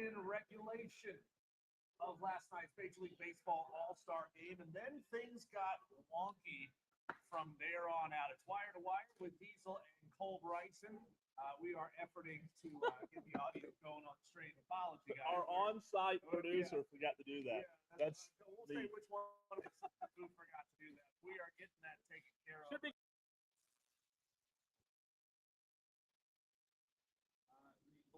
in regulation of last night's Major League Baseball All-Star Game, and then things got wonky from there on out. It's Wire to Wire with Diesel and Cole Bryson. We are efforting to get the audio going on the stream. Apology, guys. Our on-site producer forgot to do that. Yeah, we'll say which one of us who forgot to do that. We are getting that taken care of.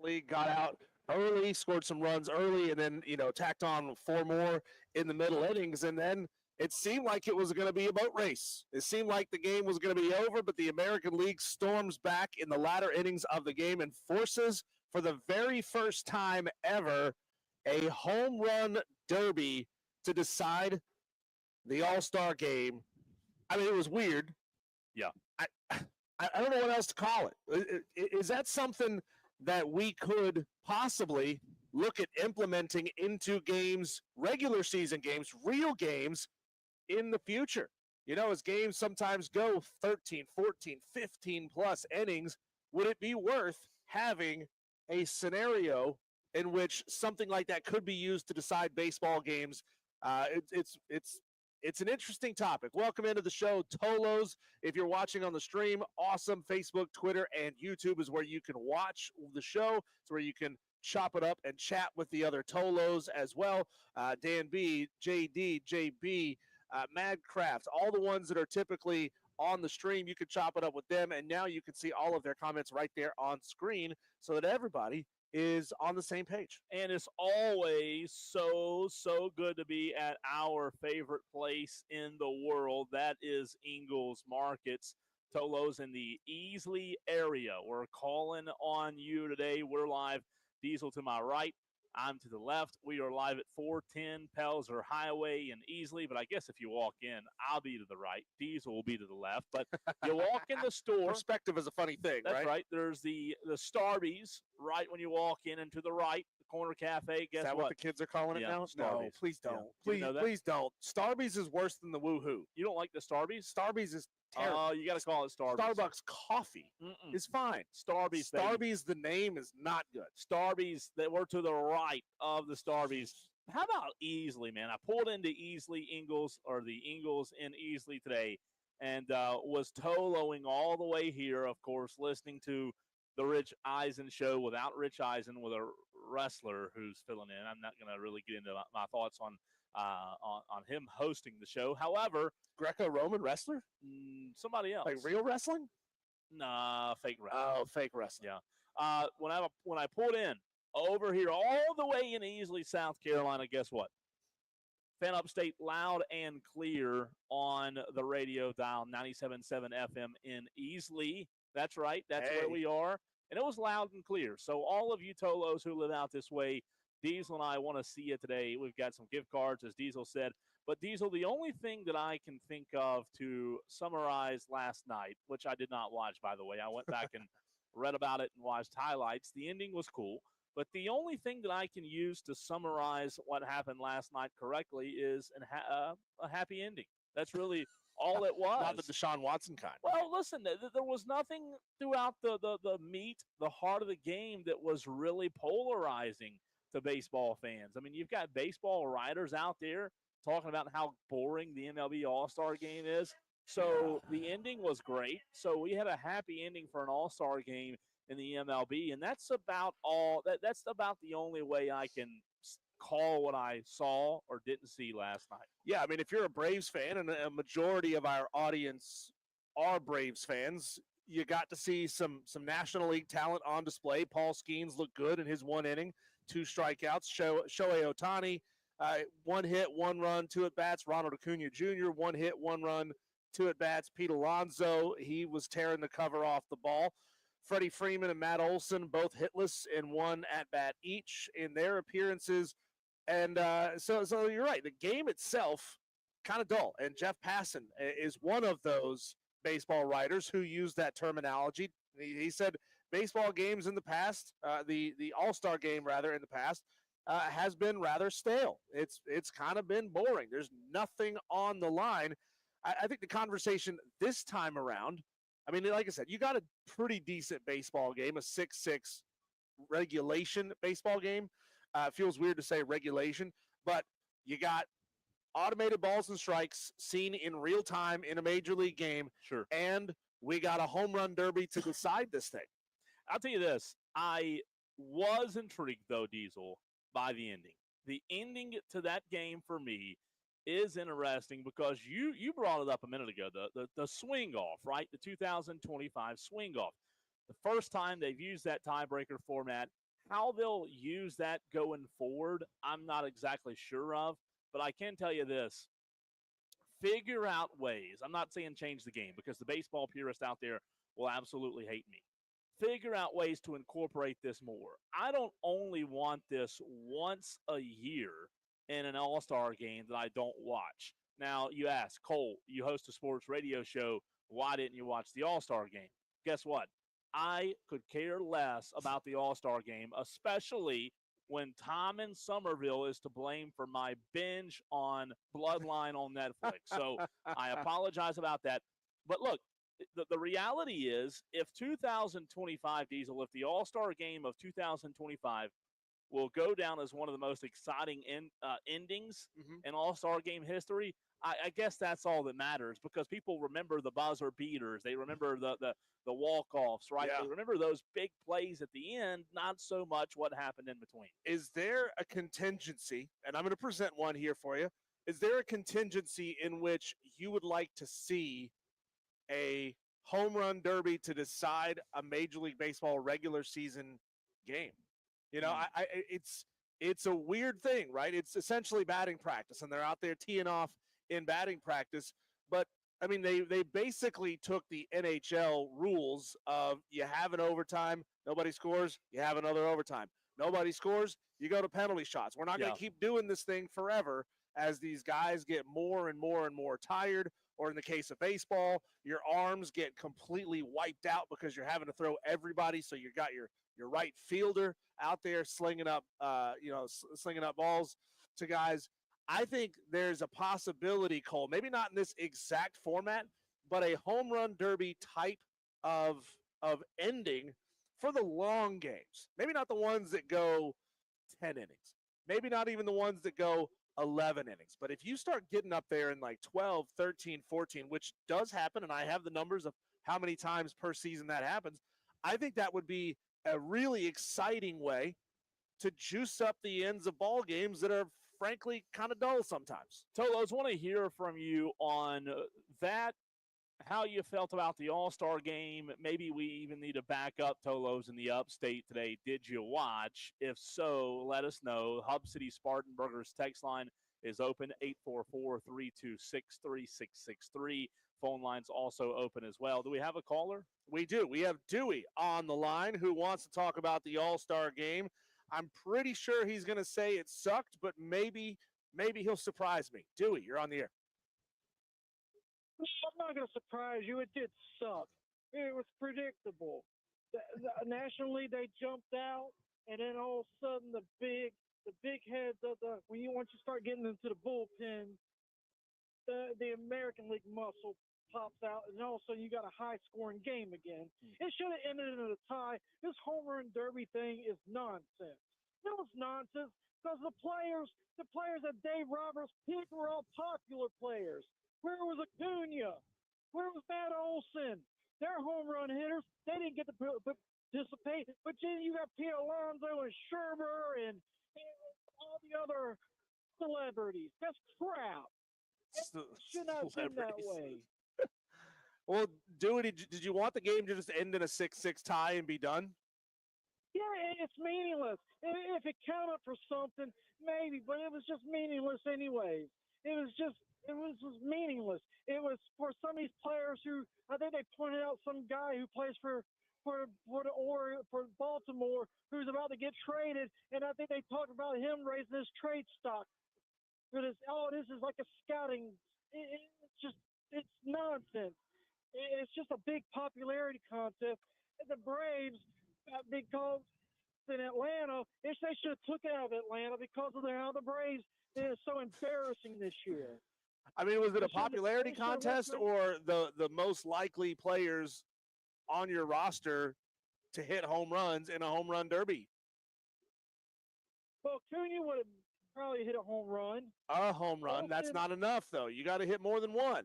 League got out early, scored some runs early, and then, tacked on 4 more in the middle innings. And then it seemed like it was going to be a boat race. It seemed like the game was going to be over, but the American League storms back in the latter innings of the game and forces, for the very first time ever, a home run derby to decide the All-Star game. I mean, it was weird. Yeah. I don't know what else to call it. Is that something that we could possibly look at implementing into games, regular season games, real games in the future? As games sometimes go 13, 14, 15 plus innings, would it be worth having a scenario in which something like that could be used to decide baseball games? It's an interesting topic. Welcome into the show, Tolos. If you're watching on the stream, awesome. Facebook, Twitter, and YouTube is where you can watch the show. It's where you can chop it up and chat with the other Tolos as well. Dan B, JD, JB, Madcraft, all the ones that are typically on the stream, you can chop it up with them. And now you can see all of their comments right there on screen so that everybody is on the same page. And it's always so good to be at our favorite place in the world. That is Ingles Markets. Tolos in the Easley area. We're calling on you today. We're live. Diesel to my right. I'm to the left. We are live at 410 Pelzer Highway in Easley. But I guess if you walk in, I'll be to the right. Diesel will be to the left. But you walk in the store. Perspective is a funny thing, right? That's right. There's the Starbies right when you walk in, and to the right, the corner cafe. Guess is that what the kids are calling it now? Starbies. No, please don't. Yeah. Please don't. Starbies is worse than the Woohoo. You don't like the Starbies? Starbies is terrible. Oh, you got to call it Starbies. Starbucks coffee is fine. Starbies. Starbies, the name is not good. Starbies, that we're to the right of the Starbies. How about Easley, man? I pulled into Easley Ingles, or the Ingles in Easley today, and was toloing all the way here, of course, listening to the Rich Eisen show without Rich Eisen, with a wrestler who's filling in. I'm not going to really get into my thoughts on him hosting the show. However, Greco-Roman wrestler? Somebody else. Like real wrestling? Nah, fake wrestling. Oh, fake wrestling. Yeah. When I pulled in over here all the way in Easley, South Carolina, guess what? Fan Upstate loud and clear on the radio dial, 97.7 FM in Easley. That's right. That's where we are. And it was loud and clear. So all of you Tolos who live out this way, Diesel and I want to see you today. We've got some gift cards, as Diesel said. But, Diesel, the only thing that I can think of to summarize last night, which I did not watch, by the way. I went back and read about it and watched highlights. The ending was cool. But the only thing that I can use to summarize what happened last night correctly is a happy ending. That's really all it was. Not the Deshaun Watson kind. Well, listen, there was nothing throughout the meat, the heart of the game that was really polarizing to baseball fans. I mean, you've got baseball writers out there talking about how boring the MLB All-Star game is. So the ending was great. So we had a happy ending for an All-Star game in the MLB, and that's about all. That's about the only way I can call what I saw or didn't see last night. Yeah, I mean, if you're a Braves fan, and a majority of our audience are Braves fans, you got to see some National League talent on display. Paul Skeens looked good in his 1 inning, 2 strikeouts. Shohei Ohtani, 1 hit, 1 run, 2 at-bats. Ronald Acuna Jr., 1 hit, 1 run, 2 at-bats. Pete Alonso, he was tearing the cover off the ball. Freddie Freeman and Matt Olson, both hitless in 1 at-bat each in their appearances. And so you're right. The game itself, kind of dull. And Jeff Passan is one of those baseball writers who used that terminology. He said baseball games in the past, the All-Star game, rather, in the past, has been rather stale. It's kind of been boring. There's nothing on the line. I think the conversation this time around, I mean, like I said, you got a pretty decent baseball game, a 6-6 regulation baseball game It feels weird to say regulation, but you got automated balls and strikes seen in real time in a major league game. Sure. And we got a home run derby to decide this thing. I'll tell you this. I was intrigued, though, Diesel, by the ending. The ending to that game for me is interesting because you brought it up a minute ago, the swing off, right? The 2025 swing off. The first time they've used that tiebreaker format. How they'll use that going forward, I'm not exactly sure of, but I can tell you this. Figure out ways. I'm not saying change the game because the baseball purists out there will absolutely hate me. Figure out ways to incorporate this more. I don't only want this once a year in an all-star game that I don't watch. Now, you ask, Cole, you host a sports radio show. Why didn't you watch the all-star game? Guess what? I could care less about the all-star game, especially when Tom in Somerville is to blame for my binge on Bloodline on Netflix. So I apologize about that. But look, the reality is if 2025, Diesel, if the all-star game of 2025 will go down as one of the most exciting endings in all-star game history, I guess that's all that matters because people remember the buzzer beaters. They remember the walk-offs, right? Yeah. They remember those big plays at the end, not so much what happened in between. Is there a contingency, and I'm going to present one here for you, is there a contingency in which you would like to see a home run derby to decide a Major League Baseball regular season game? You know, it's a weird thing, right? It's essentially batting practice, and they're out there teeing off in batting practice. But, I mean, they basically took the NHL rules of you have an overtime, nobody scores, you have another overtime. Nobody scores, you go to penalty shots. We're not going to keep doing this thing forever as these guys get more and more and more tired. Or in the case of baseball, your arms get completely wiped out because you're having to throw everybody. So you got your right fielder out there slinging up, slinging up balls to guys. I think there's a possibility, Cole, maybe not in this exact format, but a home run derby type of ending for the long games. Maybe not the ones that go 10 innings. Maybe not even the ones that go 11 innings. But if you start getting up there in like 12, 13, 14, which does happen, and I have the numbers of how many times per season that happens, I think that would be a really exciting way to juice up the ends of ball games that are frankly kind of dull sometimes. Tolos, want to hear from you on that, how you felt about the All-Star game. Maybe we even need to back up Tolos in the upstate today. Did you watch? If so, let us know. Hub City Spartanburgers text line is open, 844-326-3663. Phone line's also open as well. Do we have a caller? We do. We have Dewey on the line who wants to talk about the All-Star game. I'm pretty sure he's going to say it sucked, but maybe he'll surprise me. Dewey, you're on the air. I'm not going to surprise you. It did suck. It was predictable. Nationally, they jumped out, and then all of a sudden the big heads of once you start getting into the bullpen, the American League muscle pops out, and all of a sudden you got a high-scoring game again. It should have ended in a tie. This home run derby thing is nonsense. No, it's nonsense because the players that Dave Roberts picked were all popular players. Where was Acuna? Where was Matt Olson? They're home run hitters. They didn't get to participate. But then you got Pete Alonso and Scherber and all the other celebrities. That's crap. It should not have been that way. Well, Dewey, did you want the game to just end in a 6-6 tie and be done? Yeah, it's meaningless. If it counted for something, maybe, but it was just meaningless anyways. It was just meaningless. It was for some of these players who, I think they pointed out some guy who plays for Baltimore who's about to get traded, and I think they talked about him raising his trade stock. This is like a scouting. It's nonsense. It's just a big popularity contest. And the Braves, because in Atlanta, they should have took it out of Atlanta because of how the Braves is so embarrassing this year. I mean, was it a popularity contest or the most likely players on your roster to hit home runs in a home run derby? Well, Cunha would have probably hit a home run. A home run. That's Olsen- not enough, though. You got to hit more than one.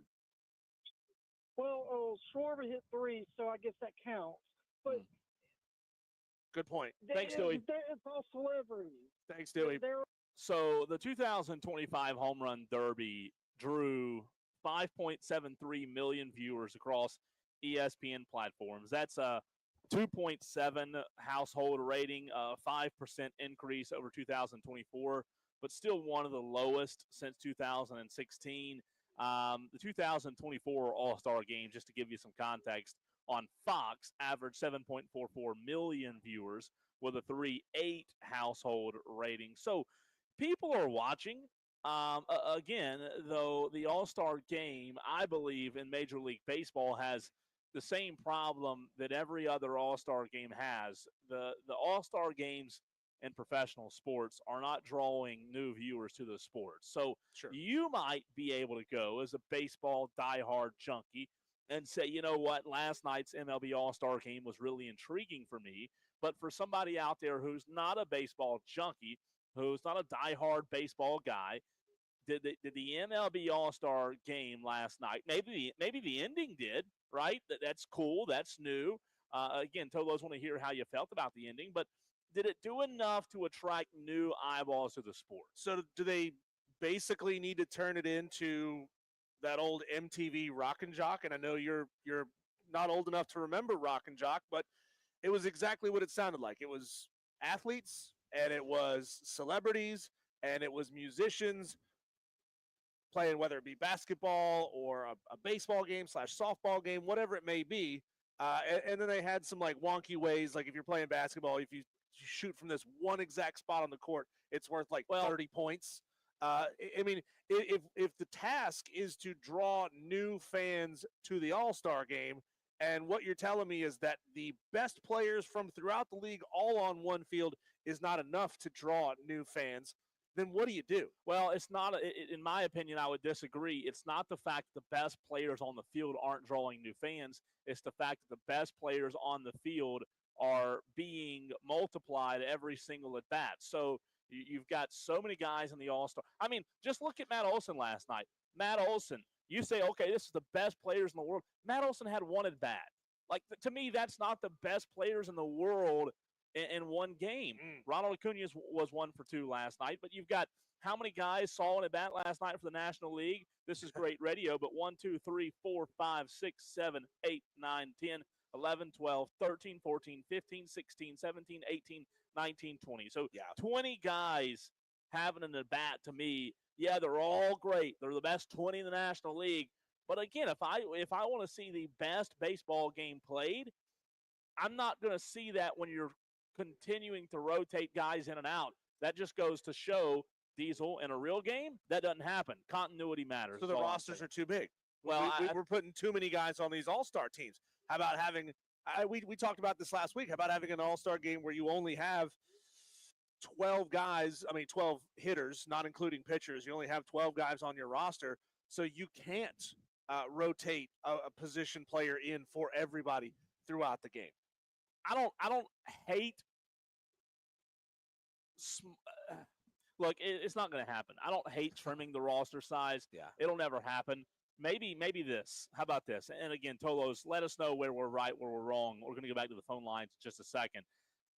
Well, Schwarber hit 3, so I guess that counts. But Good point. Thanks, Dewey. It's all celebrities. Thanks, Dewey. They're So the 2025 Home Run Derby drew 5.73 million viewers across ESPN platforms. That's a 2.7 household rating, a 5% increase over 2024, but still one of the lowest since 2016. The 2024 All-Star Game, just to give you some context, on Fox averaged 7.44 million viewers with a 3.8 household rating. So people are watching. Again, though, the All-Star Game, I believe, in Major League Baseball has the same problem that every other All-Star Game has. The All-Star Games in professional sports are not drawing new viewers to the sports. So Sure. you might be able to go as a baseball diehard junkie and say, you know what, last night's MLB All-Star Game was really intriguing for me. But for somebody out there who's not a baseball junkie, who's not a diehard baseball guy, did the MLB All-Star Game last night, maybe the ending did, right? That's cool. That's new. Again, Tolos want to hear how you felt about the ending, but did it do enough to attract new eyeballs to the sport? So do they basically need to turn it into that old MTV Rock and Jock? And I know you're not old enough to remember Rock and Jock, but it was exactly what it sounded like. It was athletes, and it was celebrities, and it was musicians playing, whether it be basketball or a baseball game / softball game, whatever it may be. And then they had some like wonky ways, like if you're playing basketball, if you shoot from this one exact spot on the court, it's worth like 30 points. I mean, if the task is to draw new fans to the All-Star Game, and what you're telling me is that the best players from throughout the league all on one field is not enough to draw new fans, then what do you do? Well, it's not, in my opinion, I would disagree. It's not the fact that the best players on the field aren't drawing new fans. It's the fact that the best players on the field are being multiplied every single at bat. So you've got so many guys in the All-Star. I mean, just look at Matt Olson last night. Matt Olson, you say, okay, this is the best players in the world. Matt Olson had one at bat. Like, to me, that's not the best players in the world in one game. Ronald Acuna was 1 for 2 last night, but you've got how many guys saw an at bat last night for the National League? This is great radio, but 1, 2, 3, 4, 5, 6, 7, 8, 9, 10, 11, 12, 13, 14, 15, 16, 17, 18, 19, 20. So 20 guys having an at bat, to me, yeah, they're all great. They're the best 20 in the National League. But again, if I want to see the best baseball game played, I'm not going to see that when you're continuing to rotate guys in and out. That just goes to show, Diesel, in a real game, that doesn't happen. Continuity matters. So the rosters are too big. Well, we're putting too many guys on these all-star teams. How about having we talked about this last week. How about having an all-star game where you only have 12 guys, 12 hitters, not including pitchers. You only have 12 guys on your roster, so you can't rotate a position player in for everybody throughout the game. I don't hate. Look, it's not going to happen. I don't hate trimming the roster size. Yeah, it'll never happen. Maybe this. How about this? And again, Tolos, let us know where we're right, where we're wrong. We're going to go back to the phone lines in just a second.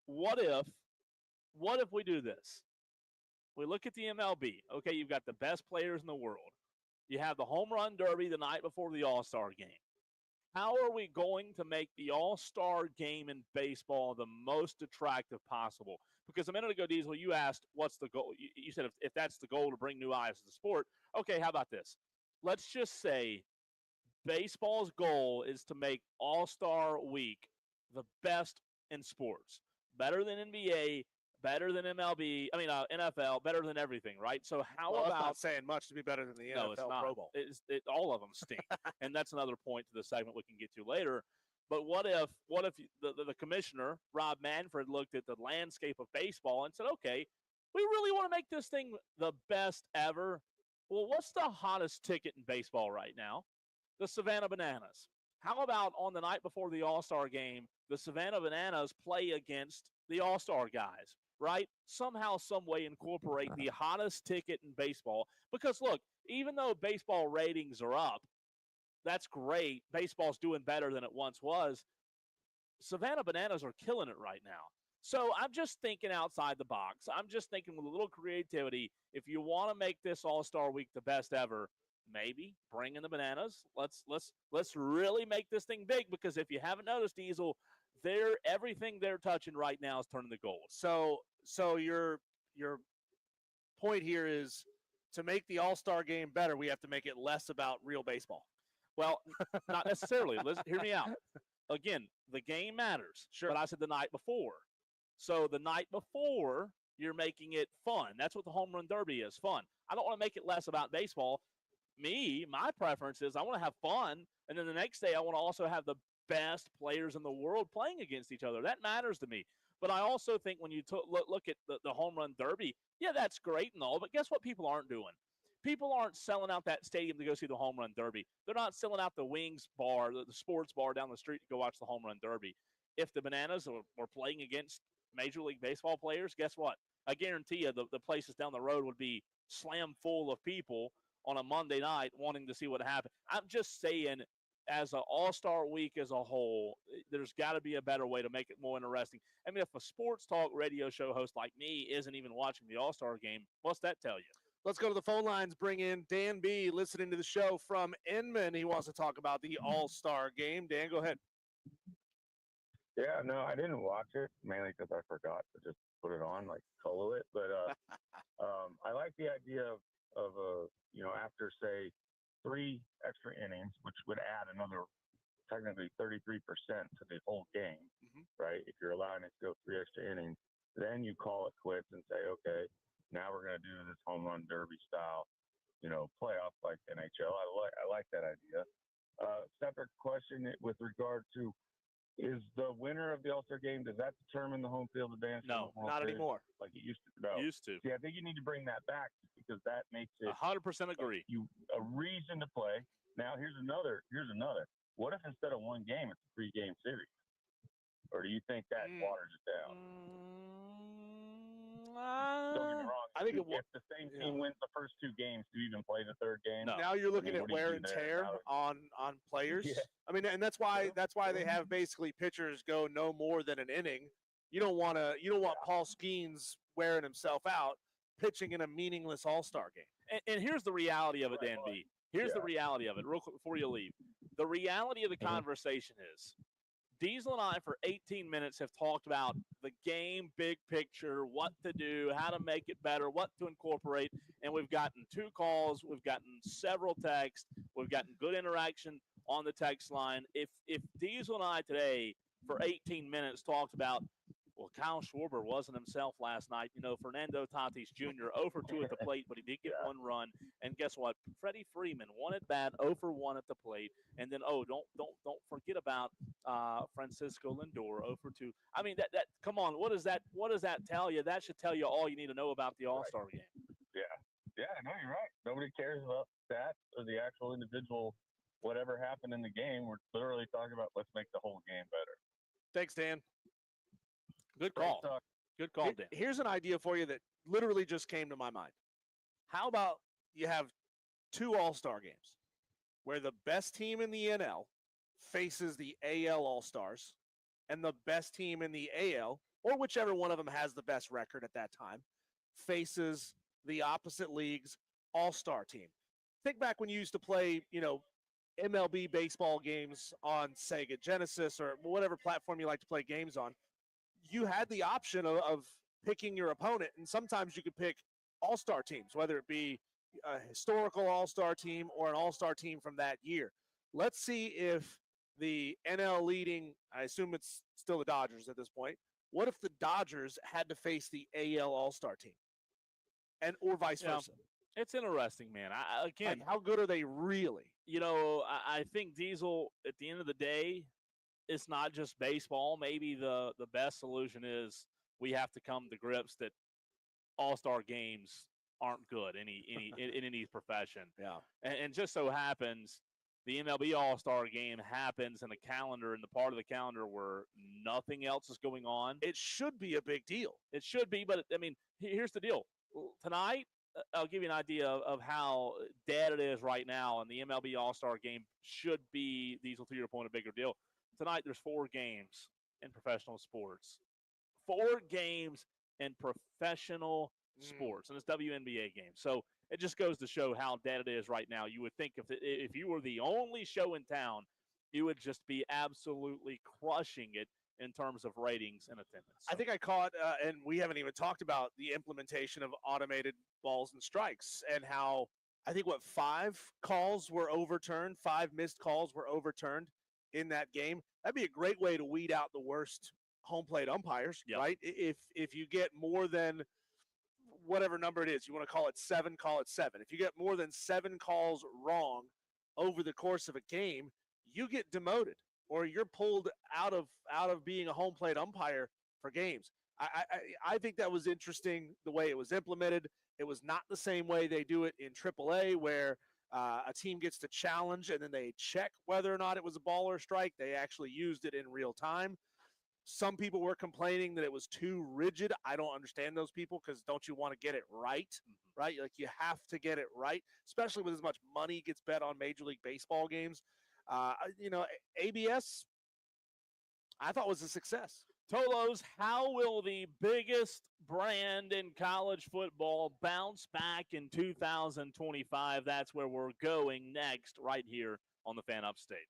What if we do this? We look at the MLB. Okay, you've got the best players in the world. You have the home run derby the night before the All-Star game. How are we going to make the All-Star game in baseball the most attractive possible? Because a minute ago, Diesel, you asked what's the goal. You said if that's the goal to bring new eyes to the sport. Okay, how about this? Let's just say baseball's goal is to make All-Star Week the best in sports. Better than NBA, better than MLB, NFL, better than everything, right? So how about... That's not saying much to be better than the NFL it's not. Pro Bowl. All of them stink. And that's another point to the segment we can get to later. But what if the commissioner, Rob Manfred, looked at the landscape of baseball and said, okay, we really want to make this thing the best ever. Well, what's the hottest ticket in baseball right now? The Savannah Bananas. How about on the night before the All-Star game, the Savannah Bananas play against the All-Star guys? right? Somehow, some way incorporate the hottest ticket in baseball. Because, look, even though baseball ratings are up, that's great. Baseball's doing better than it once was. Savannah Bananas are killing it right now. So I'm just thinking outside the box. I'm just thinking with a little creativity, if you want to make this All-Star Week the best ever, maybe bring in the Bananas. Let's really make this thing big, because if you haven't noticed, Diesel, everything they're touching right now is turning to gold. So your point here is to make the All-Star game better, we have to make it less about real baseball. Well, not necessarily. Listen, hear me out. Again, the game matters. Sure. But I said the night before. So the night before, you're making it fun. That's what the home run derby is, fun. I don't want to make it less about baseball. My preference is I want to have fun, and then the next day I want to also have the best players in the world playing against each other. That matters to me. But I also think when you look at the home run derby, yeah, that's great and all, but guess what people aren't doing? People aren't selling out that stadium to go see the home run derby. They're not selling out the Wings bar, the sports bar down the street to go watch the home run derby. If the Bananas were playing against Major League Baseball players, guess what? I guarantee you the places down the road would be slam full of people on a Monday night wanting to see what happened. I'm just saying, as an All-Star Week as a whole, there's got to be a better way to make it more interesting. I mean, if a sports talk radio show host like me isn't even watching the All-Star game, what's that tell you? Let's go to the phone lines, bring in Dan B, listening to the show from Inman. He wants to talk about the All-Star game. Dan, go ahead. Yeah, no, I didn't watch it, mainly because I forgot to just put it on, like color it. But I like the idea of after, say, 3 extra innings, which would add another technically 33% to the whole game, right? If you're allowing it to go 3 extra innings, then you call it quits and say, okay, now we're going to do this home run derby style, playoff like NHL. I like that idea. Separate question with regard to, is the winner of the All-Star game, does that determine the home field advantage? No, not anymore. Like it used to. No. Used to. See, I think you need to bring that back, because that makes it 100% agree. a reason to play. Now, here's another. What if instead of 1 game, it's a 3-game series? Or do you think that waters it down? Don't get me wrong. I think if the same team wins the first 2 games, do you even play the 3rd game? No. Now you're looking at what do you wear do and there? tear on players. Yeah. I mean, and that's why they have basically pitchers go no more than an inning. You don't want Paul Skeens wearing himself out pitching in a meaningless All-Star game. And here's the reality of it, Dan B. Here's the reality of it, real quick before you leave. The reality of the conversation is, Diesel and I for 18 minutes have talked about the game, big picture, what to do, how to make it better, what to incorporate, and we've gotten 2 calls, we've gotten several texts, we've gotten good interaction on the text line. If Diesel and I today for 18 minutes talked about, well, Kyle Schwarber wasn't himself last night. Fernando Tatis Jr. 0 for 2 at the plate, but he did get 1 run. And guess what? Freddie Freeman 1 at bat, 0 for 1 at the plate. And then don't forget about Francisco Lindor 0 for 2. I mean that come on, what does that tell you? That should tell you all you need to know about the All-Star game. Yeah, no, you're right. Nobody cares about stats or the actual individual, whatever happened in the game. We're literally talking about let's make the whole game better. Thanks, Dan. Good call. Good call, Dan. Here's an idea for you that literally just came to my mind. How about you have 2 All-Star games where the best team in the NL faces the AL All-Stars, and the best team in the AL, or whichever one of them has the best record at that time, faces the opposite league's All-Star team. Think back when you used to play, MLB baseball games on Sega Genesis or whatever platform you like to play games on. You had the option of picking your opponent, and sometimes you could pick all-star teams, whether it be a historical all-star team or an all-star team from that year. Let's see if the NL leading, I assume it's still the Dodgers at this point, what if the Dodgers had to face the AL all-star team, or vice versa? It's interesting, man. Again, how good are they really? I think Diesel, at the end of the day, it's not just baseball. Maybe the best solution is we have to come to grips that all-star games aren't good in any profession. Yeah. And just so happens the MLB All-Star Game happens in the calendar, in the part of the calendar where nothing else is going on. It should be a big deal. It should be, but I mean, here's the deal. Tonight, I'll give you an idea of how dead it is right now, and the MLB All-Star Game should be, Diesel, to your point, a bigger deal. Tonight, there's 4 games in professional sports. 4 games in professional sports, and it's WNBA games. So it just goes to show how dead it is right now. You would think if you were the only show in town, you would just be absolutely crushing it in terms of ratings and attendance. I think I caught, and we haven't even talked about the implementation of automated balls and strikes and how I think 5 calls were overturned, 5 missed calls were overturned in that game. That'd be a great way to weed out the worst home plate umpires, right? If you get more than whatever number it is, you want to call it 7, call it 7. If you get more than 7 calls wrong over the course of a game, you get demoted or you're pulled out of being a home plate umpire for games. I think that was interesting the way it was implemented. It was not the same way they do it in AAA where a team gets to challenge and then they check whether or not it was a ball or a strike. They actually used it in real time. Some people were complaining that it was too rigid. I don't understand those people because don't you want to get it right, right? Like you have to get it right, especially with as much money gets bet on Major League Baseball games. ABS, I thought was a success. Tolos, how will the biggest brand in college football bounce back in 2025? That's where we're going next, right here on the Fan Upstate.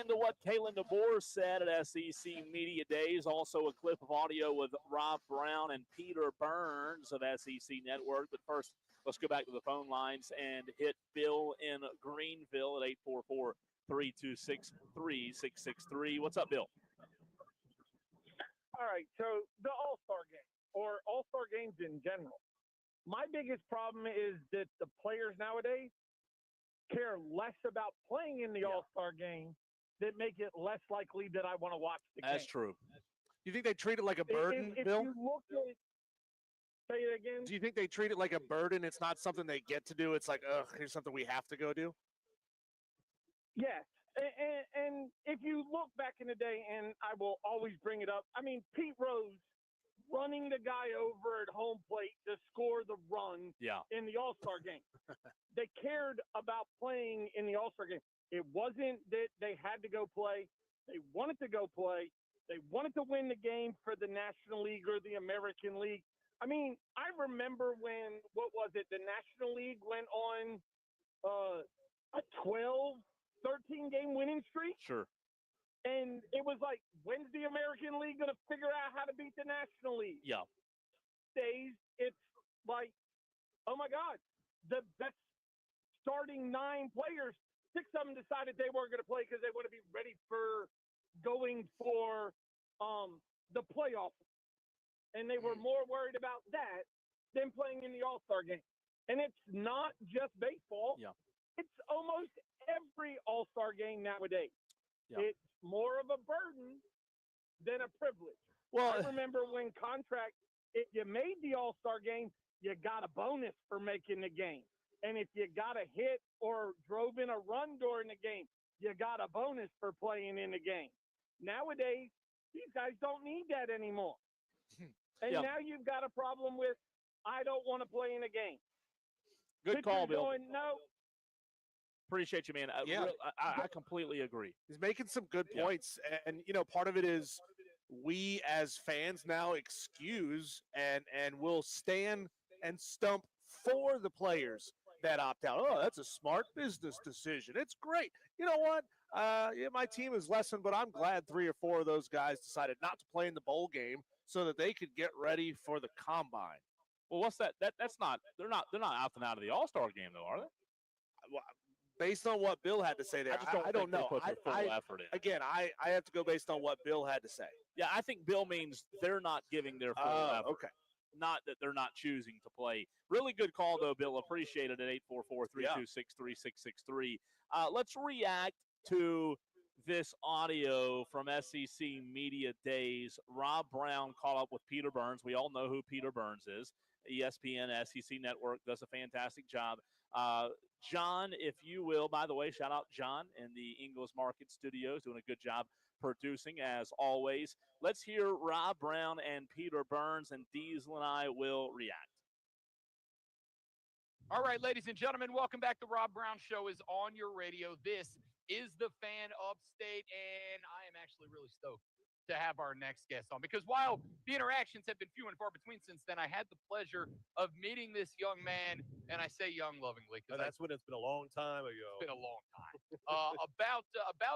into what Kalen DeBoer said at SEC Media Days. Also a clip of audio with Rob Brown and Peter Burns of SEC Network. But first, let's go back to the phone lines and hit Bill in Greenville at 844-326-3663. What's up, Bill? All right, so the All-Star game, or All-Star games in general. My biggest problem is that the players nowadays care less about playing in the All-Star game that make it less likely that I want to watch the game. That's true. You think they treat it like a burden, if Bill? you look at say it again. Do you think they treat it like a burden? It's not something they get to do. It's like, ugh, here's something we have to go do. Yes. And if you look back in the day, and I will always bring it up, I mean, Pete Rose running the guy over at home plate to score the run in the All-Star game. They cared about playing in the All-Star game. It wasn't that they had to go play. They wanted to go play. They wanted to win the game for the National League or the American League. I mean, I remember when, what was it, the National League went on a 12, 13-game winning streak? Sure. And it was like, when's the American League going to figure out how to beat the National League? Yeah. Days, it's like, oh my God, the best starting 9 players, 6 of them decided they weren't going to play because they want to be ready for going for the playoffs. And they were more worried about that than playing in the All-Star game. And it's not just baseball. Yeah. It's almost every All-Star game nowadays. Yeah. It's more of a burden than a privilege. Well, I remember when if you made the All-Star game, you got a bonus for making the game. And if you got a hit or drove in a run during the game, you got a bonus for playing in the game. Nowadays, these guys don't need that anymore. And now you've got a problem with, I don't want to play in a game. Good call, Bill. Going, no. Appreciate you, man. I completely agree. He's making some good points. And, you know, part of it is we as fans now excuse and will stand and stump for the players that opt out. Oh, that's a smart business decision. It's great. You know what? My team is lessened, but I'm glad 3 or 4 of those guys decided not to play in the bowl game so that they could get ready for the combine. Well, what's that? That's not. They're not opting out of the All-Star game, though, are they? Well, based on what Bill had to say there, I don't know. Put their full effort in. Again, I have to go based on what Bill had to say. Yeah, I think Bill means they're not giving their full effort. Okay. Not that they're not choosing to play. Really good call, though, Bill. Appreciate it at 844-326-3663. Let's react to this audio from SEC Media Days. Rob Brown caught up with Peter Burns. We all know who Peter Burns is. ESPN, SEC Network does a fantastic job. John, if you will, by the way, shout out John in the Ingles Market Studios, doing a good job producing as always. Let's hear Rob Brown and Peter Burns, and Diesel and I will react. All right, ladies and gentlemen, welcome back. The Rob Brown Show is on your radio. This is the Fan Upstate, and I am actually really stoked to have our next guest on, because while the interactions have been few and far between since then, I had the pleasure of meeting this young man, and I say young lovingly because that's when it's been a long time ago. It's been a long time. About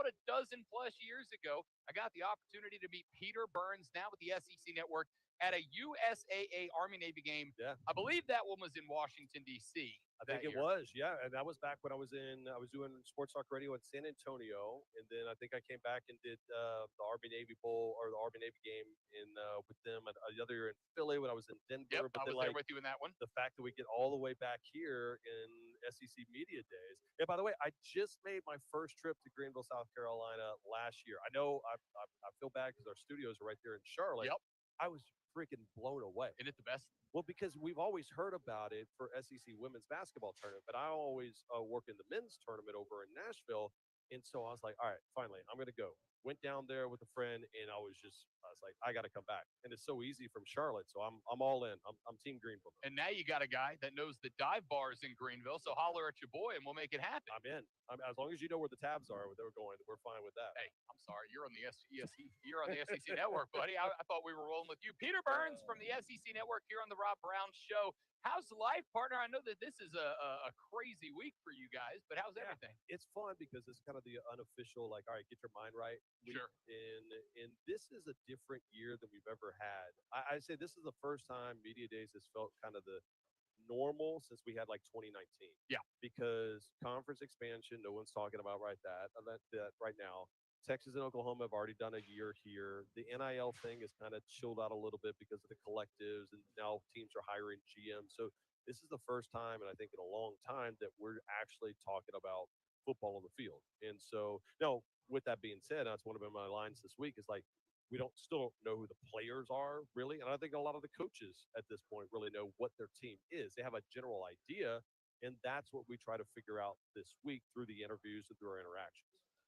a dozen plus years ago, I got the opportunity to meet Peter Burns, now with the SEC Network, at a USAA Army-Navy game. Yeah. I believe that one was in Washington, D.C. I think it was, yeah. And that was back when I was doing Sports Talk Radio in San Antonio. And then I think I came back and did the Army-Navy Bowl or the Army-Navy game with them the other year in Philly when I was in Denver. Yep, but I was there with you in that one. The fact that we get all the way back here in SEC Media Days. And by the way, I just made my first trip to Greenville, South Carolina last year. I know I feel bad because our studios are right there in Charlotte. Yep. I was freaking blown away. Isn't it the best? Well, because we've always heard about it for SEC women's basketball tournament, but I always work in the men's tournament over in Nashville. And so I was like, all right, finally, I'm going to go. Went down there with a friend, and I was like, I got to come back. And it's so easy from Charlotte, so I'm all in. I'm Team Greenville. And now you got a guy that knows the dive bars in Greenville, so holler at your boy, and we'll make it happen. I'm in. As long as you know where the tabs are, where they're going, we're fine with that. Hey, I'm sorry, you're on the you're on the SEC Network, buddy. I thought we were rolling with you. Peter Burns from the SEC Network here on the Rob Brown Show. How's life, partner? I know that this is a crazy week for you guys, but how's everything? It's fun because it's kind of the unofficial, like, all right, get your mind right week. Sure. And this is a different year than we've ever had. I say this is the first time Media Days has felt kind of the normal since we had like 2019. Yeah. Because conference expansion, no one's talking about that right now. Texas and Oklahoma have already done a year here. The NIL thing is kind of chilled out a little bit because of the collectives, and now teams are hiring GMs. So this is the first time, and I think in a long time, that we're actually talking about football on the field. And so, now, with that being said, that's one of my lines this week is like, we still don't know who the players are really. And I think a lot of the coaches at this point really know what their team is. They have a general idea, and that's what we try to figure out this week through the interviews and through our interactions.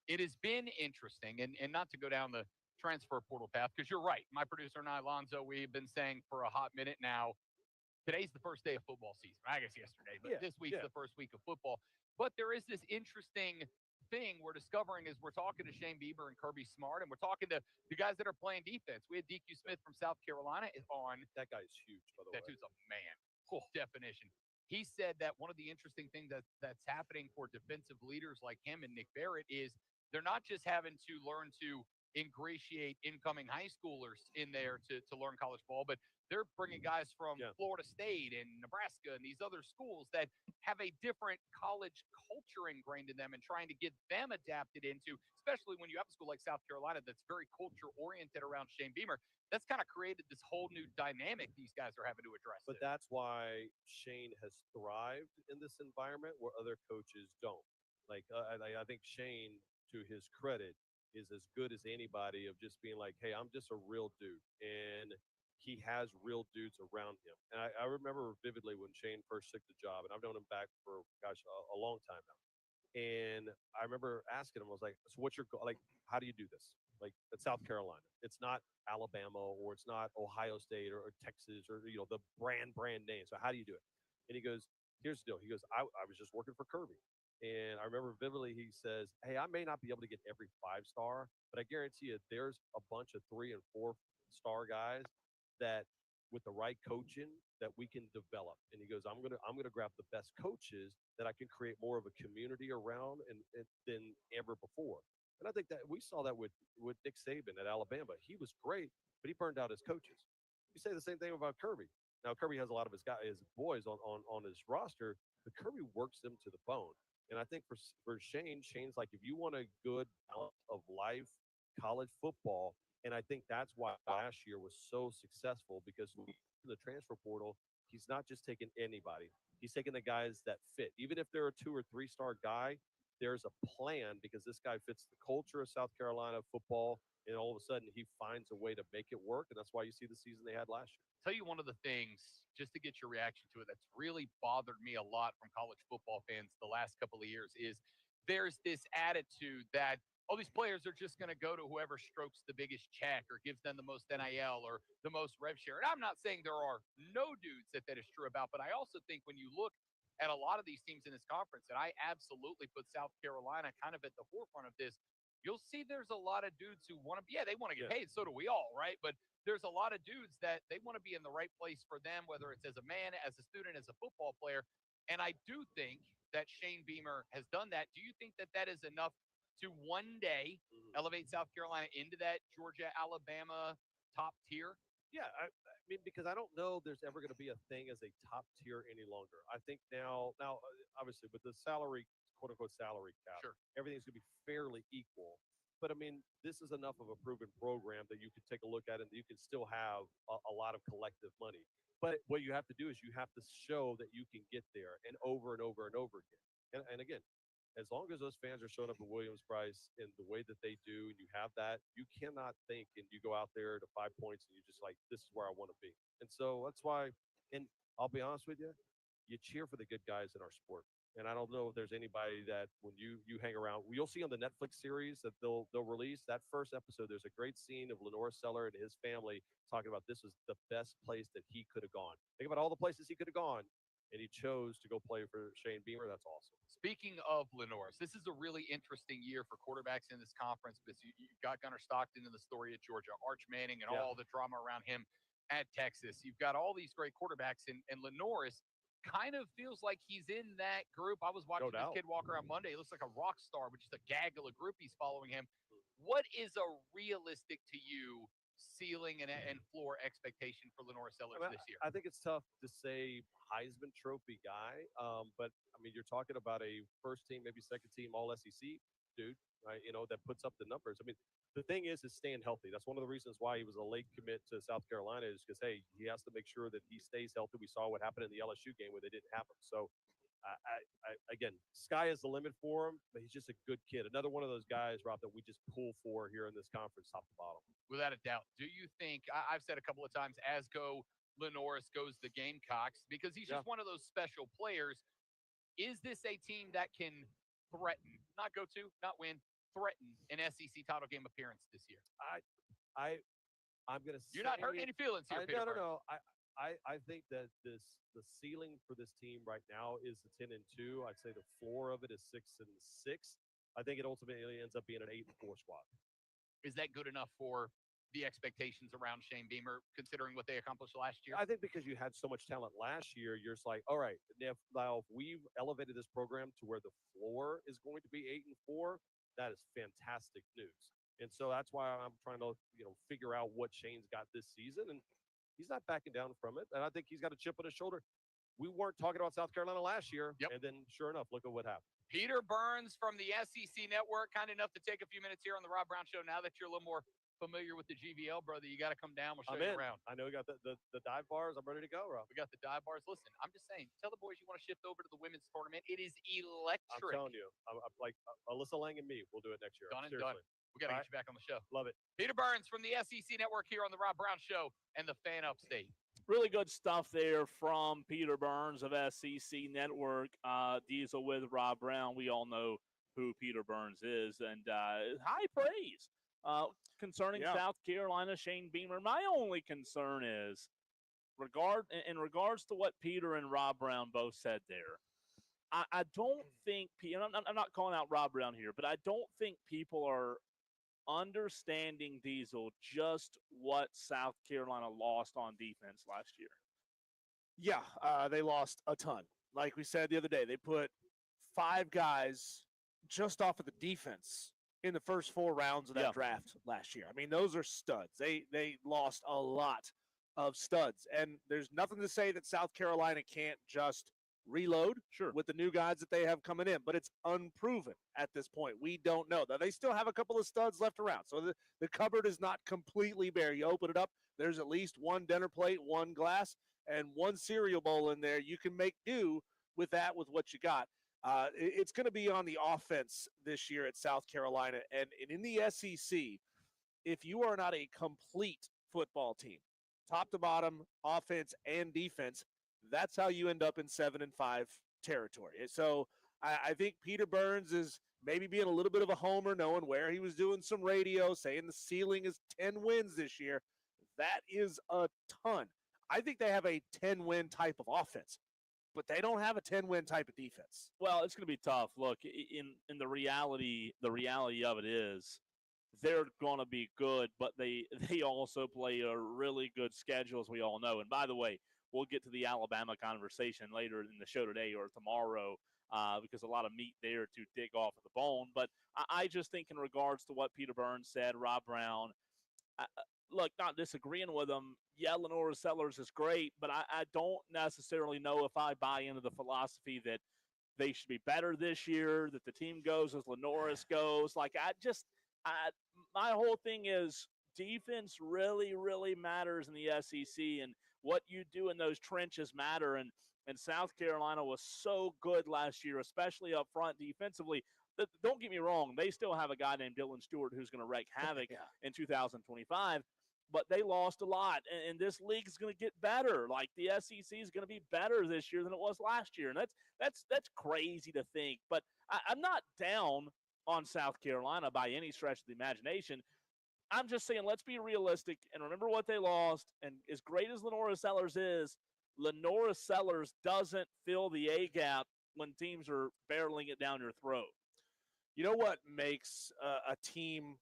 It has been interesting, and not to go down the transfer portal path, because you're right. My producer and I, Alonzo, we've been saying for a hot minute now, today's the first day of football season. I guess yesterday, but this week's the first week of football. But there is this interesting thing we're discovering as we're talking to Shane Bieber and Kirby Smart, and we're talking to the guys that are playing defense. We had DQ Smith from South Carolina is on. That guy is huge, by the way. That dude's a man. Cool definition. He said that one of the interesting things that's happening for defensive leaders like him and Nick Barrett is they're not just having to learn to ingratiate incoming high schoolers in there to learn college ball, but they're bringing guys from Florida State and Nebraska and these other schools that have a different college culture ingrained in them and trying to get them adapted into, especially when you have a school like South Carolina that's very culture oriented around Shane Beamer. That's kind of created this whole new dynamic these guys are having to address. But that's why Shane has thrived in this environment where other coaches don't. Like, I think Shane, to his credit, is as good as anybody of just being like, hey, I'm just a real dude. And he has real dudes around him. And I remember vividly when Shane first took the job, and I've known him back for, a long time now. And I remember asking him, I was like, so what's your goal? Like, how do you do this? Like, it's South Carolina. It's not Alabama, or it's not Ohio State or Texas, or, the brand name. So how do you do it? And he goes, here's the deal. He goes, I was just working for Kirby. And I remember vividly, he says, hey, I may not be able to get every 5-star, but I guarantee you there's a bunch of 3- and 4-star guys that with the right coaching that we can develop. And he goes, I'm gonna grab the best coaches that I can create more of a community around and than ever before. And I think that we saw that with Nick Saban at Alabama. He was great, but he burned out his coaches. You say the same thing about Kirby. Now, Kirby has a lot of his boys on his roster, but Kirby works them to the bone. And I think for Shane's like, if you want a good balance of life, college football, and I think that's why last year was so successful, because in the transfer portal, he's not just taking anybody. He's taking the guys that fit. Even if they're a 2- or 3-star guy, there's a plan because this guy fits the culture of South Carolina football, and all of a sudden he finds a way to make it work, and that's why you see the season they had last year. Tell you one of the things, just to get your reaction to it, that's really bothered me a lot from college football fans the last couple of years is there's this attitude that, oh, these players are just going to go to whoever strokes the biggest check or gives them the most NIL or the most rev share. And I'm not saying there are no dudes that is true about, but I also think when you look at a lot of these teams in this conference, and I absolutely put South Carolina kind of at the forefront of this, you'll see there's a lot of dudes who want to be, they want to get paid. So do we all, right? But there's a lot of dudes that they want to be in the right place for them, whether it's as a man, as a student, as a football player. And I do think that Shane Beamer has done that. Do you think that that is enough to one day elevate South Carolina into that Georgia, Alabama top tier? Yeah, I mean, because I don't know there's ever going to be a thing as a top tier any longer. I think now, obviously, with the salary, quote unquote salary cap, everything's going to be fairly equal. But I mean, this is enough of a proven program that you can take a look at, and you can still have a lot of collective money. But what you have to do is you have to show that you can get there, and over and over and over again. And again, as long as those fans are showing up at Williams-Brice in the way that they do, and you have that, you cannot think and you go out there to 5 points and you're just like, this is where I want to be. And so that's why, and I'll be honest with you, you cheer for the good guys in our sport. And I don't know if there's anybody that when you hang around, you'll see on the Netflix series that they'll release that first episode. There's a great scene of Lenore Seller and his family talking about this was the best place that he could have gone. Think about all the places he could have gone, and he chose to go play for Shane Beamer. That's awesome. Speaking of Lenore's, this is a really interesting year for quarterbacks in this conference because you've got Gunnar Stockton in the story at Georgia, Arch Manning, and all the drama around him at Texas. You've got all these great quarterbacks, and Lenore's kind of feels like he's in that group. I was watching this kid walk around Monday. He looks like a rock star with just a gaggle of groupies following him. What is a realistic to you ceiling and floor expectation for Lenore Sellers this year? I think it's tough to say Heisman Trophy guy, but I mean, you're talking about a first team, maybe second team All SEC dude, right? You know, that puts up the numbers. I mean, the thing is staying healthy. That's one of the reasons why he was a late commit to South Carolina is because, hey, he has to make sure that he stays healthy. We saw what happened in the LSU game where they didn't have him. So, again, sky is the limit for him, but he's just a good kid. Another one of those guys, Rob, that we just pull for here in this conference, top to bottom. Without a doubt. Do you think, I've said a couple of times, as go Lenore's goes the Gamecocks, because he's just one of those special players. Is this a team that can threaten, not go to, not win, threaten an SEC title game appearance this year? I'm going to say. You're not hurting any feelings here, Peter. No. I think that the ceiling for this team right now is a 10-2. I'd say the floor of it is 6-6. I think it ultimately ends up being an 8-4 squad. Is that good enough for the expectations around Shane Beamer, considering what they accomplished last year? I think because you had so much talent last year, you're just like, all right, if we've elevated this program to where the floor is going to be 8-4, that is fantastic news. And so that's why I'm trying to, figure out what Shane's got this season. And he's not backing down from it. And I think he's got a chip on his shoulder. We weren't talking about South Carolina last year. And then sure enough, look at what happened. Peter Burns from the SEC Network, kind enough to take a few minutes here on the Rob Brown Show. Now that you're a little more familiar with the GVL, brother, you got to come down. We'll show you around. I know we got the dive bars. I'm ready to go, Rob. We got the dive bars. Listen, I'm just saying, tell the boys you want to shift over to the women's tournament. It is electric. I'm telling you, I'm like Alyssa Lang and me. We'll do it next year. Done and done. We got to get you back on the show. Love it. Peter Burns from the SEC Network here on the Rob Brown Show and the Fan Upstate. Really good stuff there from Peter Burns of SEC Network. Diesel with Rob Brown. We all know who Peter Burns is, and high praise concerning South Carolina, Shane Beamer. My only concern is in regards to what Peter and Rob Brown both said there. I don't think I'm not calling out Rob Brown here, but I don't think people are understanding, Diesel, just what South Carolina lost on defense last year. Yeah, they lost a ton. Like we said the other day, they put 5 guys just off of the defense in the first 4 rounds of that draft last year. I mean, those are studs. They lost a lot of studs. And there's nothing to say that South Carolina can't just reload with the new guys that they have coming in, but it's unproven at this point. We don't know. Now, they still have a couple of studs left around, so the cupboard is not completely bare. You open it up, there's at least 1 dinner plate, 1 glass, and 1 cereal bowl in there. You can make do with that, with what you got. It's going to be on the offense this year at South Carolina, and in the SEC, if you are not a complete football team, top to bottom, offense and defense, that's how you end up in 7-5 territory. So I think Peter Burns is maybe being a little bit of a homer, knowing where he was doing some radio, saying the ceiling is 10 wins this year. That is a ton. I think they have a 10-win type of offense, but they don't have a 10-win type of defense. Well, it's going to be tough. Look, in the reality of it is they're going to be good, but they also play a really good schedule, as we all know. And by the way, we'll get to the Alabama conversation later in the show today or tomorrow because a lot of meat there to dig off of the bone. But I just think in regards to what Peter Burns said, Rob Brown, look, not disagreeing with him. Yeah, Lenore Sellers is great, but I don't necessarily know if I buy into the philosophy that they should be better this year, that the team goes as Lenoris goes. Like, my whole thing is defense really, really matters in the SEC, and what you do in those trenches matter. And South Carolina was so good last year, especially up front defensively. Don't get me wrong, they still have a guy named Dylan Stewart who's going to wreak havoc in 2025. but they lost a lot. And this league is going to get better. Like the SEC is going to be better this year than it was last year. And that's crazy to think. But I'm not down on South Carolina by any stretch of the imagination. I'm just saying, let's be realistic and remember what they lost. And as great as Lenora Sellers is, Lenora Sellers doesn't fill the A gap when teams are barreling it down your throat. You know what makes a team,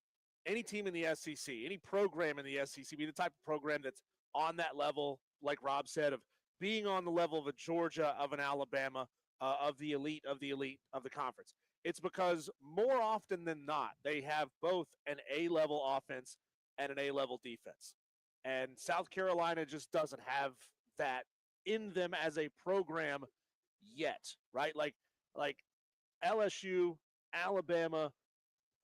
any team in the SEC, any program in the SEC, be the type of program that's on that level, like Rob said, of being on the level of a Georgia, of an Alabama, of the elite of the conference? It's because more often than not, they have both an A-level offense and an A-level defense. And South Carolina just doesn't have that in them as a program yet, right? Like LSU, Alabama,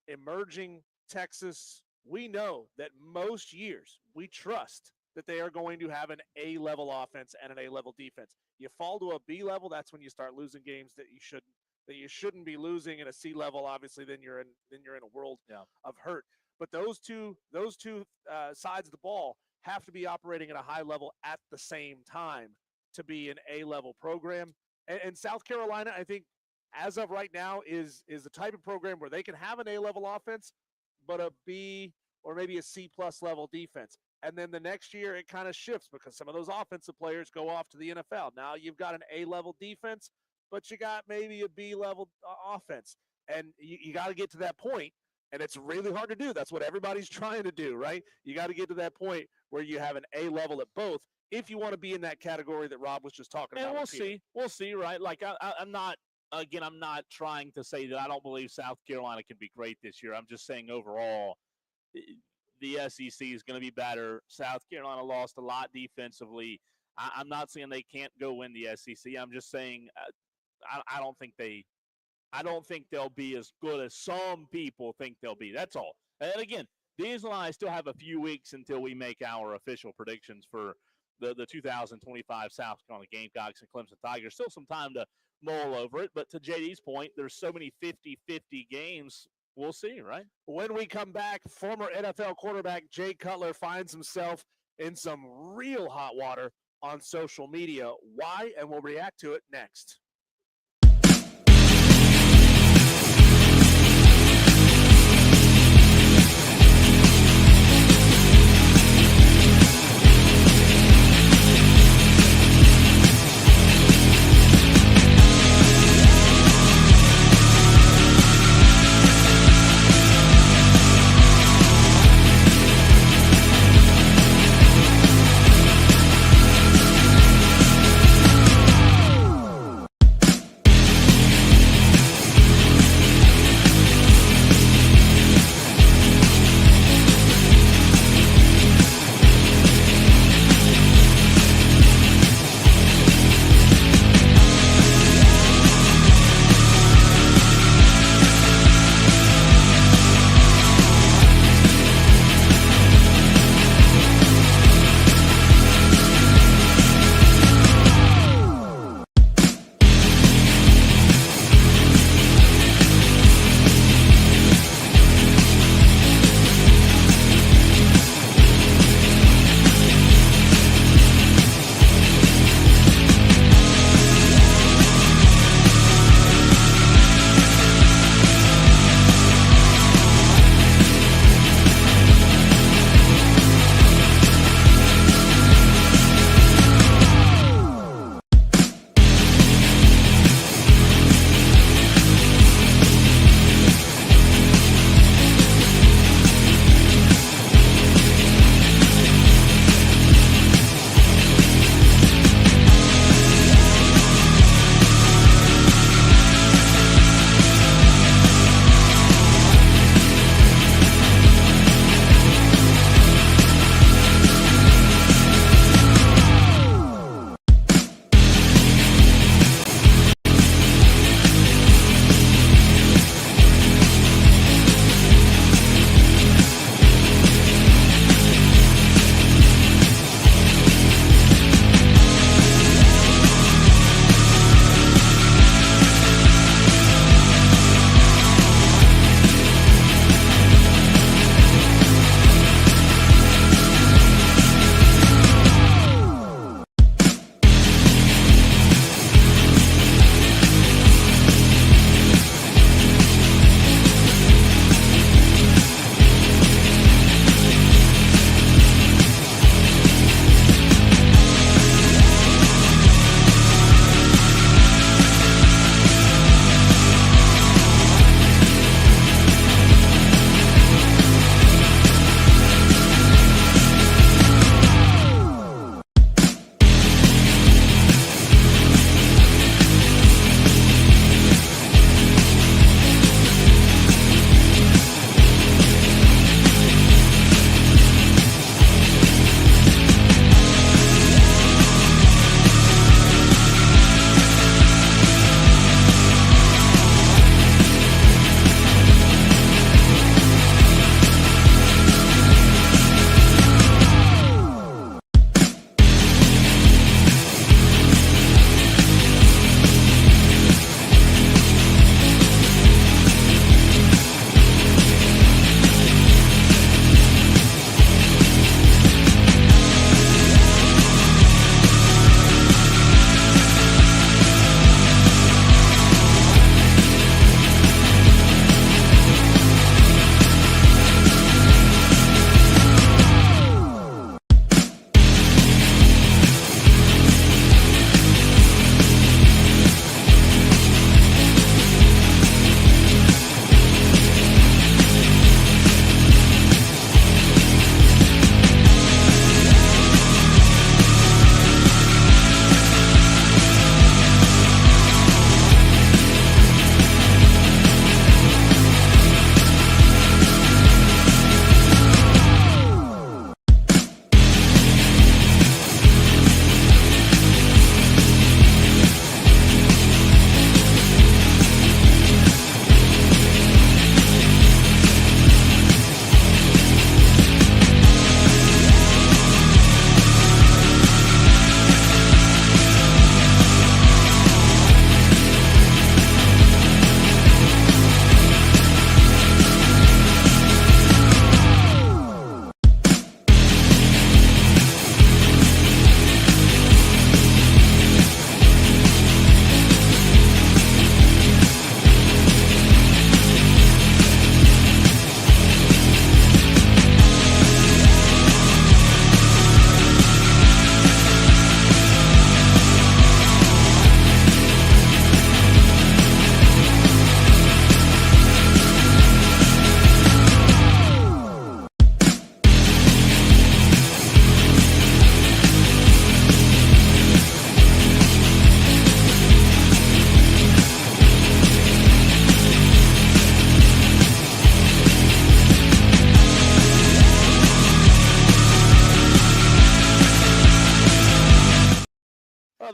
emerging Texas, we know that most years we trust that they are going to have an A-level offense and an A-level defense. You fall to a B level, that's when you start losing games that you shouldn't be losing. At a C level, obviously, then you're in a world of hurt. But those two sides of the ball have to be operating at a high level at the same time to be an A-level program. And South Carolina, I think, as of right now, is the type of program where they can have an A-level offense, but a B or maybe a C-plus level defense. And then the next year it kind of shifts because some of those offensive players go off to the NFL. Now you've got an A-level defense, but you got maybe a B-level offense. And you got to get to that point, and it's really hard to do. That's what everybody's trying to do, right? You got to get to that point where you have an A-level at both if you want to be in that category that Rob was just talking about. And we'll see, right? Like I'm not trying to say that I don't believe South Carolina can be great this year. I'm just saying overall the SEC is going to be better. South Carolina lost a lot defensively. I'm not saying they can't go win the SEC. I'm just saying I don't think they'll be as good as some people think they'll be. That's all. And again, Diesel and I still have a few weeks until we make our official predictions for the 2025 South Carolina Gamecocks and Clemson Tigers. Still some time to mull over it, but to JD's point, there's so many 50-50 games. We'll see, right? When we come back, former NFL quarterback Jay Cutler finds himself in some real hot water on social media. Why? And we'll react to it next.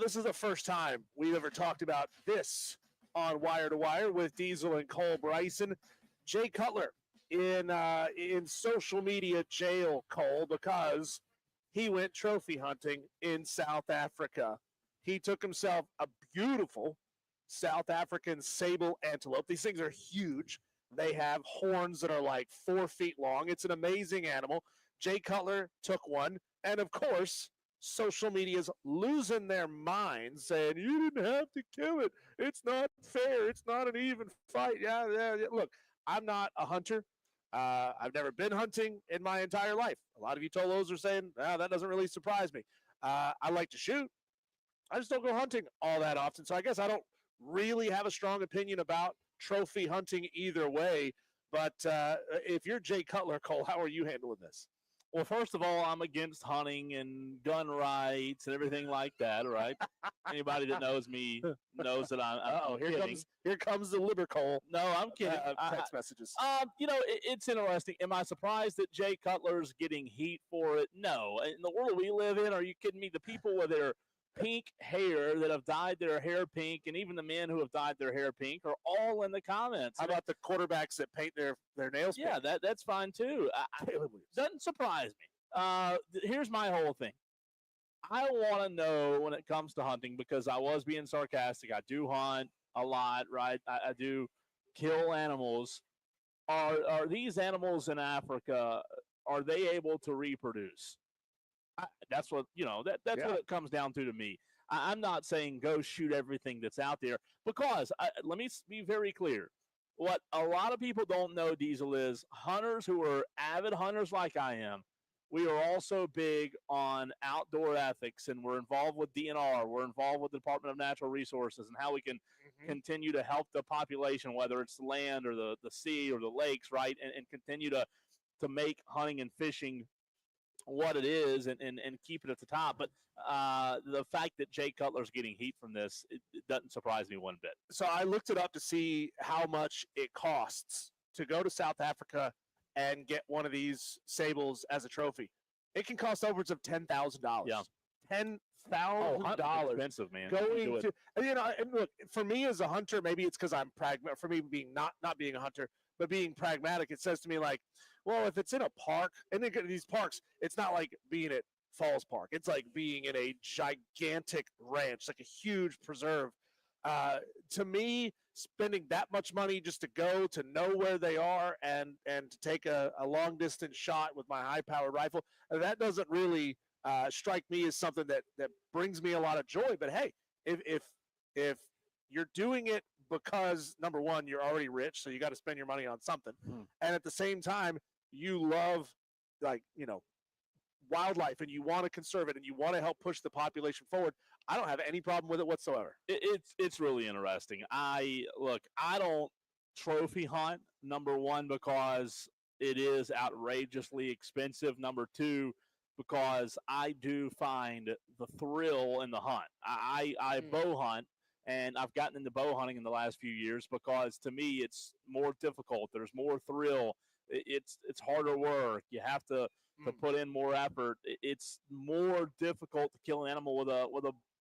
this is the first time we've ever talked about this on Wire to Wire with Diesel and Cole Bryson. Jay Cutler in social media jail, Cole, because he went trophy hunting in South Africa. He took himself a beautiful South African sable antelope. These things are huge. They have horns that are like 4 feet long. It's an amazing animal. Jay Cutler took one, and of course, social media's losing their minds, saying, you didn't have to kill it. It's not fair. It's not an even fight. Yeah. Look, I'm not a hunter. I've never been hunting in my entire life. A lot of you Tolos are saying, that doesn't really surprise me. I like to shoot. I just don't go hunting all that often. So I guess I don't really have a strong opinion about trophy hunting either way. But if you're Jay Cutler, Cole, how are you handling this? Well, first of all, I'm against hunting and gun rights and everything like that, right? Anybody that knows me knows that I'm here comes the liber, Cole. No, I'm kidding. Text messages. It's interesting. Am I surprised that Jay Cutler's getting heat for it? No. In the world we live in, are you kidding me? The people with their pink hair that have dyed their hair pink, and even the men who have dyed their hair pink, are all in the comments. How about the quarterbacks that paint their nails pink? Yeah, that's fine too. Doesn't surprise me. Here's my whole thing. I want to know when it comes to hunting, because I was being sarcastic. I do hunt a lot, right? I do kill animals. Are these animals in Africa, are they able to reproduce? That's what, that's what it comes down to me. I'm not saying go shoot everything that's out there, because let me be very clear. What a lot of people don't know, Diesel, is hunters who are avid hunters like I am, we are also big on outdoor ethics, and we're involved with DNR. We're involved with the Department of Natural Resources and how we can continue to help the population, whether it's the land or the sea or the lakes, right, and continue to make hunting and fishing what it is and keep it at the top. But the fact that Jay Cutler's getting heat from this, it doesn't surprise me one bit. So I looked it up to see how much it costs to go to South Africa and get one of these sables as a trophy. It can cost upwards of $10,000. Yeah. $10,000. Expensive, man. Going to, and look, for me as a hunter, maybe it's because I'm pragmatic. For me, being not being a hunter, but being pragmatic, it says to me like, well, if it's in a park, and then these parks, it's not like being at Falls Park. It's like being in a gigantic ranch, like a huge preserve. To me, spending that much money just to go to know where they are and to take a long distance shot with my high powered rifle, that doesn't really strike me as something that brings me a lot of joy. But hey, if you're doing it because, number one, you're already rich, so you got to spend your money on something, and at the same time you love wildlife and you want to conserve it and you want to help push the population forward, I don't have any problem with it whatsoever. It's really interesting. I don't trophy hunt, number one, because it is outrageously expensive. Number two, because I do find the thrill in the hunt. I bow hunt, and I've gotten into bow hunting in the last few years because to me it's more difficult. There's more thrill. It's harder work. You have to put in more effort. It's more difficult to kill an animal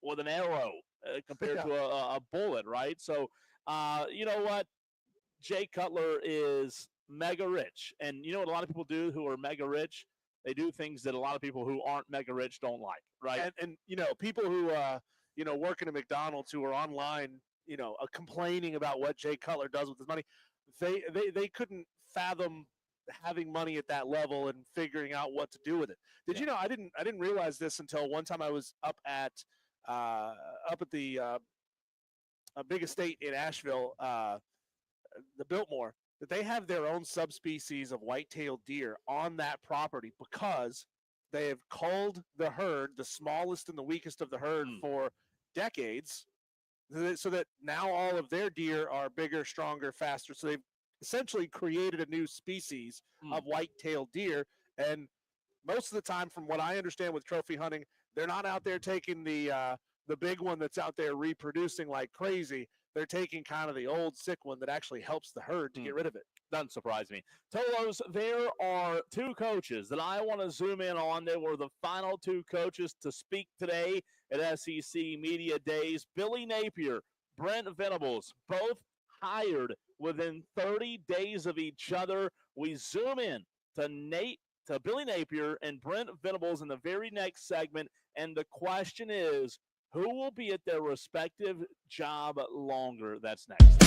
with an arrow compared to a bullet, right? So, you know what? Jay Cutler is mega rich, and you know what a lot of people do who are mega rich? They do things that a lot of people who aren't mega rich don't like, right? And people who work in a McDonald's who are online, complaining about what Jay Cutler does with his money, they couldn't fathom having money at that level and figuring out what to do with it. Did you know? I didn't realize this until one time I was up at the a big estate in Asheville, the Biltmore, that they have their own subspecies of white-tailed deer on that property because they have culled the herd, the smallest and the weakest of the herd, for decades, so that now all of their deer are bigger, stronger, faster. So they've essentially created a new species of white-tailed deer. And most of the time, from what I understand with trophy hunting, they're not out there taking the big one that's out there reproducing like crazy. They're taking kind of the old sick one that actually helps the herd to get rid of it. Doesn't surprise me. Tolos, there are two coaches that I want to zoom in on. They were the final two coaches to speak today at SEC Media Days. Billy Napier, Brent Venables, both hired within 30 days of each other. We zoom in to Billy Napier and Brent Venables in the very next segment, and the question is, who will be at their respective job longer? That's next.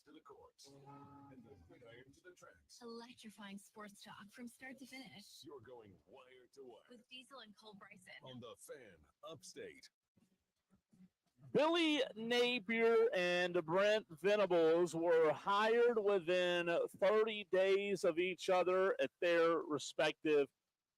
to the courts and the gridiron to the tracks. Electrifying sports talk from start to finish. You're going wire to wire With Diesel and Cole Bryson. on the Fan Upstate. Billy Napier and Brent Venables were hired within 30 days of each other at their respective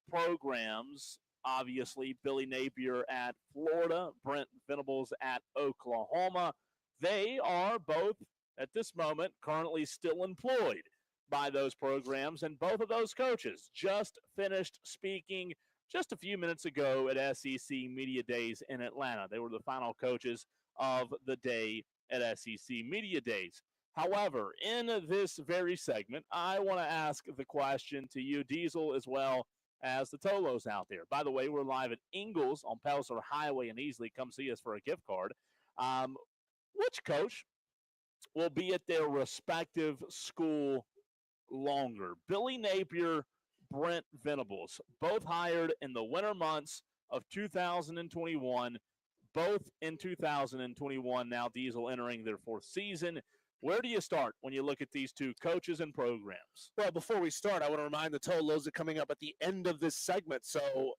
programs. Obviously, Billy Napier at Florida, Brent Venables at Oklahoma. They are both, at this moment, currently still employed by those programs, and both of those coaches just finished speaking just a few minutes ago at SEC Media Days in Atlanta. They were the final coaches of the day at SEC Media Days. However, in this very segment, I want to ask the question to you, Diesel, as well as the Tolos out there. By the way, we're live at Ingles on Pelzer Highway in Easley. Come see us for a gift card. Which coach will be at their respective school longer? Billy Napier, Brent Venables, both hired in the winter months of 2021, both in 2021. Now Diesel entering their fourth season. Where do you start when you look at these two coaches and programs? Well, before we start, I want to remind the Tolos that coming up at the end of this segment, so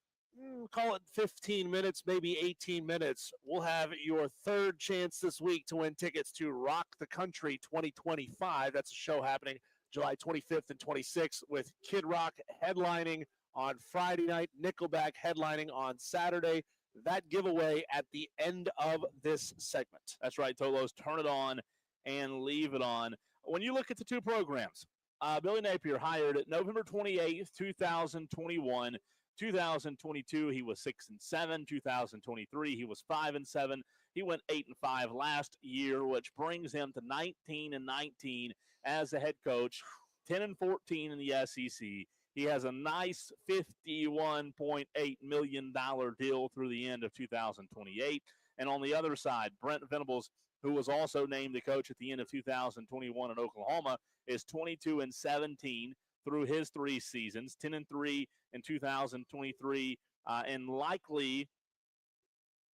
call it 15 minutes, maybe 18 minutes, we'll have your third chance this week to win tickets to Rock the Country 2025. That's a show happening July 25th and 26th with Kid Rock headlining on Friday night, Nickelback headlining on Saturday. That giveaway at the end of this segment. That's right, Tolos. Turn it on and leave it on. When you look at the two programs, Billy Napier hired November 28th, 2021. 2022, he was 6-7. 2023, he was 5-7. He went 8-5 last year, which brings him to 19-19 as a head coach, 10-14 in the SEC. He has a nice $51.8 million deal through the end of 2028. And on the other side, Brent Venables, who was also named the coach at the end of 2021 in Oklahoma, is 22-17 through his three seasons, 10-3 in 2023, and likely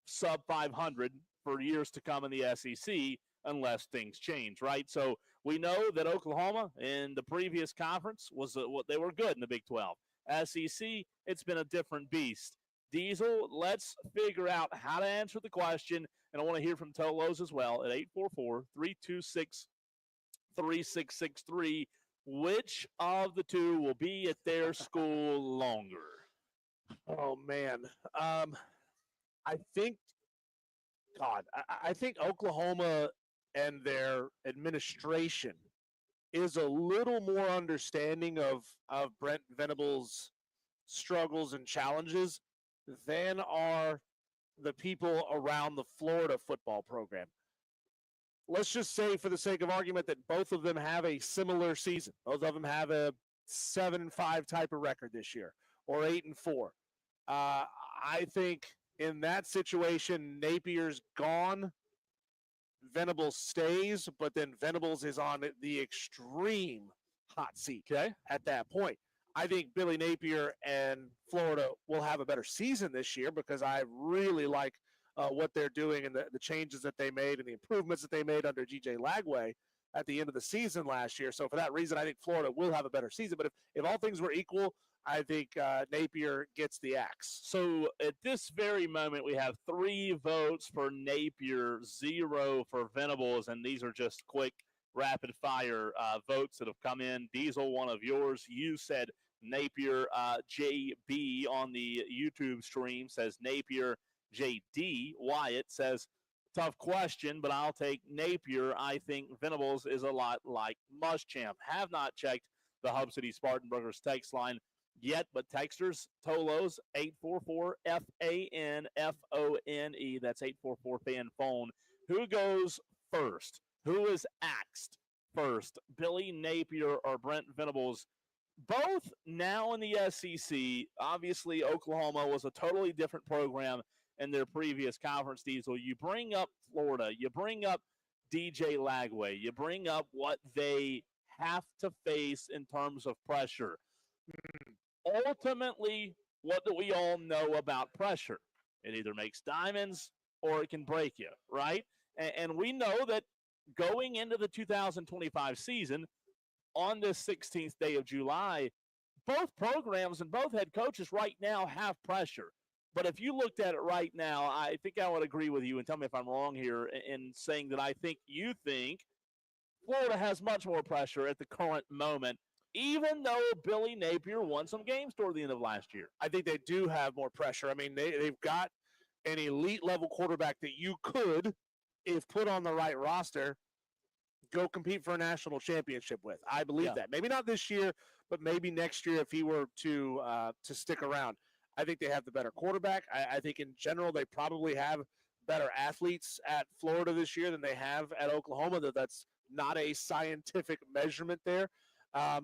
sub 500 for years to come in the SEC unless things change, right? So we know that Oklahoma in the previous conference was what they were good in the Big 12. SEC, it's been a different beast. Diesel, let's figure out how to answer the question, and I want to hear from Tolos as well at 844-326-3663. Which of the two will be at their school longer? Oh, man. I think Oklahoma and their administration is a little more understanding of Brent Venables' struggles and challenges than are the people around the Florida football program. Let's just say, for the sake of argument, that both of them have a similar season. Both of them have a 7-5 type of record this year, or 8-4. I think in that situation, Napier's gone. Venables stays, but then Venables is on the extreme hot seat at that point. I think Billy Napier and Florida will have a better season this year because I really like what they're doing and the changes that they made and the improvements that they made under G.J. Lagway at the end of the season last year. So for that reason, I think Florida will have a better season. But if all things were equal, I think Napier gets the axe. So at this very moment, we have 3 votes for Napier, 0 for Venables, and these are just quick rapid-fire votes that have come in. Diesel, one of yours. You said Napier. JB on the YouTube stream says Napier. JD Wyatt says, tough question, but I'll take Napier. I think Venables is a lot like Muschamp. Have not checked the Hub City Spartanburgers text line yet, but texters, Tolos, 844-FANFONE. That's 844-FAN-PHONE. Who goes first? Who is axed first? Billy Napier or Brent Venables? Both now in the SEC. Obviously, Oklahoma was a totally different program in their previous conference. Diesel, you bring up Florida, you bring up DJ Lagway, you bring up what they have to face in terms of pressure. Ultimately, what do we all know about pressure? It either makes diamonds or it can break you, right? And we know that going into the 2025 season on this 16th day of July, both programs and both head coaches right now have pressure. But if you looked at it right now, I think I would agree with you, and tell me if I'm wrong here in saying that I think you think Florida has much more pressure at the current moment, even though Billy Napier won some games toward the end of last year. I think they do have more pressure. I mean, they've got an elite level quarterback that you could, if put on the right roster, go compete for a national championship with. I believe that. Maybe not this year, but maybe next year if he were to stick around. I think they have the better quarterback. I think in general they probably have better athletes at Florida this year than they have at Oklahoma. That's not a scientific measurement there. I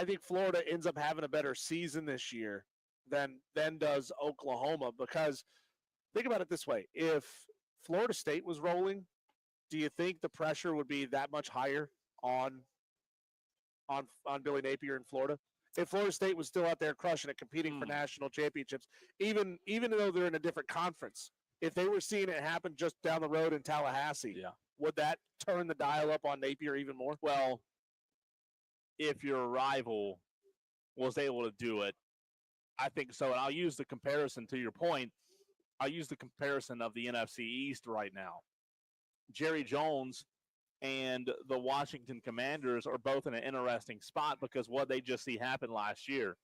think Florida ends up having a better season this year than does Oklahoma, because think about it this way. If Florida State was rolling, do you think the pressure would be that much higher on Billy Napier in Florida? If Florida State was still out there crushing it, competing for national championships, even though they're in a different conference, if they were seeing it happen just down the road in Tallahassee, would that turn the dial up on Napier even more? Well, if your rival was able to do it, I think so. And I'll use the comparison to your point. I'll use the comparison of the NFC East right now. Jerry Jones and the Washington Commanders are both in an interesting spot because what they just see happen last year.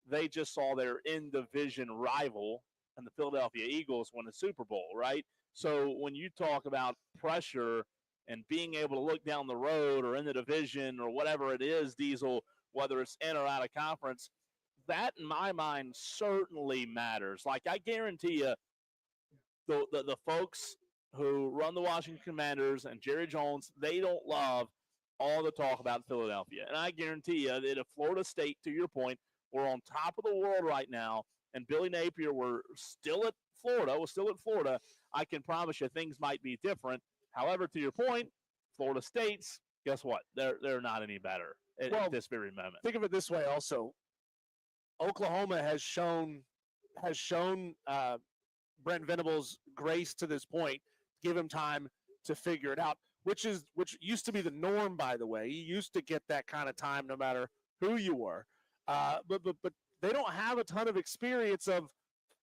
They just saw their in-division rival and the Philadelphia Eagles win the Super Bowl, right? So when you talk about pressure and being able to look down the road or in the division or whatever it is, Diesel, whether it's in or out of conference, that in my mind certainly matters. Like I guarantee you, the folks who run the Washington Commanders and Jerry Jones, they don't love all the talk about Philadelphia. And I guarantee you that if Florida State, to your point, were on top of the world right now and Billy Napier were still at Florida, I can promise you things might be different. However, to your point, Florida State's, guess what? They're not any better at this very moment. Think of it this way also. Oklahoma has shown Brent Venables grace to this point. Give him time to figure it out, which used to be the norm, by the way. You used to get that kind of time no matter who you were. But they don't have a ton of experience of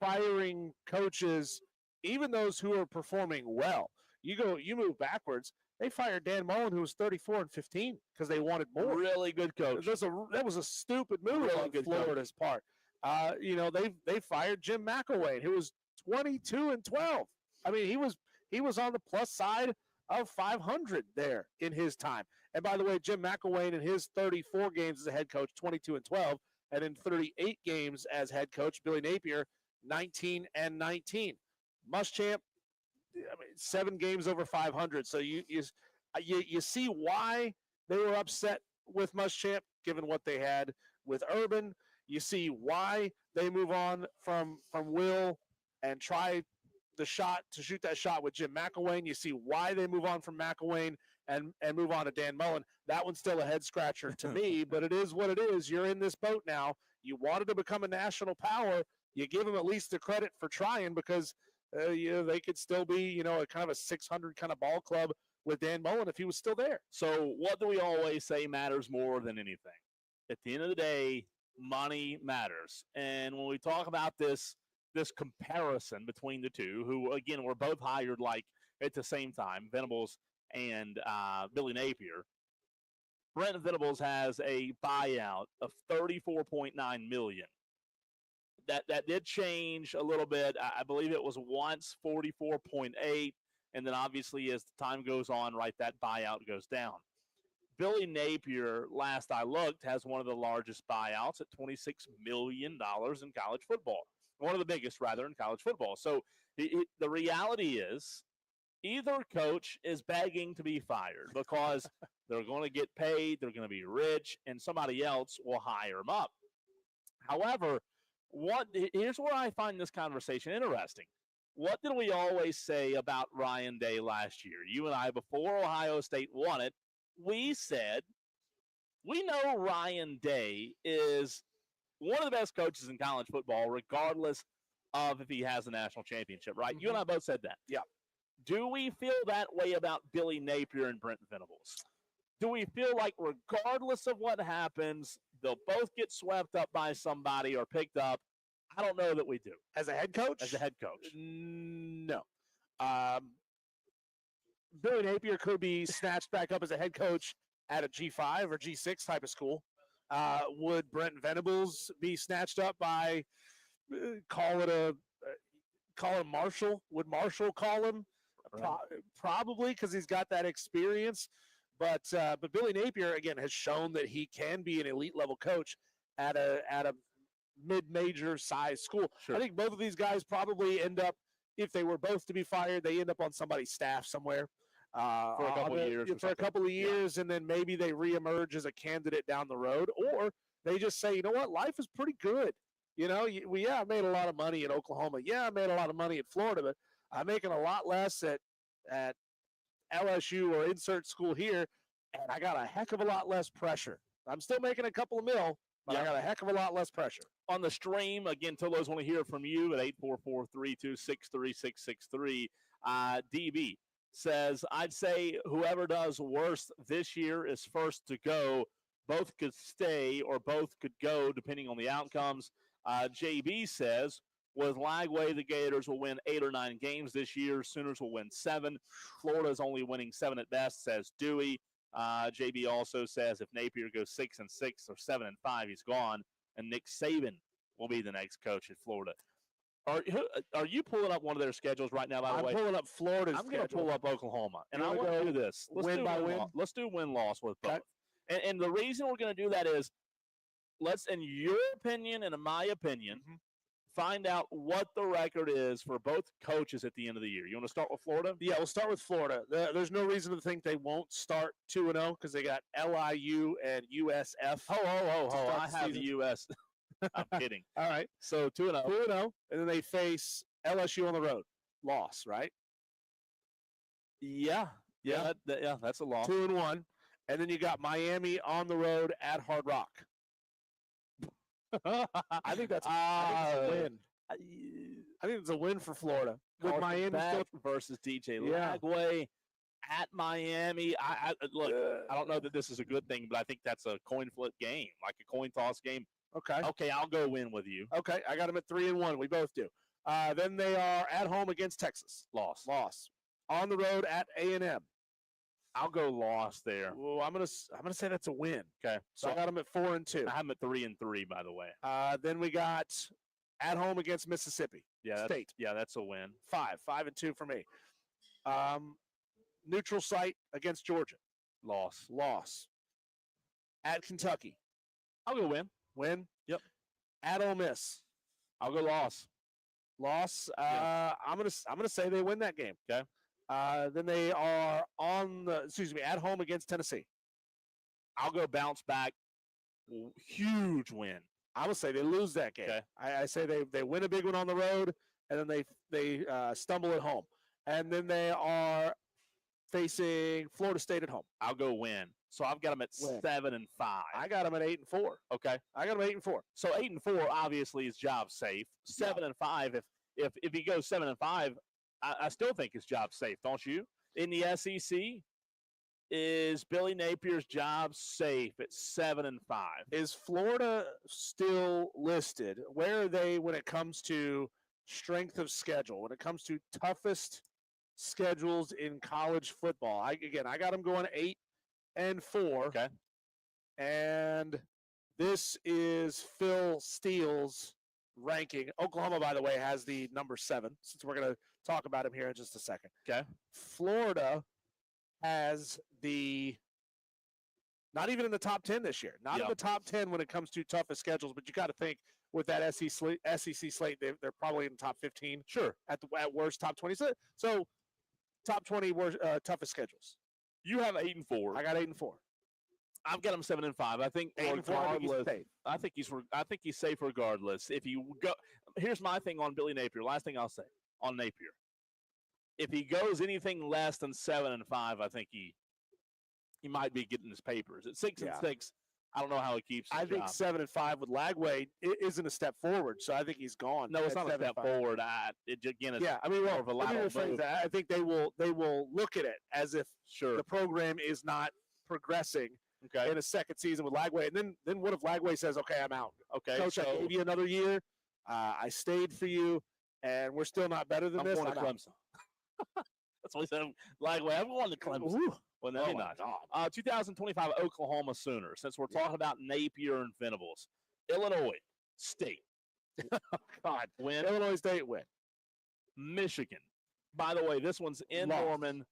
firing coaches, even those who are performing well. You move backwards. They fired Dan Mullen, who was 34-15, because they wanted more. Really good coach. That was a stupid move really on Florida's part. They fired Jim McElwain, who was 22-12. I mean, he was on the plus side of 500 there in his time. And by the way, Jim McElwain in his 34 games as a head coach, 22-12, and in 38 games as head coach, Billy Napier, 19-19. Muschamp, 7 games over 500. So you see why they were upset with Muschamp, given what they had with Urban. You see why they move on from Will and try to shoot that shot with Jim McElwain. You see why they move on from McElwain and move on to Dan Mullen. That one's still a head scratcher to me, but it is what it is. You're in this boat now. You wanted to become a national power. You give them at least the credit for trying, because they could still be, a kind of a 600 kind of ball club with Dan Mullen if he was still there. So what do we always say matters more than anything? At the end of the day, money matters. And when we talk about this comparison between the two, who, again, were both hired like at the same time, Venables and Billy Napier, Brent Venables has a buyout of $34.9 million. That did change a little bit. I believe it was once 44.8, and then obviously as the time goes on, right, that buyout goes down. Billy Napier, last I looked, has one of the largest buyouts at $26 million in college football. One of the biggest, rather, in college football. So the reality is either coach is begging to be fired because they're going to get paid, they're going to be rich, and somebody else will hire them up. However, here's where I find this conversation interesting. What did we always say about Ryan Day last year? You and I, before Ohio State won it, we said, we know Ryan Day is one of the best coaches in college football, regardless of if he has a national championship, right? Mm-hmm. You and I both said that. Yeah. Do we feel that way about Billy Napier and Brent Venables? Do we feel like regardless of what happens, they'll both get swept up by somebody or picked up? I don't know that we do. As a head coach? As a head coach. No. Billy Napier could be snatched back up as a head coach at a G5 or G6 type of school. Would Brent Venables be snatched up by call it Marshall? Would Marshall call him? Probably, because he's got that experience. But Billy Napier again has shown that he can be an elite level coach at a mid-major size school. Sure. I think both of these guys probably end up, if they were both to be fired, they end up on somebody's staff somewhere for a couple of years. For a couple of years, and then maybe they reemerge as a candidate down the road, or they just say, you know what, life is pretty good. You know, I made a lot of money in Oklahoma. Yeah, I made a lot of money at Florida, but I'm making a lot less at LSU or insert school here, and I got a heck of a lot less pressure. I'm still making a couple of mil, but I got a heck of a lot less pressure. On the stream, again, Tolos want to hear from you at 844-326-3663. DB says, I'd say whoever does worse this year is first to go. Both could stay or both could go depending on the outcomes. JB says, with Lagway, the Gators will win 8 or 9 games this year. Sooners will win 7. Florida's only winning 7 at best, says Dewey. JB also says if Napier goes 6-6 or 7-5, he's gone, and Nick Saban will be the next coach at Florida. Are you pulling up one of their schedules right now, by the way? I'm pulling up Florida's I'm going to pull up Oklahoma, and I want to do this. Win by win? Let's do win-loss with both. And the reason we're going to do that is let's, in your opinion and in my opinion, find out what the record is for both coaches at the end of the year. You want to start with Florida? Yeah, we'll start with Florida. There's no reason to think they won't start 2-0 because they got LIU and USF. I have the US. I'm kidding. All right. So 2-0. 2-0, and then they face LSU on the road. Loss, right? Yeah. That's a loss. 2-1. And then you got Miami on the road at Hard Rock. I think that's a win. I think it's a win for Florida. With Miami still versus DJ Lagway at Miami. Look, I don't know that this is a good thing, but I think that's a coin flip game, like a coin toss game. Okay, I'll go win with you. Okay, I got them at 3-1. We both do. Then they are at home against Texas. Loss. On the road at A&M. I'll go loss there. Well, I'm gonna say that's a win. Okay, so I got them at 4-2. I have them at 3-3, by the way. Then we got at home against Mississippi State. That's a win. 5-2 for me. Neutral site against Georgia. Loss. At Kentucky. I'll go win. Win. Yep. At Ole Miss. I'll go loss. I'm gonna say they win that game. Okay. Then they are at home against Tennessee. I'll go bounce back. Huge win. I would say they lose that game. Okay. I say they win a big one on the road, and then they stumble at home. And then they are facing Florida State at home. I'll go win. So I've got them at 7-5. I got them at 8-4. Okay. I got them 8-4. So 8-4 obviously is job safe. 7-5. If he goes 7-5, I still think his job safe, don't you? In the SEC, is Billy Napier's job safe at 7-5? Is Florida still listed? Where are they when it comes to strength of schedule? When it comes to toughest schedules in college football? I got them going 8-4. Okay. And this is Phil Steele's ranking. Oklahoma, by the way, has the number 7, since we're going to talk about him here in just a second. Okay. Florida has not even in the top 10 this year. Not in the top 10 when it comes to toughest schedules, but you got to think with that SEC slate, they're probably in the top 15. Sure. At worst, top 20. So top 20 toughest schedules. You have 8-4. I got 8-4. I've got him 7-5. I think 8-4. I think he's safe regardless. If you go, here's my thing on Billy Napier. Last thing I'll say on Napier. If he goes anything less than 7-5, I think he might be getting his papers. At 6-6, I don't know how he keeps. His I think job. 7-5 with Lagway isn't a step forward, so I think he's gone. No, it's at not a step 7-5. forward. Again, it's Yeah, I mean, more well, of a let me lateral rephrase move. that. I think they will look at it as if Sure. the program is not progressing Okay. in a second season with Lagway. And then what if Lagway says, okay, I'm out. Okay. Coach, I gave you another year. I stayed for you, and we're still not better than I'm this. going to I'm out. Clemson. That's what he said. Lagway, I'm going to Clemson. Ooh. Well, no, Oh, you're my not. 2025 Oklahoma Sooners. Since we're talking about Napier and Venables, Illinois State. God, Win. Illinois State win. Michigan. By the way, this one's in Loss. Norman.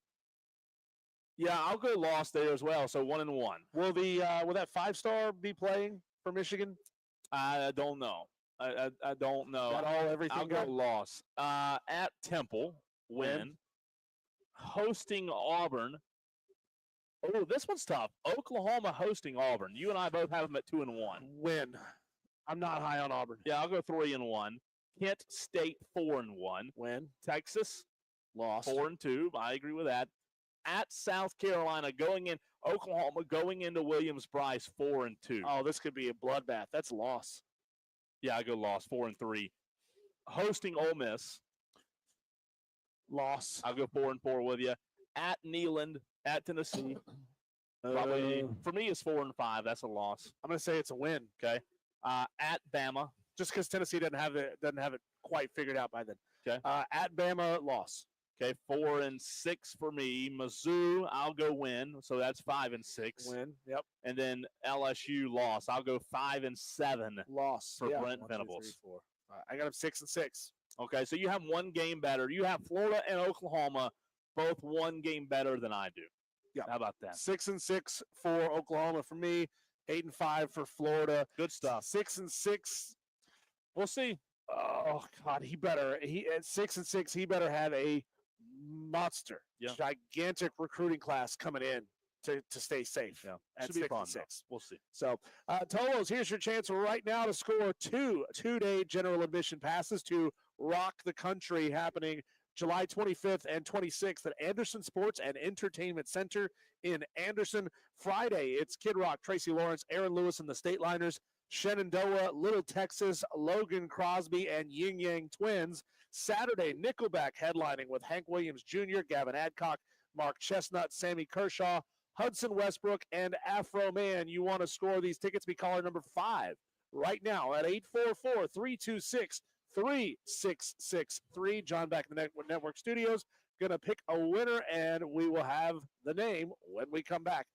Yeah, I'll go loss there as well. So 1-1. Will that 5-star be playing for Michigan? I don't know. I don't know. Got all everything I'll go got? loss. At Temple, win. Hosting Auburn. Oh, this one's tough. Oklahoma hosting Auburn. You and I both have them at 2-1. Win. I'm not high on Auburn. Yeah, I'll go 3-1. Kent State 4-1. Win. Texas Lost. 4-2. I agree with that. At South Carolina, Oklahoma going into Williams-Brice 4-2. Oh, this could be a bloodbath. That's a loss. Yeah, I go loss 4-3. Hosting Ole Miss, Loss. I'll go 4-4 with you. At Neyland, at Tennessee, probably for me it's 4-5. That's a loss. I'm going to say it's a win. Okay. At Bama, Just because Tennessee doesn't have it quite figured out by then. Okay. At Bama, loss. okay, 4-6 for me. Mizzou, I'll go win, so that's 5-6. Win. Yep. And then LSU loss. I'll go 5-7 Loss for yeah. Brent 1, 2, 3, Venables. 4. I got him 6-6. Okay, so you have one game better. You have Florida and Oklahoma both one game better than I do. Yeah. How about that? 6-6 for Oklahoma for me. 8-5 for Florida. Good stuff. 6-6. We'll see. Oh God, at 6-6. He better have a monster, gigantic recruiting class coming in to stay safe. Yeah, at should be fun. 6-6. We'll see. So, Tolos, here's your chance right now to score two-day general admission passes to Rock the Country happening July 25th and 26th at Anderson Sports and Entertainment Center in Anderson. Friday, it's Kid Rock, Tracy Lawrence, Aaron Lewis and the Stateliners, Shenandoah, Little Texas, Logan Crosby, and Yin Yang Twins. Saturday, Nickelback headlining with Hank Williams Jr., Gavin Adcock, Mark Chestnut, Sammy Kershaw, Hudson Westbrook, and Afro Man. You want to score these tickets? Be caller number 5 right now at 844-326-3663. John back in the Network Studios. Going to pick a winner, and we will have the name when we come back.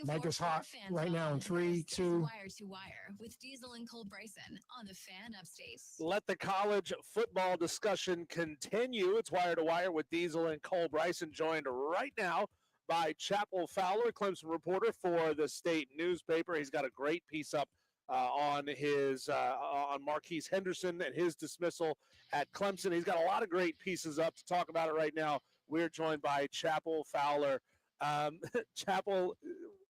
Mike is hot right now in 3, 2. Wire to wire with Diesel and Cole Bryson on the Fan Upstate. Let the college football discussion continue. It's Wire to Wire with Diesel and Cole Bryson, joined right now by Chapel Fowler, Clemson reporter for the state newspaper. He's got a great piece up on Marquise Henderson and his dismissal at Clemson. He's got a lot of great pieces up to talk about it right now. We're joined by Chapel Fowler. Chapel,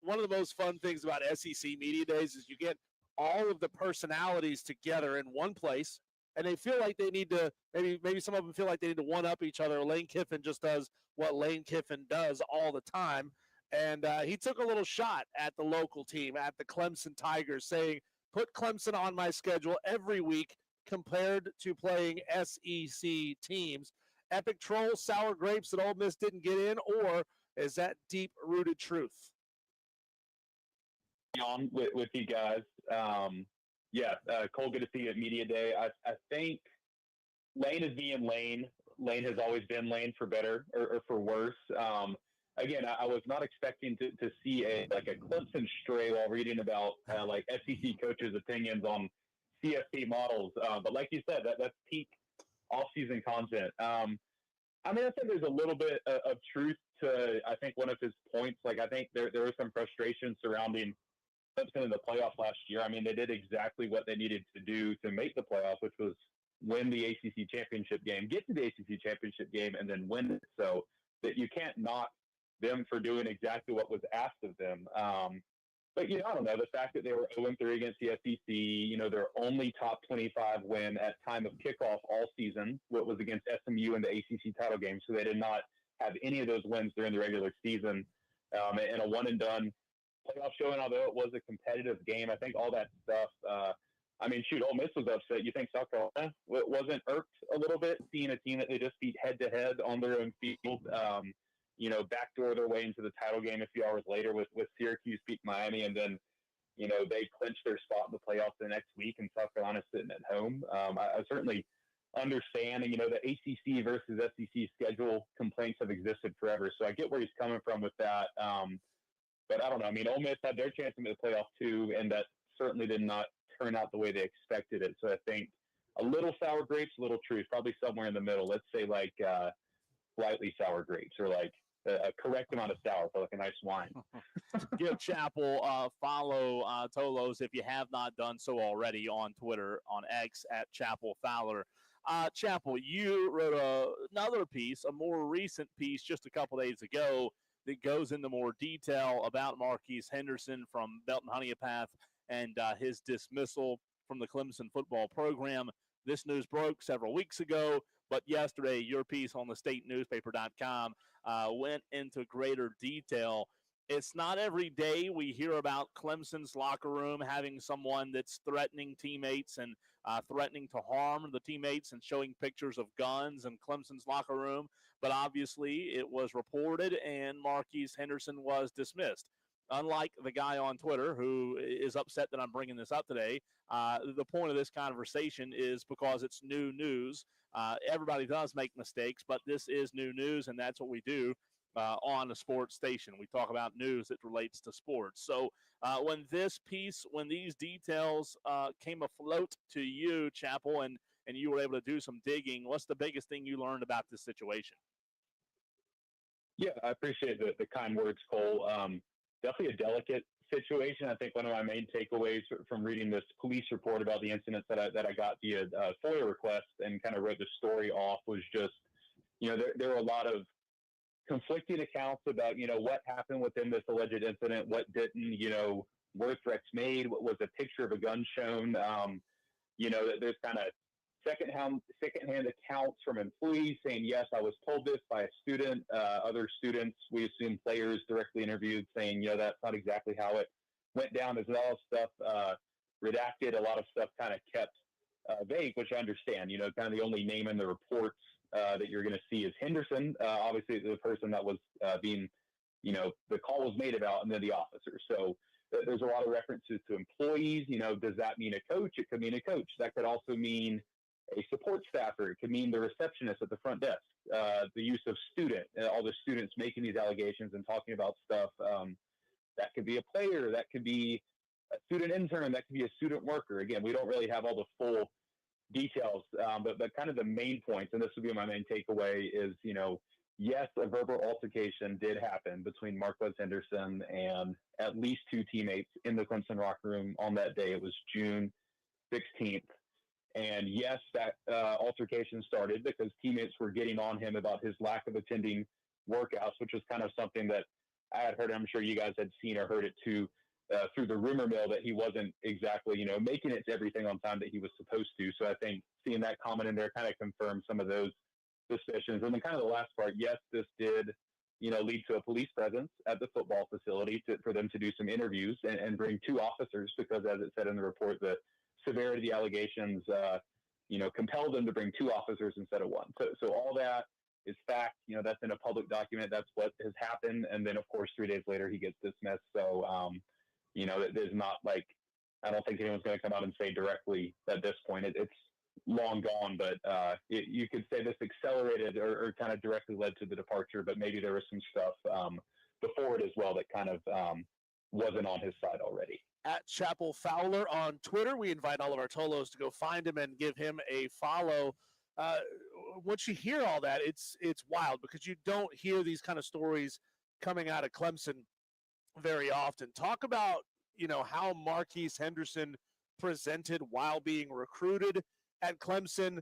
one of the most fun things about SEC Media Days is you get all of the personalities together in one place, and they feel like they need to, maybe some of them feel like they need to one-up each other. Lane Kiffin just does what Lane Kiffin does all the time. And he took a little shot at the local team, at the Clemson Tigers, saying, put Clemson on my schedule every week compared to playing SEC teams. Epic troll, sour grapes that Ole Miss didn't get in, or is that deep-rooted truth? On with you guys. Cole, good to see you at Media Day. I think Lane is being Lane. Lane has always been Lane, for better or for worse. Again, I was not expecting to see a Clemson stray while reading about SEC coaches' opinions on CFP models. But like you said, that's peak off-season content. I think there's a little bit of truth to, I think, one of his points. I think there was some frustration surrounding Clemson in the playoffs last year. I mean, they did exactly what they needed to do to make the playoffs, which was win the ACC championship game, get to the ACC championship game, and then win it. So that you can't knock them for doing exactly what was asked of them. But, I don't know, the fact that they were 0-3 against the SEC, their only top 25 win at time of kickoff all season, what was against SMU in the ACC title game. So they did not have any of those wins during the regular season, and a one-and-done playoff showing, although it was a competitive game. I think all that stuff, Ole Miss was upset. You think South Carolina wasn't irked a little bit, seeing a team that they just beat head-to-head on their own field, backdoor their way into the title game a few hours later with Syracuse beat Miami, and then, they clinched their spot in the playoffs the next week, and South Carolina sitting at home. I certainly understand, and, the ACC versus SEC schedule complaints have existed forever, so I get where he's coming from with that. But I don't know. I mean, Ole Miss had their chance to make the playoff too, and that certainly did not turn out the way they expected it. So I think a little sour grapes, a little truth, probably somewhere in the middle. Let's say slightly sour grapes, or a correct amount of sour for a nice wine. Give Chapel follow Tolos if you have not done so already on Twitter, on X at Chapel Fowler. Chapel, you wrote another piece, a more recent piece just a couple days ago, that goes into more detail about Marquise Henderson from Belton Honeypath and his dismissal from the Clemson football program. This news broke several weeks ago, but yesterday your piece on the statenewspaper.com went into greater detail. It's not every day we hear about Clemson's locker room having someone that's threatening teammates and threatening to harm the teammates and showing pictures of guns in Clemson's locker room. But obviously it was reported and Marquise Henderson was dismissed. Unlike the guy on Twitter who is upset that I'm bringing this up today, the point of this conversation is because it's new news. Everybody does make mistakes, but this is new news, and that's what we do on a sports station. We talk about news that relates to sports. So when these details came afloat to you, Chapel, and you were able to do some digging, what's the biggest thing you learned about this situation? Yeah, I appreciate the kind words, Cole. Definitely a delicate situation. I think one of my main takeaways from reading this police report about the incidents that I got via FOIA request and kind of wrote the story off was just, there were a lot of conflicting accounts about, what happened within this alleged incident, what didn't, were threats made, what was a picture of a gun shown. There's kind of secondhand accounts from employees saying, yes, I was told this by a student. Other students, we assume players directly interviewed, saying, that's not exactly how it went down. There's a lot of stuff redacted, a lot of stuff kind of kept vague, which I understand. Kind of the only name in the reports that you're going to see is Henderson, obviously the person that was being, the call was made about, and then the officer. So there's a lot of references to employees. Does that mean a coach? It could mean a coach. That could also mean a support staffer. It could mean the receptionist at the front desk. The use of student, all the students making these allegations and talking about stuff. That could be a player. That could be a student intern. That could be a student worker. Again, we don't really have all the full details, but kind of the main points, and this would be my main takeaway, is, yes, a verbal altercation did happen between Marquez Henderson and at least two teammates in the Clemson locker room on that day. It was June 16th. And yes, that altercation started because teammates were getting on him about his lack of attending workouts, which was kind of something that I had heard. I'm sure you guys had seen or heard it too, through the rumor mill, that he wasn't exactly, making it to everything on time that he was supposed to. So I think seeing that comment in there kind of confirmed some of those suspicions. And then kind of the last part, yes, this did, lead to a police presence at the football facility for them to do some interviews and bring two officers, because as it said in the report, the severity of the allegations, compelled them to bring two officers instead of one. So all that is fact. That's in a public document. That's what has happened. And then, of course, 3 days later, he gets dismissed. So, there's not like, I don't think anyone's going to come out and say directly at this point. It's long gone, but you could say this accelerated or kind of directly led to the departure, but maybe there was some stuff before it as well that kind of wasn't on his side already. At Chapel Fowler on Twitter, we invite all of our Tolos to go find him and give him a follow. Once you hear all that, it's wild, because you don't hear these kind of stories coming out of Clemson very often. Talk about, how Marquez Henderson presented while being recruited at Clemson.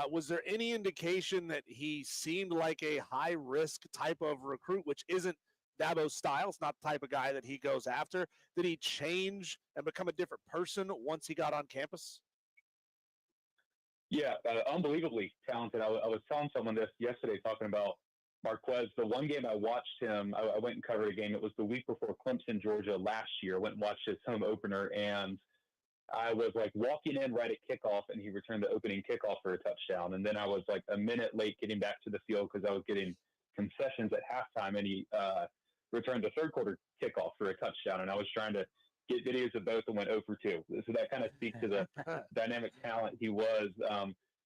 Was there any indication that he seemed like a high-risk type of recruit, which isn't Dabo's style? It's not the type of guy that he goes after. Did he change and become a different person once he got on campus? Yeah, unbelievably talented. I was telling someone this yesterday, talking about Marquez. The one game I watched him, I went and covered a game. It was the week before Clemson, Georgia last year. I went and watched his home opener, and I was like walking in right at kickoff, and he returned the opening kickoff for a touchdown. And then I was like a minute late getting back to the field because I was getting concessions at halftime, and he returned the third quarter kickoff for a touchdown. And I was trying to get videos of both and went 0 for 2. So that kind of speaks to the dynamic talent he was.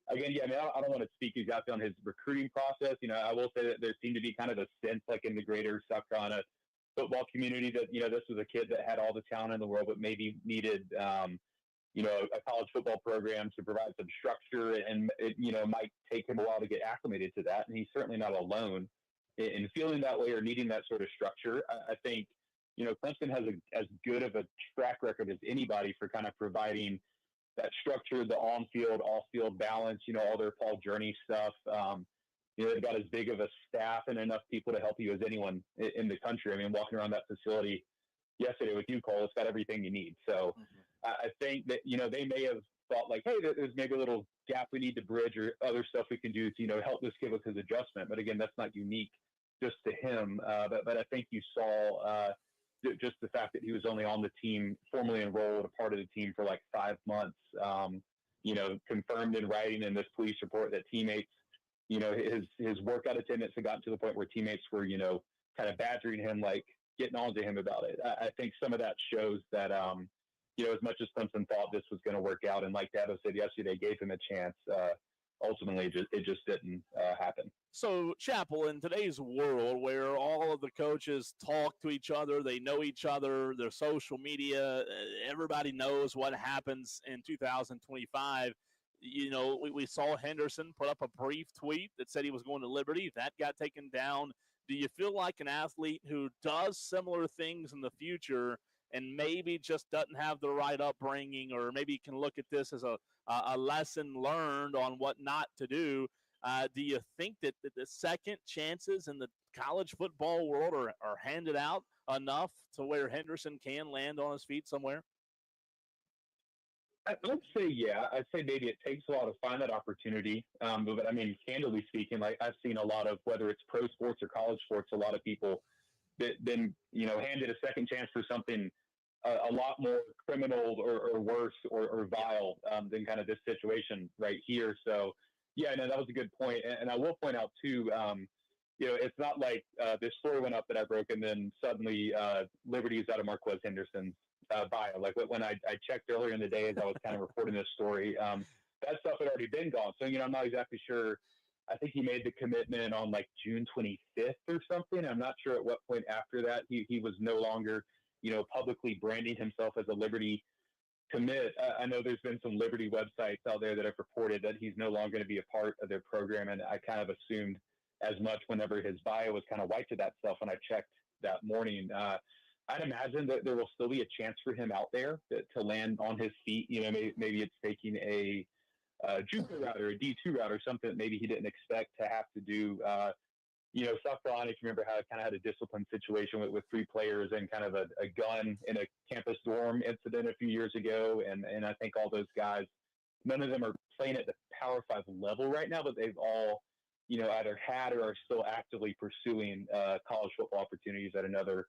Again, I don't want to speak exactly on his recruiting process. I will say that there seemed to be kind of a sense, like in the greater South Carolina football community, that, this was a kid that had all the talent in the world, but maybe needed, a college football program to provide some structure, and it, might take him a while to get acclimated to that. And he's certainly not alone in feeling that way or needing that sort of structure. I think, Clemson has as good of a track record as anybody for kind of providing that structure, the on-field, off-field balance, all their Paul Journey stuff. They've got as big of a staff and enough people to help you as anyone in the country. I mean, walking around that facility yesterday with you, Cole, it's got everything you need. So I think that, they may have thought like, hey, there's maybe a little gap we need to bridge or other stuff we can do to, help this kid with his adjustment. But again, that's not unique just to him. But I think you saw just the fact that he was only on the team, formally enrolled, a part of the team for like 5 months, confirmed in writing in this police report that teammates, his workout attendance had gotten to the point where teammates were, kind of badgering him, like getting on to him about it. I think some of that shows that, as much as Clemson thought this was going to work out, and like Dabo said yesterday, gave him a chance, ultimately it just didn't happen. So, Chapel, in today's world where all of the coaches talk to each other, they know each other, their social media, everybody knows what happens in 2025. We saw Henderson put up a brief tweet that said he was going to Liberty. That got taken down. Do you feel like an athlete who does similar things in the future and maybe just doesn't have the right upbringing, or maybe can look at this as a lesson learned on what not to do? Do you think that the second chances in the college football world are handed out enough to where Henderson can land on his feet somewhere? I'd say, yeah. I'd say maybe it takes a while to find that opportunity. But I mean, candidly speaking, like I've seen a lot of, whether it's pro sports or college sports, a lot of people that been, handed a second chance for something a lot more criminal or worse or vile than kind of this situation right here. So, yeah, no, that was a good point. And I will point out, too, it's not like this story went up that I broke and then suddenly Liberty is out of Marquez Henderson's bio. Like when I checked earlier in the day as I was kind of reporting this story, that stuff had already been gone. So, I'm not exactly sure I think he made the commitment on like June 25th or something. I'm not sure at what point after that he was no longer, publicly branding himself as a Liberty commit. I know there's been some Liberty websites out there that have reported that he's no longer going to be a part of their program, and I kind of assumed as much whenever his bio was kind of wiped of that stuff when I checked that morning. I'd imagine that there will still be a chance for him out there to land on his feet. Maybe it's taking a JUCO route or a D2 route or something that maybe he didn't expect to have to do. South Carolina, if you remember how it kind of had a discipline situation with 3 players and kind of a gun in a campus dorm incident a few years ago. And I think all those guys, none of them are playing at the Power 5 level right now, but they've all, either had or are still actively pursuing college football opportunities at another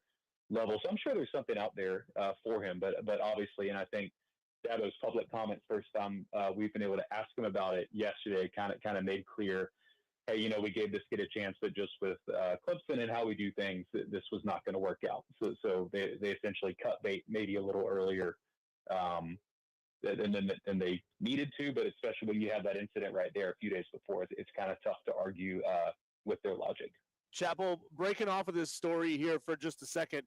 level. So I'm sure there's something out there for him, but obviously, and I think Dabo's public comments first time we've been able to ask him about it yesterday kind of made clear, hey, we gave this kid a chance, but just with Clemson and how we do things, this was not going to work out. So they essentially cut bait maybe a little earlier than they needed to, but especially when you have that incident right there a few days before, it's kind of tough to argue with their logic. Chappell, breaking off of this story here for just a second,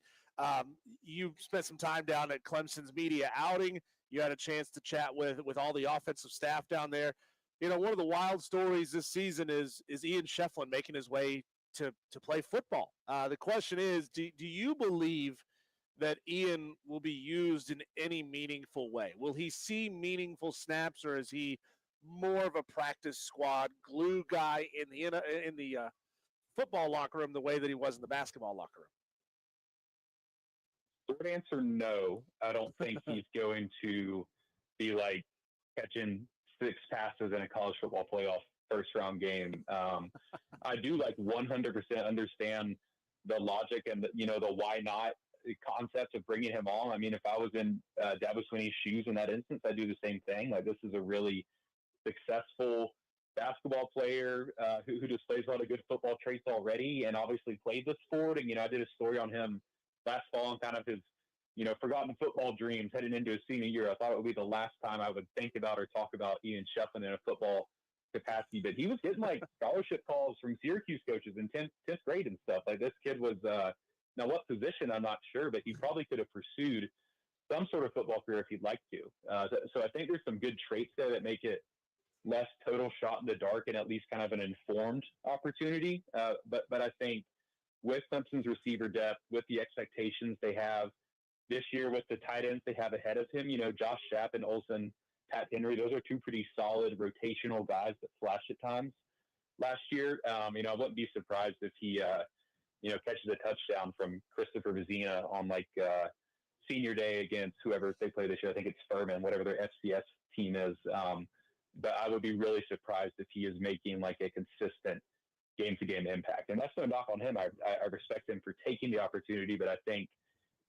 you spent some time down at Clemson's media outing. You had a chance to chat with all the offensive staff down there. One of the wild stories this season is Ian Shefflin making his way to play football. The question is, do you believe that Ian will be used in any meaningful way? Will he see meaningful snaps, or is he more of a practice squad glue guy in the football locker room the way that he was in the basketball locker room? Short answer, no. I don't think he's going to be like catching 6 passes in a college football playoff first-round game. I do 100% understand the logic and the why not concept of bringing him on. I mean, if I was in Dabo Swinney's shoes in that instance, I'd do the same thing. This is a really successful basketball player who displays a lot of good football traits already and obviously played the sport. And, I did a story on him last fall and kind of his, forgotten football dreams heading into his senior year. I thought it would be the last time I would think about or talk about Ian Shefflin in a football capacity, but he was getting scholarship calls from Syracuse coaches in 10th grade and stuff. This kid was, now what position, I'm not sure, but he probably could have pursued some sort of football career if he'd like to. So I think there's some good traits there that make it less total shot in the dark and at least kind of an informed opportunity. But I think with Clemson's receiver depth, with the expectations they have this year, with the tight ends they have ahead of him, Josh Schaap and Olsen, Pat Henry, those are 2 pretty solid rotational guys that flashed at times last year. I wouldn't be surprised if he, catches a touchdown from Christopher Vizina on senior day against whoever they play this year. I think it's Furman, whatever their FCS team is. But I would be really surprised if he is making a consistent game-to-game impact. And that's no knock on him. I respect him for taking the opportunity, but I think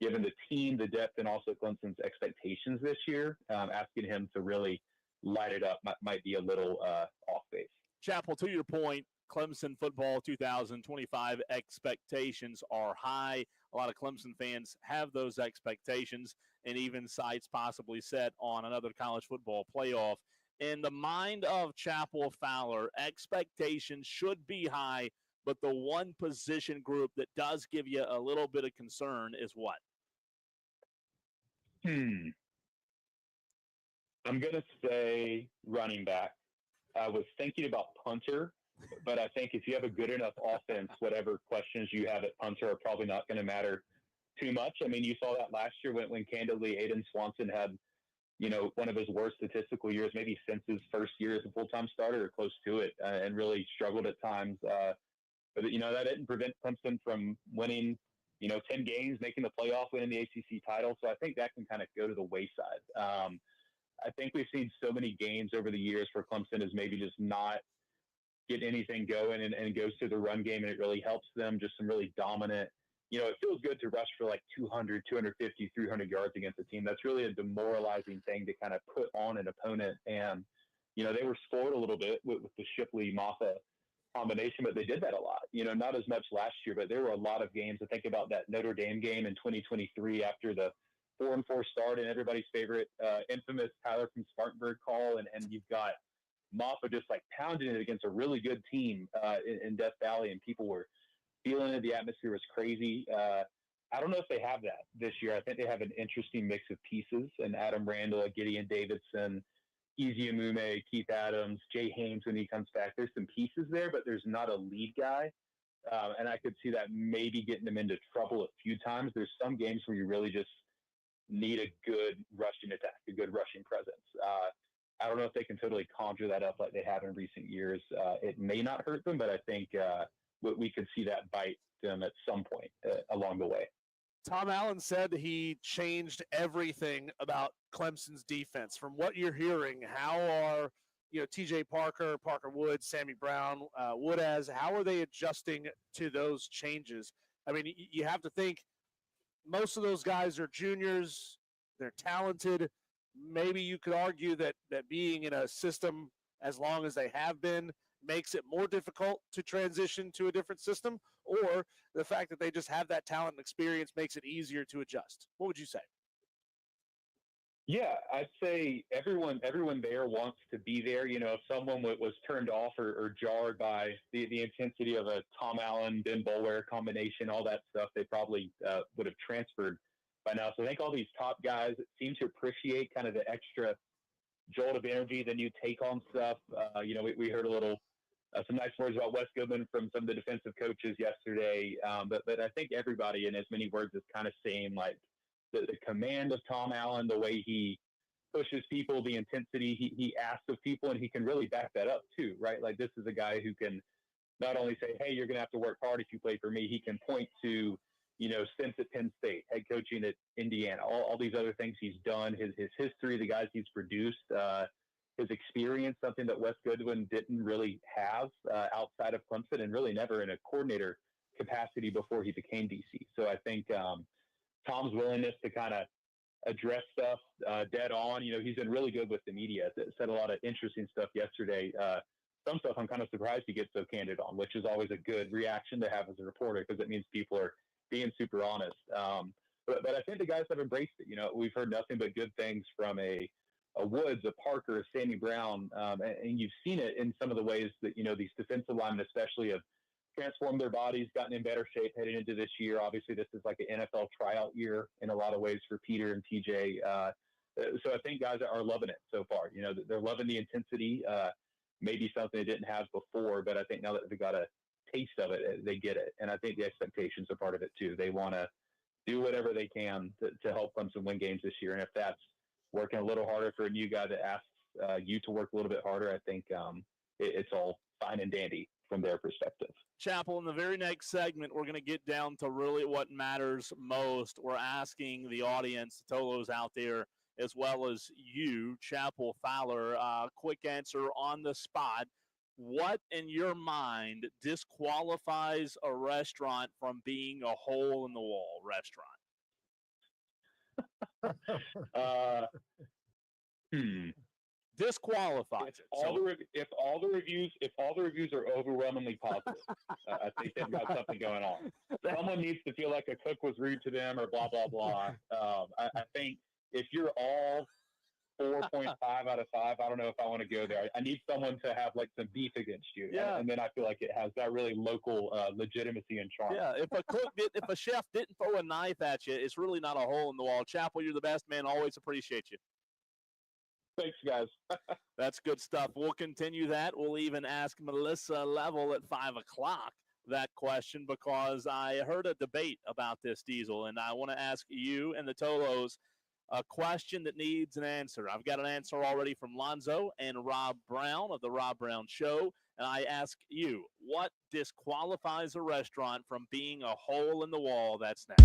given the team, the depth, and also Clemson's expectations this year, asking him to really light it up might be a little off base. Chappell, to your point, Clemson football 2025 expectations are high. A lot of Clemson fans have those expectations and even sights possibly set on another college football playoff. In the mind of Chappell Fowler, expectations should be high, but the one position group that does give you a little bit of concern is what? I'm going to say running back. I was thinking about punter, but I think if you have a good enough offense, whatever questions you have at punter are probably not going to matter too much. I mean, you saw that last year when candidly Aiden Swanson had, one of his worst statistical years, maybe since his first year as a full-time starter or close to it, and really struggled at times. But, that didn't prevent Clemson from winning, 10 games, making the playoff, winning the ACC title. So I think that can kind of go to the wayside. I think we've seen so many games over the years where Clemson is maybe just not getting anything going and goes to the run game, and it really helps them. Just some really dominant, it feels good to rush for 200, 250, 300 yards against a team. That's really a demoralizing thing to kind of put on an opponent. And, they were spoiled a little bit with the Shipley-Maffa combination, but they did that a lot. Not as much last year, but there were a lot of games. I think about that Notre Dame game in 2023 after the 4-4 start and everybody's favorite infamous Tyler from Spartanburg call, and you've got Moffa just like pounding it against a really good team in Death Valley, and people were feeling it. The atmosphere was crazy. I don't know if they have that this year. I think they have an interesting mix of pieces, and Adam Randall, Gideon Davidson, Easy Amume, Keith Adams, Jay Haynes when he comes back. There's some pieces there, but there's not a lead guy. And I could see that maybe getting them into trouble a few times. There's some games where you really just need a good rushing attack, a good rushing presence. I don't know if they can totally conjure that up like they have in recent years. It may not hurt them, but I think we could see that bite them at some point along the way. Tom Allen said he changed everything about Clemson's defense. From what you're hearing, how are TJ Parker, Parker Woods, Sammy Brown, Woodaz, how are they adjusting to those changes? I mean, you have to think most of those guys are juniors. They're talented. Maybe you could argue that being in a system as long as they have been makes it more difficult to transition to a different system, or the fact that they just have that talent and experience makes it easier to adjust. What would you say? Yeah, I'd say everyone there wants to be there. If someone was turned off or jarred by the intensity of a Tom Allen, Ben Boulware combination, all that stuff, they probably would have transferred by now. So I think all these top guys seem to appreciate kind of the extra jolt of energy, the new take on stuff. We heard a little, some nice words about Wes Goodman from some of the defensive coaches yesterday. But I think everybody in as many words is kind of saying like the command of Tom Allen, the way he pushes people, the intensity he asks of people, and he can really back that up too, right? Like this is a guy who can not only say, hey, you're going to have to work hard if you play for me. He can point to, stints at Penn State, head coaching at Indiana, all these other things he's done, his history, the guys he's produced, his experience, something that Wes Goodwin didn't really have outside of Clemson and really never in a coordinator capacity before he became DC. So I think Tom's willingness to kind of address stuff dead on, he's been really good with the media. Said a lot of interesting stuff yesterday. Some stuff I'm kind of surprised he gets so candid on, which is always a good reaction to have as a reporter because it means people are being super honest. But I think the guys have embraced it. We've heard nothing but good things from a Woods, a Parker, a Sammy Brown, and you've seen it in some of the ways that, these defensive linemen especially have transformed their bodies, gotten in better shape heading into this year. Obviously, this is like an NFL tryout year in a lot of ways for Peter and TJ. So I think guys are loving it so far. They're loving the intensity, maybe something they didn't have before, but I think now that they've got a taste of it, they get it. And I think the expectations are part of it too. They want to do whatever they can to help Clemson win games this year. And if that's working a little harder for a new guy that asks you to work a little bit harder, I think it's all fine and dandy from their perspective. Chappell, in the very next segment, we're going to get down to really what matters most. We're asking the audience, the Tolos out there, as well as you, Chappell, Fowler, quick answer on the spot. What, in your mind, disqualifies a restaurant from being a hole-in-the-wall restaurant? Disqualifies it. If all the reviews are overwhelmingly positive, I think they've got something going on. Someone needs to feel like a cook was rude to them or blah blah blah. I think if you're all 4.5 out of 5, I don't know if I want to go there. I need someone to have like some beef against you, and then I feel like it has that really local legitimacy and charm. Yeah, if a chef didn't throw a knife at you, it's really not a hole in the wall. Chappell, you're the best man. Always appreciate you. Thanks, guys. That's good stuff. We'll continue that. We'll even ask Melissa Level at 5 o'clock that question because I heard a debate about this, Diesel, and I want to ask you and the Tolos a question that needs an answer. I've got an answer already from Lonzo and Rob Brown of the Rob Brown Show, and I ask you, what disqualifies a restaurant from being a hole in the wall? That's next.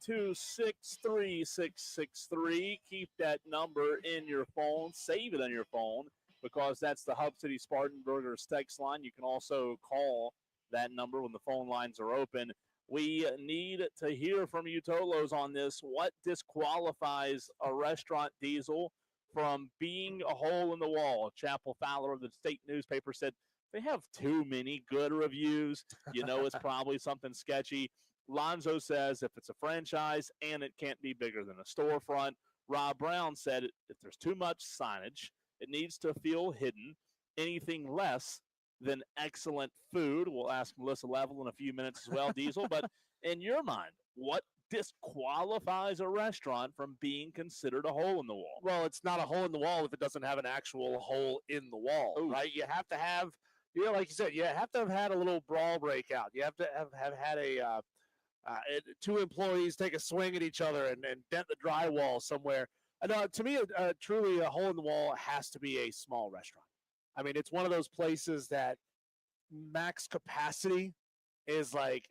522-63663. Keep that number in your phone. Save it on your phone because that's the Hub City Spartanburgers text line. You can also call that number when the phone lines are open. We need to hear from you, Tolos, on this. What disqualifies a restaurant, Diesel, from being a hole in the wall? Chapel Fowler of the state newspaper said they have too many good reviews. You know it's probably something sketchy. Lonzo says if it's a franchise and it can't be bigger than a storefront. Rob Brown said if there's too much signage, it needs to feel hidden. Anything less than excellent food. We'll ask Melissa Level in a few minutes as well, Diesel. But in your mind, what disqualifies a restaurant from being considered a hole in the wall? Well, it's not a hole in the wall if it doesn't have an actual hole in the wall, right? You have to have, like you said, you have to have had a little brawl breakout. You have to have had two employees take a swing at each other and dent the drywall somewhere. To me, truly a hole in the wall has to be a small restaurant. I mean, it's one of those places that max capacity is like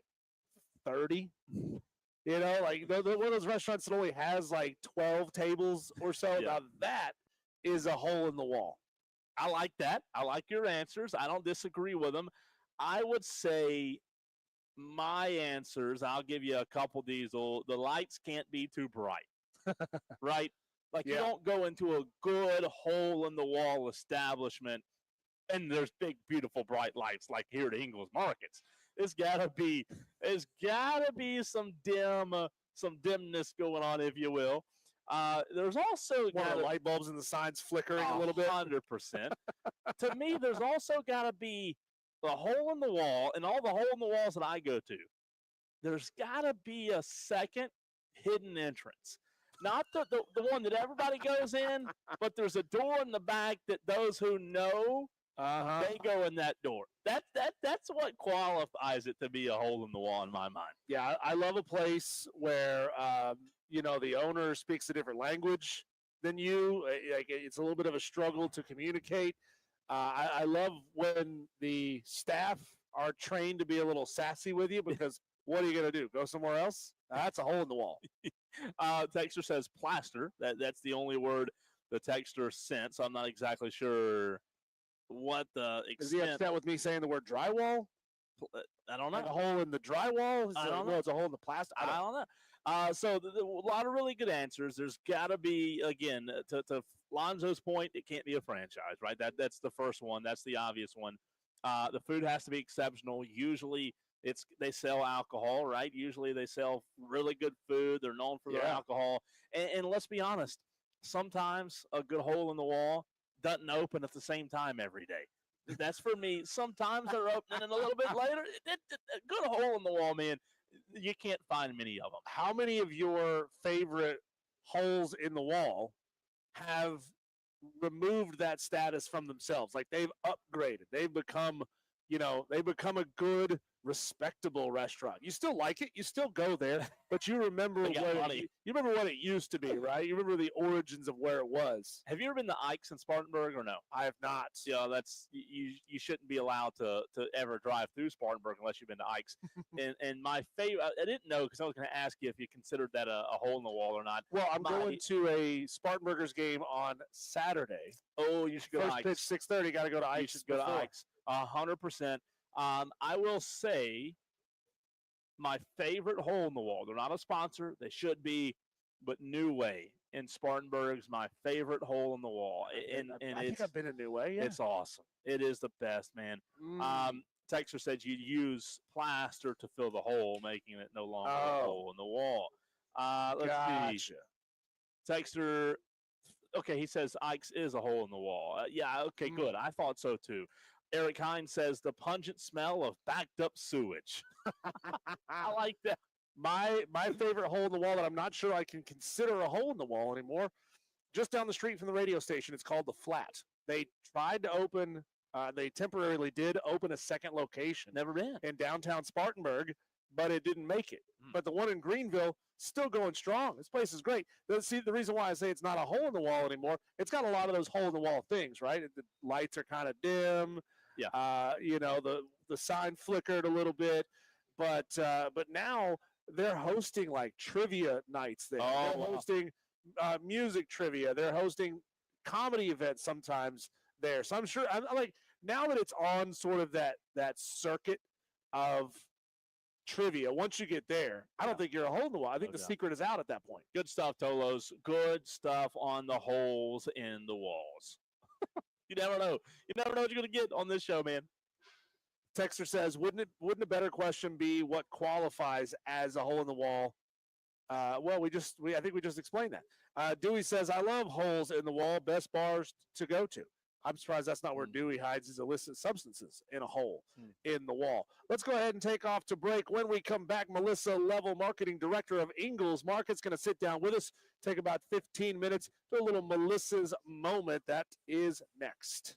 30. Like one of those restaurants that only has like 12 tables or so. Yeah. Now that is a hole in the wall. I like that. I like your answers. I don't disagree with them. I would say my answers, I'll give you a couple, Diesel. The lights can't be too bright, right? Like you don't go into a good hole-in-the-wall establishment and there's big, beautiful, bright lights like here at Ingles Markets. There's gotta be some dimness going on, if you will. There's also light bulbs in the signs flickering a little bit. 100%. To me, there's also got to be a hole in the wall, and all the hole in the walls that I go to. There's got to be a second hidden entrance. Not the one that everybody goes in, but there's a door in the back that those who know, they go in that door. That's what qualifies it to be a hole in the wall in my mind. Yeah, I love a place where the owner speaks a different language than you. Like it's a little bit of a struggle to communicate. I love when the staff are trained to be a little sassy with you because what are you going to do? Go somewhere else? That's a hole in the wall. Texter says plaster. That's the only word the texter sent, so I'm not exactly sure what the extent. Is he upset with me saying the word drywall? I don't know. Like a hole in the drywall? I don't know. It's a hole in the plaster. I don't know. So a lot of really good answers. There's got to be, again, to Lonzo's point, it can't be a franchise, right? That's the first one. That's the obvious one. The food has to be exceptional. Usually they sell alcohol, right? Usually they sell really good food. They're known for their alcohol. And let's be honest, sometimes a good hole in the wall doesn't open at the same time every day. That's for me. Sometimes they're opening a little bit later. A good hole in the wall, man. You can't find many of them. How many of your favorite holes in the wall have removed that status from themselves? Like they've upgraded. They've become a good, respectable restaurant. You still like it. You still go there, but you remember what it used to be, right? You remember the origins of where it was. Have you ever been to Ike's in Spartanburg or no? I have not. Yeah, that's you shouldn't be allowed to ever drive through Spartanburg unless you've been to Ike's. and my favorite, I didn't know because I was going to ask you if you considered that a hole in the wall or not. Well, I'm going to a Spartanburgers game on Saturday. Oh, you should go to Ike's. First pitch 6:30. Got to go to Ike's. You should go to Ike's. 100%. I will say my favorite hole in the wall. They're not a sponsor. They should be, but New Way in Spartanburg's my favorite hole in the wall. And I think I've been in New Way. Yeah. It's awesome. It is the best, man. Texter said you'd use plaster to fill the hole, making it no longer a hole in the wall. Let's see. Texter, okay, he says Ike's is a hole in the wall. Okay, good. I thought so too. Eric Hines says the pungent smell of backed up sewage. I like that. My favorite hole in the wall that I'm not sure I can consider a hole in the wall anymore, just down the street from the radio station, it's called The Flat. They tried to open, they temporarily did open a second location. Never been. In downtown Spartanburg, but it didn't make it. But the one in Greenville, still going strong. This place is great. See, the reason why I say it's not a hole in the wall anymore, it's got a lot of those hole in the wall things, right? The lights are kind of dim. Yeah. The sign flickered a little bit, but now they're hosting like trivia nights there. Oh, They're wow. hosting music trivia. They're hosting comedy events sometimes there. So I'm sure, I'm like, now that it's on sort of that circuit of trivia, once you get there, I don't think you're a hole in the wall. I think No the doubt. secret is out at that point. Good stuff, Tolos. Good stuff on the holes in the walls. You never know. You never know what you're going to get on this show, man. Texter says, wouldn't a better question be what qualifies as a hole in the wall? Well, I think we just explained that. Dewey says, I love holes in the wall, best bars to go to. I'm surprised that's not where Dewey hides his illicit substances, in a hole in the wall. Let's go ahead and take off to break. When we come back, Melissa Level, Marketing Director of Ingles Market's going to sit down with us, take about 15 minutes, do a little Melissa's moment. That is next.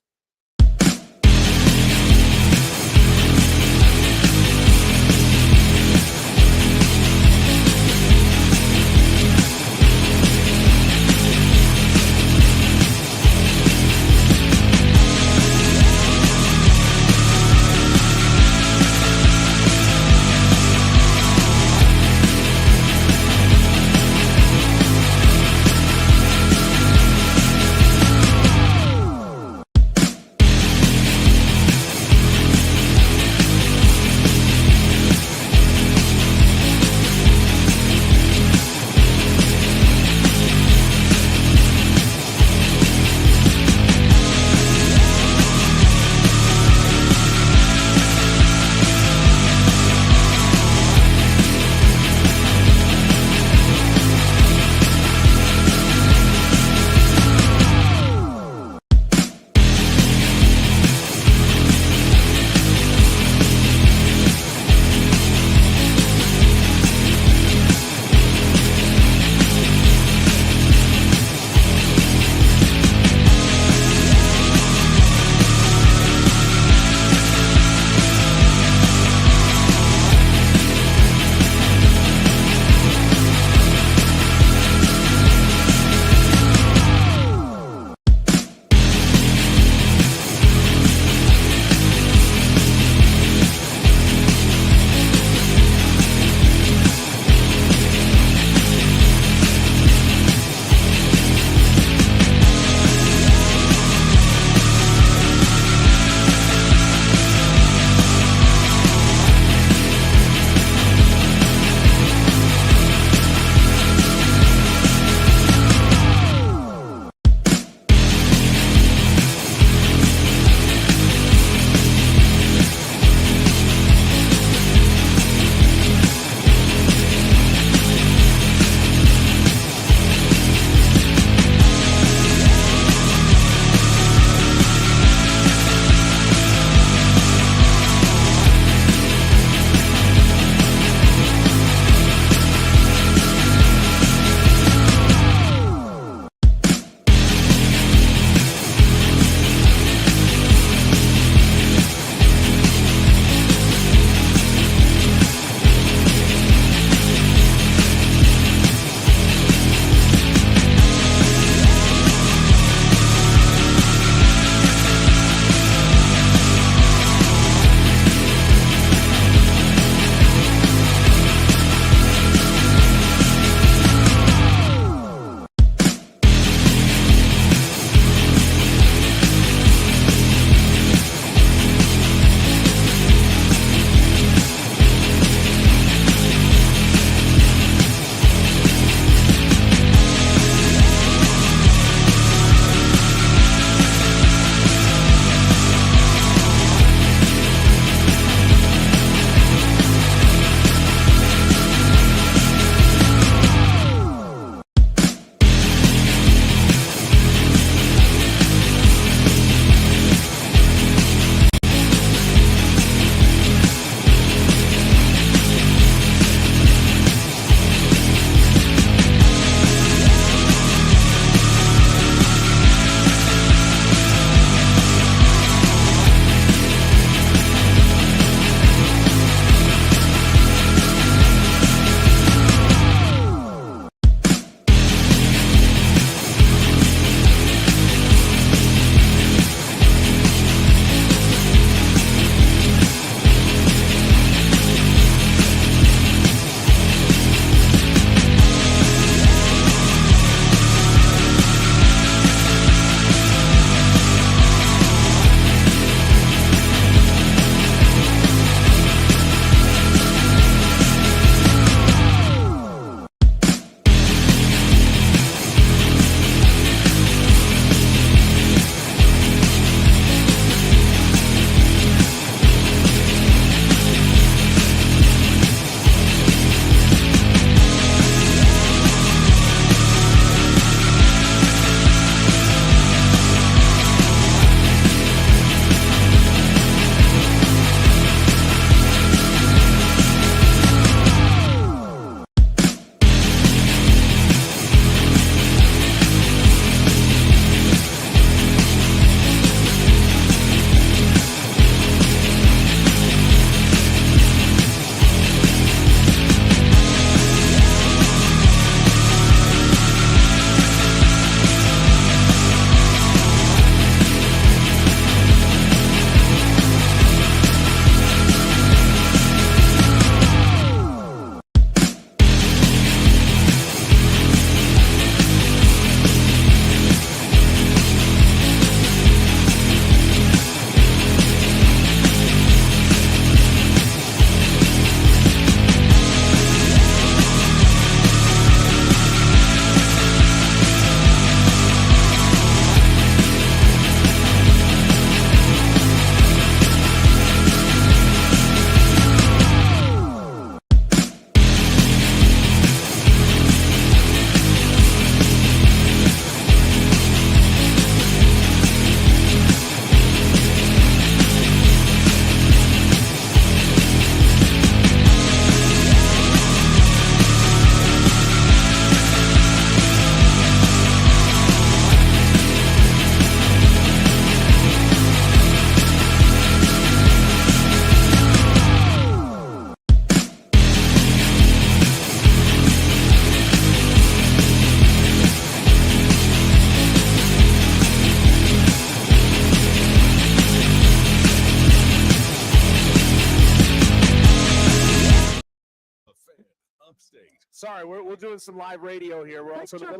sorry. We're doing some live radio here. We're also in the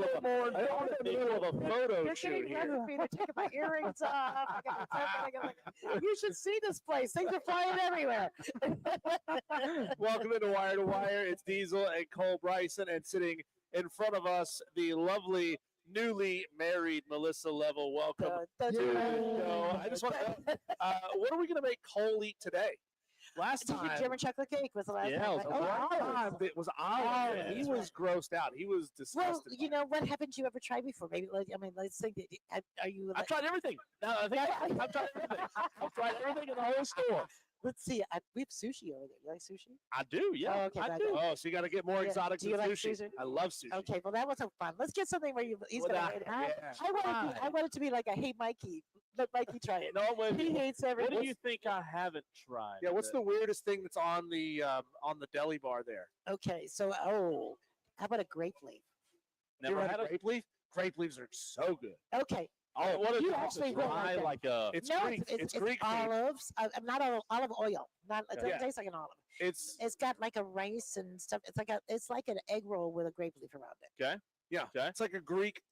middle of a photo You're shoot getting here. me. They're taking my earrings off. You should see this place. Things are flying everywhere. Welcome into Wire to Wire. It's Diesel and Cole Bryson, and sitting in front of us, the lovely newly married Melissa Level. Welcome to the show. I just want to know, what are we going to make Cole eat today? Last time, German chocolate cake was the last yeah, time. it was olive. Olive. He was grossed out. He was disgusted. Well, you know what haven't you ever tried before? Maybe let's think. Are you? I've tried everything. No, I think I've tried everything. I've tried everything in the whole store. Let's see. We have sushi over there. You like sushi? I do, yeah. Oh, okay, I do. Oh, so you got to get more Yeah. exotic Do than you like sushi. sushi? I love sushi. Okay, well that wasn't fun. Let's get something where he's gonna Without- hate it. yeah. I want it to be like a hey Mikey. Let Mikey try it. No, but He hates what everything. do you think I haven't tried? Yeah, what's the weirdest thing that's on the deli bar there? Okay, so how about a grape leaf? Never had a grape leaf? Grape leaves are so good. Okay. Oh, what is You it? actually It's will dry, like that. like a. It's No, Greek. It's Greek leaf. olives. Not olive oil. Not it doesn't Yeah. taste like an olive. It's It's got like a rice and stuff. It's like an egg roll with a grape leaf around it. yeah. Okay. It's like a Greek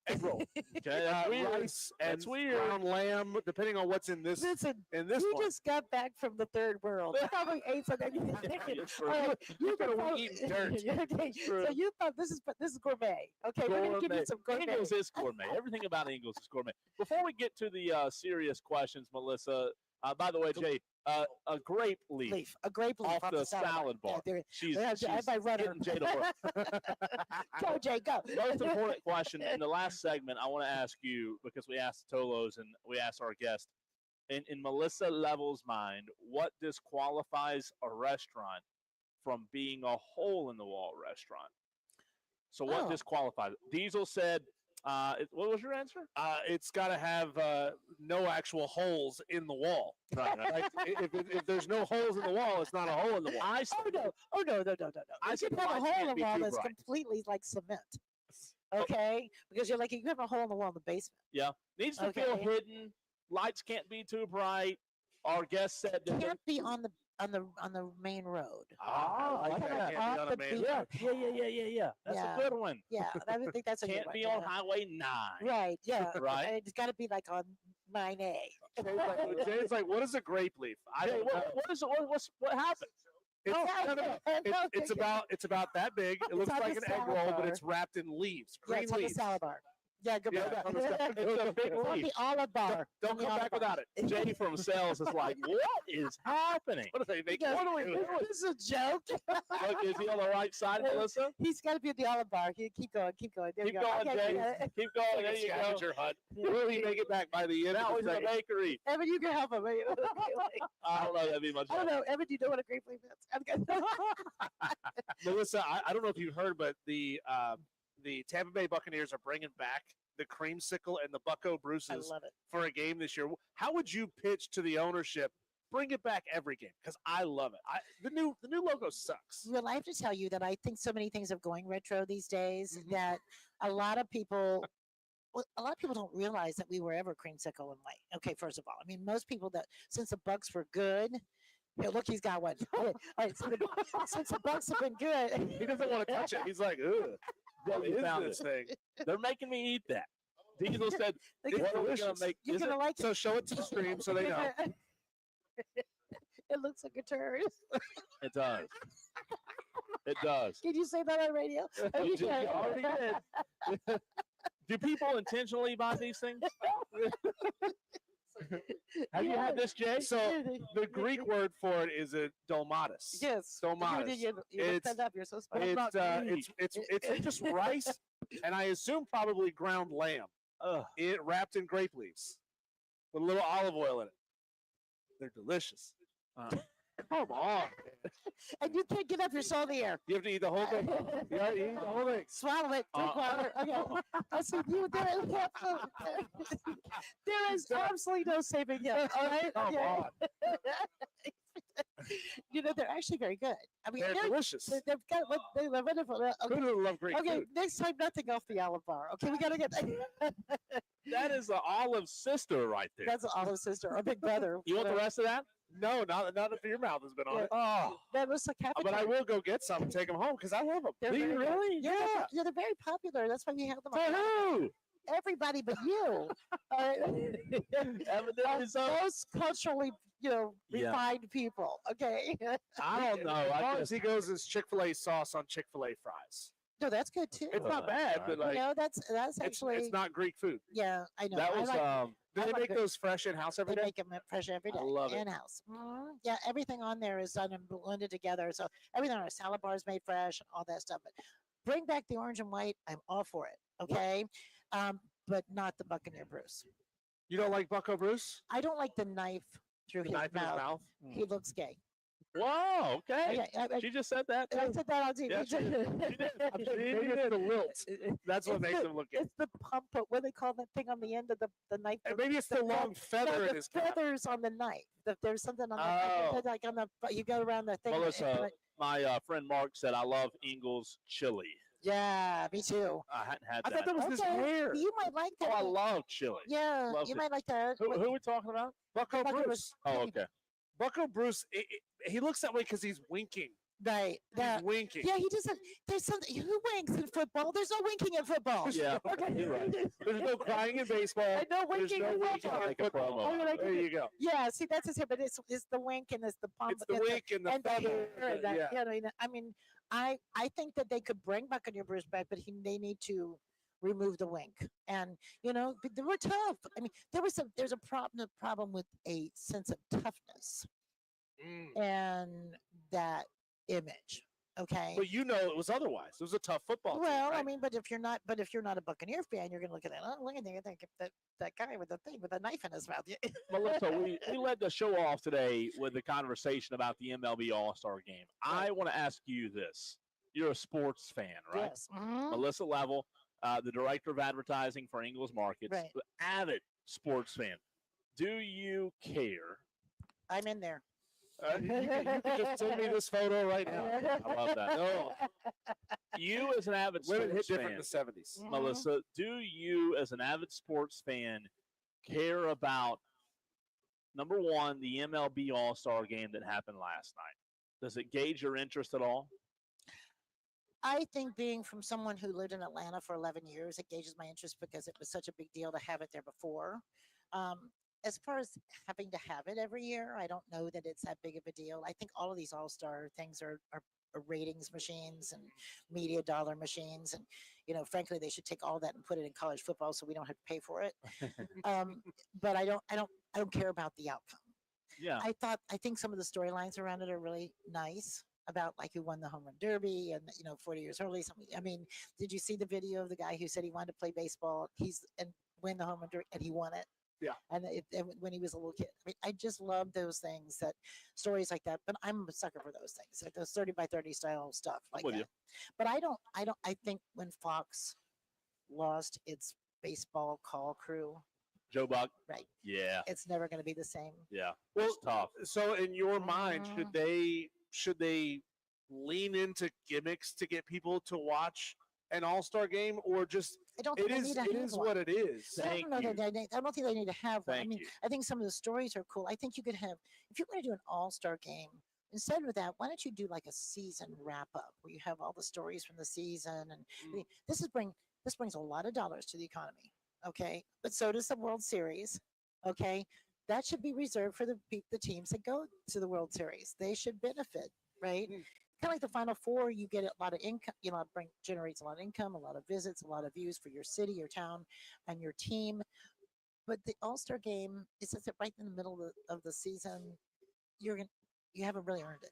egg roll. Okay, that's weird. Rice and That's weird. ground lamb, depending on what's in this Listen, in this you one. just got back from the third world. You probably ate something. It's true. You Look at can her, we probably- eat dirt. Okay, True. so you thought this is gourmet. Okay, we're gonna give Gourmet. you some gourmet. Ingles is gourmet. Everything about Ingles is gourmet. Before we get to the serious questions, Melissa, by the way, Jay, a grape leaf A grape leaf off the salad bar. Yeah, She's I have my runner. getting Jay to work. Go, Jay, go. Most important question in the last segment, I want to ask you, because we asked Tolos and we asked our guest, in Melissa Level's mind, what disqualifies a restaurant from being a hole-in-the-wall restaurant? So what Oh. disqualifies it? Diesel said, what was your answer? It's got to have no actual holes in the wall. Right, right. Like, if there's no holes in the wall, it's not a hole in the wall. I Oh no. I You said can have a mine hole can't in the be wall too that's bright. completely like cement. Okay, because you're like you have a hole in the wall in the basement. needs to feel Okay. hidden. Lights can't be too bright. Our guest said that Can't be on the main road. I like Kinda that. Can't be off on a the main beat. Yeah. That's Yeah. a good one. Yeah, I would think that's a Can't good be one. on Highway 9. Right, yeah. Right. And it's got to be like on 9A. Jay's like, what is a grape leaf? I Jay, don't know. what happened? It's, Oh, no, no, no. It's about that big. It looks on like the an egg salad roll, but bar. it's wrapped in leaves, Yeah, green it's on the leaves. salad bar. Yeah, good Yeah, point. it's on the salad- It's a big It's on leaf. the olive bar. Don't On the come olive back bar. without it. Jay from sales is like, what is happening? What are they making? Because What are we doing? This is a joke. Look, is he on the right side, Melissa? He's got to be at the olive bar. Keep going. There Keep you go. going, Okay, Jay. yeah. Keep going. There you go. Scavenger hunt. Will he make it back by the end? Now of he's the in the second? bakery. Evan, you can help him. I don't know. That'd be much I don't better. know. Evan, do you know what a grape leaf is? I'm good. Melissa, I don't know if you've heard, but the Tampa Bay Buccaneers are bringing back the creamsicle and the Bucko I Bruces love it. for a game this year. How would you pitch to the ownership? Bring it back every game because I love it. The new logo sucks. Well, I have to tell you that I think so many things are going retro these days Mhm. that a lot of people. Well, a lot of people don't realize that we were ever creamsicle and white. Okay, first of all, I mean, most people that since the Bucks were good, here, look, he's got one. All right, since the Bucks have been good, He doesn't want to touch it. He's like, ugh. What He is found this it. thing? They're making me eat that. Diesel said, It's what are we going delicious. to make? you're Is gonna it? like So show it to the stream so they know. It looks like a turd. It does. It does. Can you say that on radio? Oh, you You can. already did. Do people intentionally buy these things? Have you had this, Jay? So the Greek word for it is a dolmatis. Yes. Dolmatis. You It's- looked that up. You're so smart. It's just rice, and I assume probably ground lamb. It wrapped in grape leaves with a little olive oil in it. They're delicious. Come on, And you can't get up your salty air. you have to eat the whole thing. You gotta eat the whole thing. Swallow it. Drink water. Okay. I said you. There is absolutely no saving you. All right. Come on. You know they're actually very good. I mean, They're delicious. they've got they're wonderful. Who Okay. doesn't love Greek Okay. food? Next time, nothing off the olive bar. Okay, we gotta get. That is an olive sister right there. That's an olive sister or big brother. You want the rest of that? No, not if your mouth has been on Yeah. it. Oh, That was the But cafeteria. I will go get some and take them home because I love them. They're do you very good. really? Yeah, Yeah. yeah, they're very popular. That's why we have them. For who? Everybody but you. Evidently so. Most culturally, Yeah. refined people. Okay. I don't know. As I long just as he goes as Chick-fil-A sauce on Chick-fil-A fries. No, that's good too. It's not bad, but like that's actually. it's not Greek food. Yeah, I know. that I was like, Do I they like make good- those fresh in house every They day? make them fresh every day. I love it. In house. Yeah, everything on there is done and blended together. So everything on our salad bar is made fresh, all that stuff. But bring back the orange and white. I'm all for it. Okay, but not the Buccaneer Bruce. You don't like Bucko Bruce? I don't like the knife through The his knife in his mouth. mouth? He looks gay. Whoa. Okay. I She just said that. I Too. said that on TV. Yeah, she did. Maybe it's the lilt. That's what It's makes the- him look good. It's the pump. What do they call that thing on the end of the knife? And maybe it's the long feather no, in the his cap. feathers on the knife. There's something on the Oh. knife. Like on the you go around the thing. and Melissa, it- my friend Mark said I love Ingles chili. yeah, me too. I hadn't had I that. thought that was his Okay, hair. You might like Oh, that. I love chili. Yeah, Loved you it. might like that. Who are we talking about? Bucko Bucko Bruce. Oh, okay. Bucko Bruce, he looks that way because he's winking. Right. He's winking. Yeah, he doesn't. There's something. Who winks in football? There's no winking in football. Yeah, Okay. you're right. There's no crying in baseball. And no There's winking no in winking football. in Make a football. promo. Oh, you're like, There you go. yeah, see, that's his hair, but it's the wink and it's the pump. It's the and wink and the and the feather. hair and that, Yeah. you know, I mean, I think that they could bring Buccaneer Bruce back, but they need to remove the wink. And but they were tough. I mean, there's a problem with a sense of toughness Mm. and that image. Okay. But it was otherwise. It was a tough football team. Well, I right? mean, but if you're not a Buccaneer fan, you're gonna look at that. Oh, look at that guy with the thing with a knife in his mouth. Melissa, we led the show off today with the conversation about the MLB All-Star Game. I want to ask you this. You're a sports fan, right? Yes. Mhm. Melissa Level, the director of advertising for Ingles Markets, Right. avid sports fan. Do you care? I'm in there. You can just send me this photo right now. I love that. No, You as an avid women hit sports different fan, in the 70s. Mhm. Melissa, do you as an avid sports fan care about, number one, the MLB All-Star Game that happened last night? Does it gauge your interest at all? I think being from someone who lived in Atlanta for 11 years, it gauges my interest because it was such a big deal to have it there before. As far as having to have it every year, I don't know that it's that big of a deal. I think all of these all-star things are ratings machines and media dollar machines. And, frankly, they should take all that and put it in college football so we don't have to pay for it. But I don't care about the outcome. Yeah. I think some of the storylines around it are really nice about like who won the home run derby and 40 years early. I mean, did you see the video of the guy who said he wanted to play baseball? And win the home run derby and he won it. Yeah. And when he was a little kid, I mean, I just love those things, that stories like that. But I'm a sucker for those things, like those 30-by-30 style stuff like with that. you. But I think when Fox lost its baseball call crew, Joe Buck? right, Yeah. it's never going to be the same. Yeah. Well, It's tough. So, in your mind, Mhm. should they lean into gimmicks to get people to watch an All-Star game, or just I don't think it they is need to it have is one. what it is? Thank I don't know you. that I don't think they need to have one. I Thank mean, you. I think some of the stories are cool. I think you could have, if you're going to do an all-star game, instead of that, why don't you do like a season wrap up where you have all the stories from the season? And I mean, this brings a lot of dollars to the economy. Okay. But so does the World Series. Okay. That should be reserved for the teams that go to the World Series. They should benefit, right? Kind of like the Final Four, you get a lot of income, generates a lot of income, a lot of visits, a lot of views for your city, your town, and your team. But the All-Star game is right in the middle of the season. You haven't really earned it.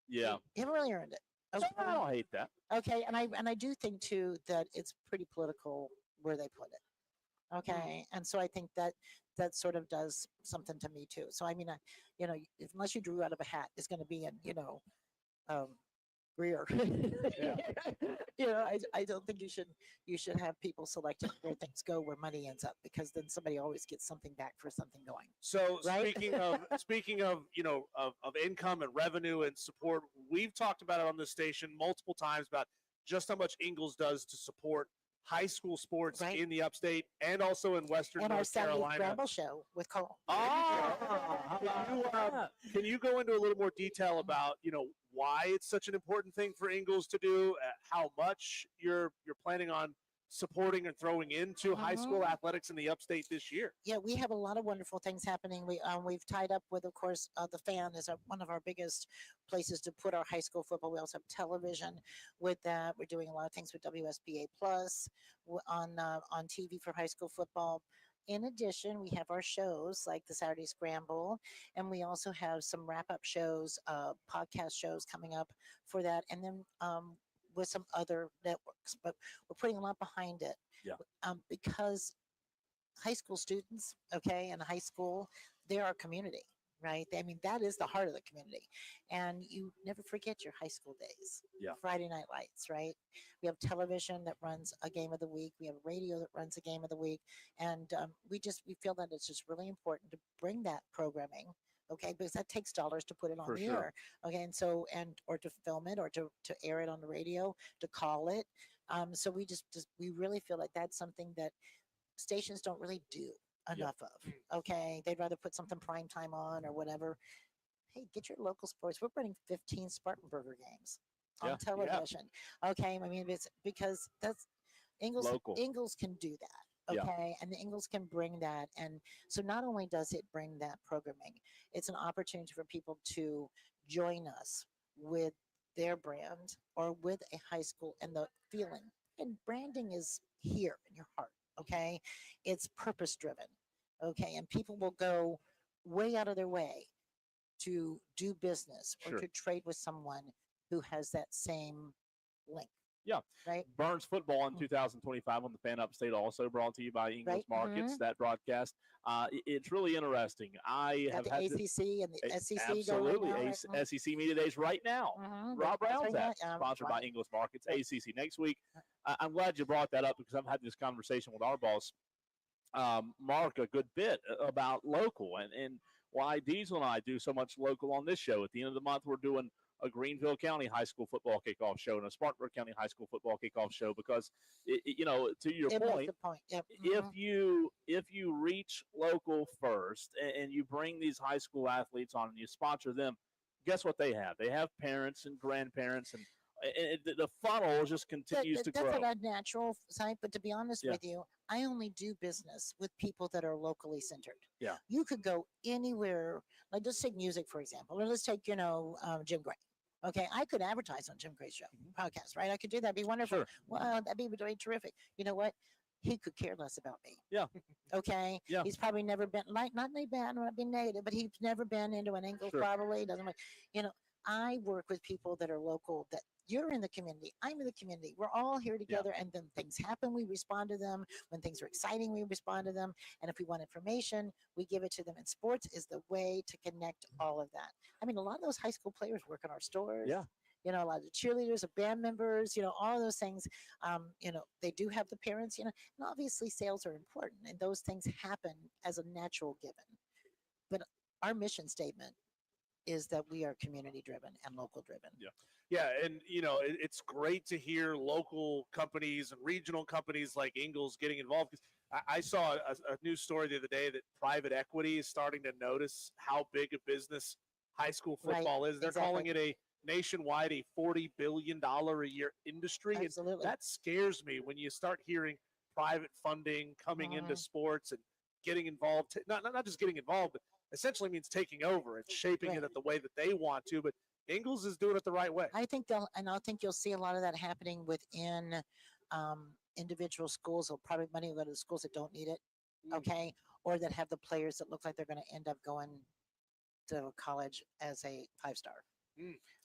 Yeah. You haven't really earned it. Okay. I don't hate that. Okay, and I do think too that it's pretty political where they put it. Okay, and so I think that sort of does something to me too. So I mean, unless you drew out of a hat, it's going to be in Greer. I don't think you should have people selecting where things go, where money ends up, because then somebody always gets something back for something going. So Right? speaking of of income and revenue and support, we've talked about it on this station multiple times about just how much Ingles does to support high school sports Right. in the upstate and also in Western And our North Saturday Carolina. Scramble show with Cole. Can you go into a little more detail about, why it's such an important thing for Ingles to do, how much you're planning on supporting and throwing into high school athletics in the upstate this year? Yeah, we have a lot of wonderful things happening. We've tied up with, of course, the Fan is one of our biggest places to put our high school football. We also have television with that. We're doing a lot of things with WSBA Plus on TV for high school football. In addition, we have our shows like the Saturday Scramble, and we also have some wrap-up shows, podcast shows coming up for that, and then with some other networks. But we're putting a lot behind it, because high school students, and high school, they're our community, right? I mean, that is the heart of the community, and you never forget your high school days. Friday Night Lights, right? We have television that runs a game of the week. We have radio that runs a game of the week, and we feel that it's just really important to bring that programming. Okay, because that takes dollars to put it on For the sure. air. Okay, and so or to film it or to air it on the radio, to call it. So we we really feel like that's something that stations don't really do enough of. Okay, they'd rather put something prime time on or whatever. Hey, get your local sports. We're running 15 Spartanburger games on television. Okay, I mean, it's because that's Ingles. Local. Ingles can do that. Okay, and the Ingles can bring that, and so not only does it bring that programming, it's an opportunity for people to join us with their brand or with a high school and the feeling. And branding is here in your heart. Okay, it's purpose driven. Okay, and people will go way out of their way to do business or Sure. to trade with someone who has that same link. Yeah. Right. Burns football in 2025 on the Fan Upstate, also brought to you by Ingles Right. Markets. That broadcast, it's really interesting. I Got have the had ACC and the SEC absolutely going right now. SEC Media Days right now. Rob That's Brown's right at, now. sponsored by Ingles Markets. Right. ACC next week. I'm glad you brought that up because I've had this conversation with our boss, Mark, a good bit about local and why Diesel and I do so much local on this show. At the end of the month, we're doing a Greenville County High School football kickoff show and a Spartanburg County High School football kickoff show because, to your It makes point, the point. Yep. if you reach local first and you bring these high school athletes on and you sponsor them, guess what they have? They have parents and grandparents, and the funnel just continues to grow. That's an unnatural side, but to be honest Yeah. with you, I only do business with people that are locally centered. Yeah. You could go anywhere. Like, let's take music, for example, or let's take, Jim Gray. Okay, I could advertise on Jim Gray's show podcast, right? I could do that. It'd be wonderful. Sure. Well, that'd be really terrific. You know what? He could care less about me. Yeah. Okay. Yeah. He's probably never been not bad, not being negative, but he's never been into an Ingles. Sure. Probably doesn't. I work with people that are local. That you're in the community. I'm in the community. We're all here together, and then things happen. We respond to them. When things are exciting, we respond to them. And if we want information, we give it to them. And sports is the way to connect all of that. I mean, a lot of those high school players work in our stores. Yeah. A lot of the cheerleaders, the band members, all of those things. They do have the parents, and obviously sales are important, and those things happen as a natural given. But our mission statement is that we are community driven and local driven. Yeah, and it's great to hear local companies and regional companies like Ingles getting involved. Because I saw a news story the other day that private equity is starting to notice how big a business high school football is. They're calling it a nationwide a $40 billion a year industry. Absolutely. And that scares me when you start hearing private funding coming into sports and getting involved. Not just getting involved, but essentially means taking over and shaping it the way that they want to. But Ingles is doing it the right way. I think I think you'll see a lot of that happening within individual schools. Or probably money will go to the schools that don't need it, okay, or that have the players that look like they're going to end up going to college as a 5-star.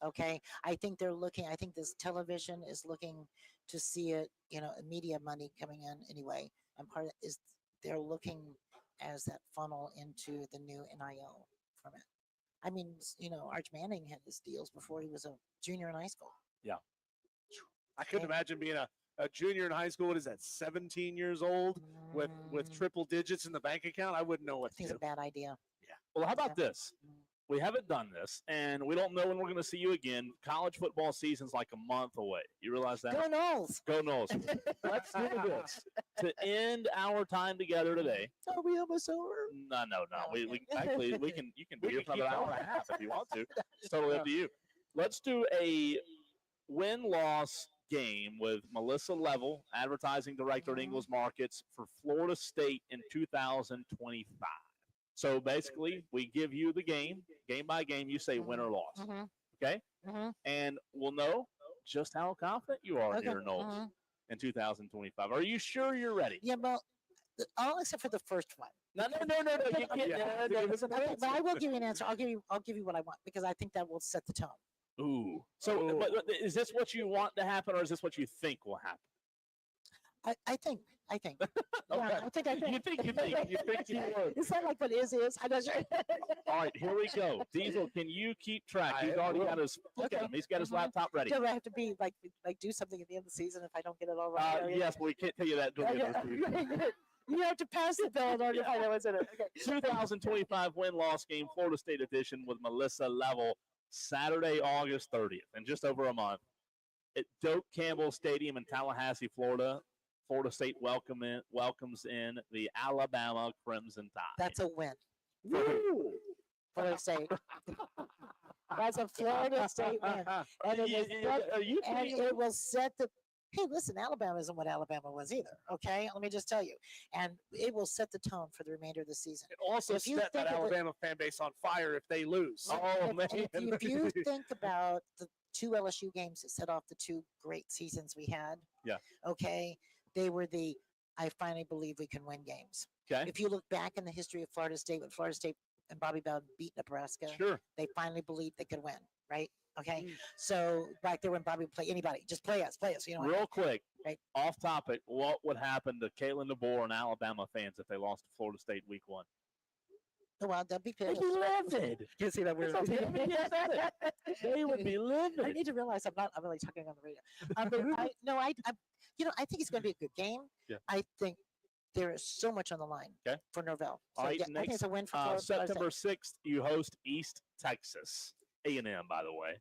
Okay, I think they're looking. I think this television is looking to see it. Media money coming in anyway, and part of it is they're looking as that funnel into the new NIL from it. I mean, Arch Manning had his deals before he was a junior in high school. Yeah. I couldn't imagine being a junior in high school. What is that, 17 years old with triple digits in the bank account? I wouldn't know what I think to it's do. a bad idea. Well, how about this? we haven't done this, and we don't know when we're going to see you again. College football season's like a month away. You realize that? Go Knowles. Go Knowles. Let's do this to end our time together today. Are we almost over? No. We you can be We here can for another keep hour and a half if you want to. It's totally up to you. Let's do a win-loss game with Melissa Level, advertising director at Ingles Markets for Florida State in 2025. So basically, we give you the game by game. You say win or loss, okay? And we'll know just how confident you are here, Knowles, in 2025. Are you sure you're ready? Yeah, well, all except for the first one. No. You can't. Okay, but I will give you an answer. I'll give you what I want because I think that will set the tone. Ooh. So, but is this what you want to happen, or is this what you think will happen? I think. Okay. Yeah, I think. You think you would. It's not like what is. I'm not sure. All right, here we go. Diesel, can you keep track? He's already got his look at him. He's got his laptop ready. Do I have to be like do something at the end of the season if I don't get it all right? Yes, but we can't tell you that during the season. You have to pass the bill in order to find out what's in it. Okay. 2025 win-loss game, Florida State edition with Melissa Level, Saturday, August 30th, in just over a month at Doak Campbell Stadium in Tallahassee, Florida. Florida State welcomes in the Alabama Crimson Tide. That's a win. Florida State. That's a Florida State win. And it will set the. Hey, listen, Alabama isn't what Alabama was either, okay? Let me just tell you. And it will set the tone for the remainder of the season. It also set that Alabama fan base on fire if they lose. Oh, man. If you think about the two LSU games that set off the two great seasons we had, okay, they were I finally believe we can win games. Okay. If you look back in the history of Florida State, when Florida State and Bobby Bowden beat Nebraska, they finally believed they could win, right? Okay, so back there when Bobby would play anybody, just play us. You know. Real quick, right? Off topic. What would happen to Caitlin DeBoer and Alabama fans if they lost to Florida State week 1? Well, they'd be pissed. They'd be livid. You see that weird? They would be livid. I need to realize I'm really talking on the radio. I think it's going to be a good game. Yeah. I think there is so much on the line for Norvell. So, All right, I think it's a win for Florida. September 6th, you host East Texas. A&M, by the way.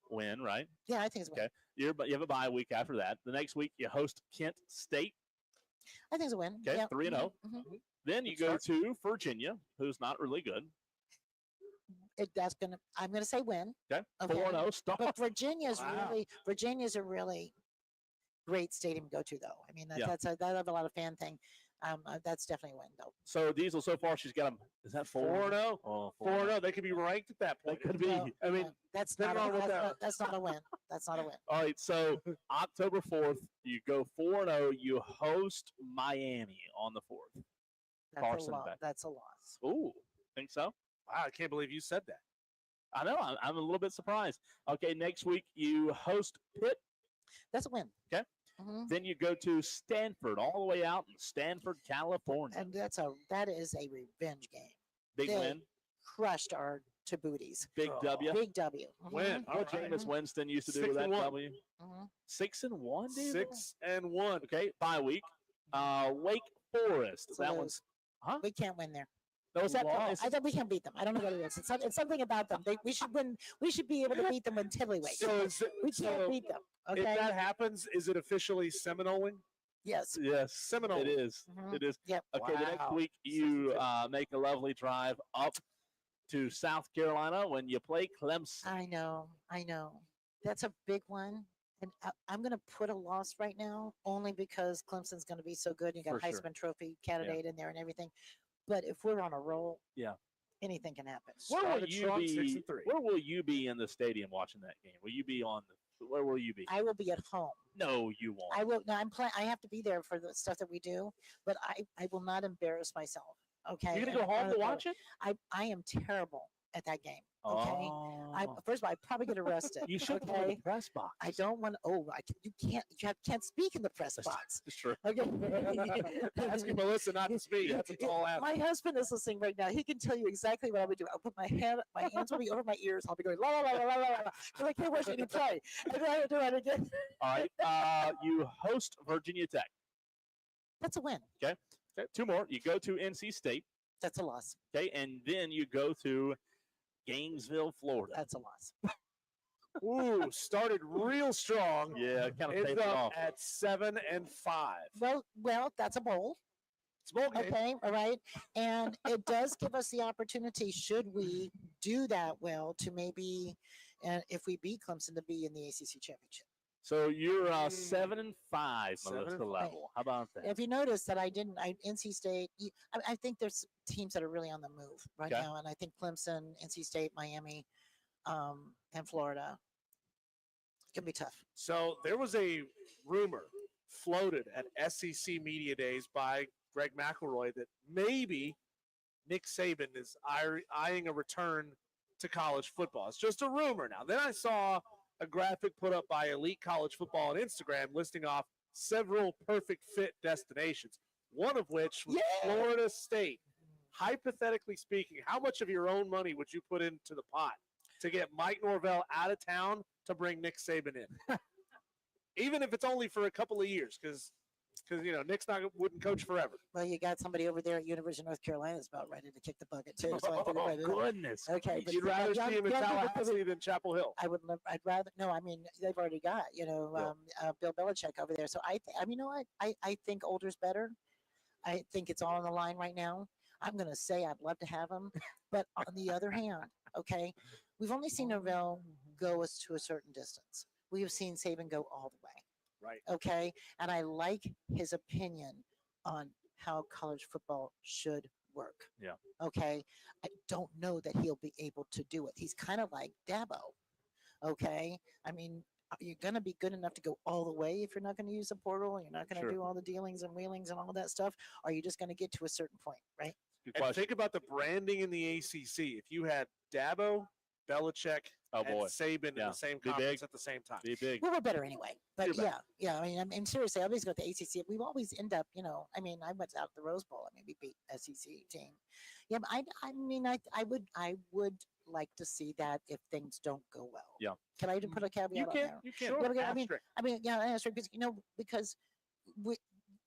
Win, right? Yeah, I think it's a win. Okay. You have a bye week after that. The next week, you host Kent State. I think it's a win. Okay, yeah. 3-0. Then you go to Virginia, who's not really good. I'm going to say win. Okay, 4-0 start. But Virginia's a really great stadium to go to, though. I mean, I have a lot of fan thing. That's definitely a win, though. So Diesel, so far she's got them. Is that 4-0? 4-0. They could be ranked at that point. They could be. I mean, that's not a win. That's not a win. All right. So October 4th, you go 4-0. You host Miami on the 4th. That's a loss. Ooh, think so? Wow, I can't believe you said that. I know. I'm a little bit surprised. Okay, next week you host Pitt. That's a win. Okay. Then you go to Stanford, all the way out in Stanford, California. And that is a revenge game. Big win. Crushed our Tabooties. Big W. Big W. Win. What Jameis Winston used to do with that W. 6-1, dude. 6-1. Okay, bye week. Wake Forest. So that one's. Huh? We can't win there. No, is that? I thought we can't beat them. I don't know what it is. It's something about them. We should win. We should be able to beat them when tiddlywinks. We can't beat them. Okay. If that happens, is it officially Seminoling? Yes. Yes. Seminole. It is. It is. Yep. Okay. The next week you make a lovely drive up to South Carolina when you play Clemson. I know. That's a big one. And I'm going to put a loss right now only because Clemson's going to be so good. You got Heisman Trophy candidate in there and everything. But if we're on a roll, anything can happen. Where will you be in the stadium watching that game? Will you be where will you be? I will be at home. No, you won't. I will. No, I have to be there for the stuff that we do, but I will not embarrass myself. Okay. You're gonna go home to watch it? I am terrible at that game. Okay. First of all, I probably get arrested. You should go to the press box. I don't want to. You can't speak in the press box. That's true. Okay. Asking Melissa not to speak. That's a tall ask. My husband is listening right now. He can tell you exactly what I would do. I'll put my hands will be over my ears. I'll be going la la la la la la because I can't watch any play. And then I do it again. All right. You host Virginia Tech. That's a win. Okay. Two more. You go to NC State. That's a loss. Okay, and then you go to Gainesville, Florida. That's a loss. Ooh, started real strong. Yeah, kind of Ended taped it up off. at 7-5. Well, that's a bowl. It's bowl game. Okay, all right. And it does give us the opportunity, should we do that well, to maybe, and if we beat Clemson, to be in the ACC championship. So you're 7-5, 7 Melissa and 5. level. How about that? If you notice that NC State, I think there's teams that are really on the move right Okay. now. And I think Clemson, NC State, Miami, and Florida can be tough. So there was a rumor floated at SEC Media Days by Greg McElroy that maybe Nick Saban is eyeing a return to college football. It's just a rumor now. Then I saw a graphic put up by Elite College Football on Instagram listing off several perfect fit destinations, one of which was Florida State. Hypothetically speaking, how much of your own money would you put into the pot to get Mike Norvell out of town to bring Nick Saban in? Even if it's only for a couple of years, because Nick's wouldn't coach forever. Well, you got somebody over there at University of North Carolina that's about ready to kick the bucket too. So I think Oh, right goodness. Okay, but You'd rather see him in young people Tallahassee than Chapel Hill. I'd rather no. I mean, they've already got Bill Belichick over there. So I think older's better. I think it's all on the line right now. I'm going to say I'd love to have him, but on the other hand, okay, we've only seen Norvell go us to a certain distance. We have seen Saban go all the way. Right. Okay. And I like his opinion on how college football should work. Yeah. Okay. I don't know that he'll be able to do it. He's kind of like Dabo. Okay. I mean, you're going to be good enough to go all the way if you're not going to use the portal and you're not going to do all the dealings and wheelings and all that stuff. Or are you just going to get to a certain point, right? And think about the branding in the ACC. If you had Dabo, Belichick, and Saban in the same conference at the same time. Be big. Well, we're better anyway. But You're yeah. I mean, seriously, I always go to the ACC. We always end up, I mean, I went out to the Rose Bowl. I mean, we beat SEC team. Yeah, but I would like to see that if things don't go well. Yeah. Can I even put a caveat on there? You can. Yeah, Sure. because, because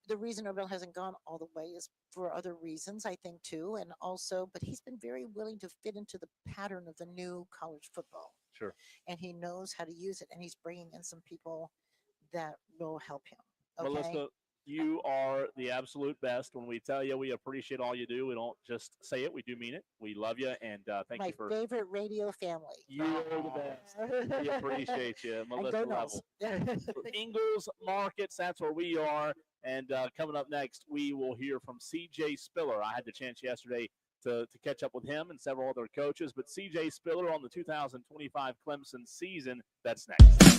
the reason Norvell hasn't gone all the way is for other reasons, I think, too. And also, but he's been very willing to fit into the pattern of the new college football. Sure. And he knows how to use it. And he's bringing in some people that will help him. Okay? Melissa, you are the absolute best. When we tell you we appreciate all you do, we don't just say it. We do mean it. We love you. And thank you for my favorite radio family. You're the best. We appreciate you, Melissa Level. Ingles Markets, that's where we are. And coming up next, we will hear from C.J. Spiller. I had the chance yesterday to catch up with him and several other coaches. But C.J. Spiller on the 2025 Clemson season, that's next.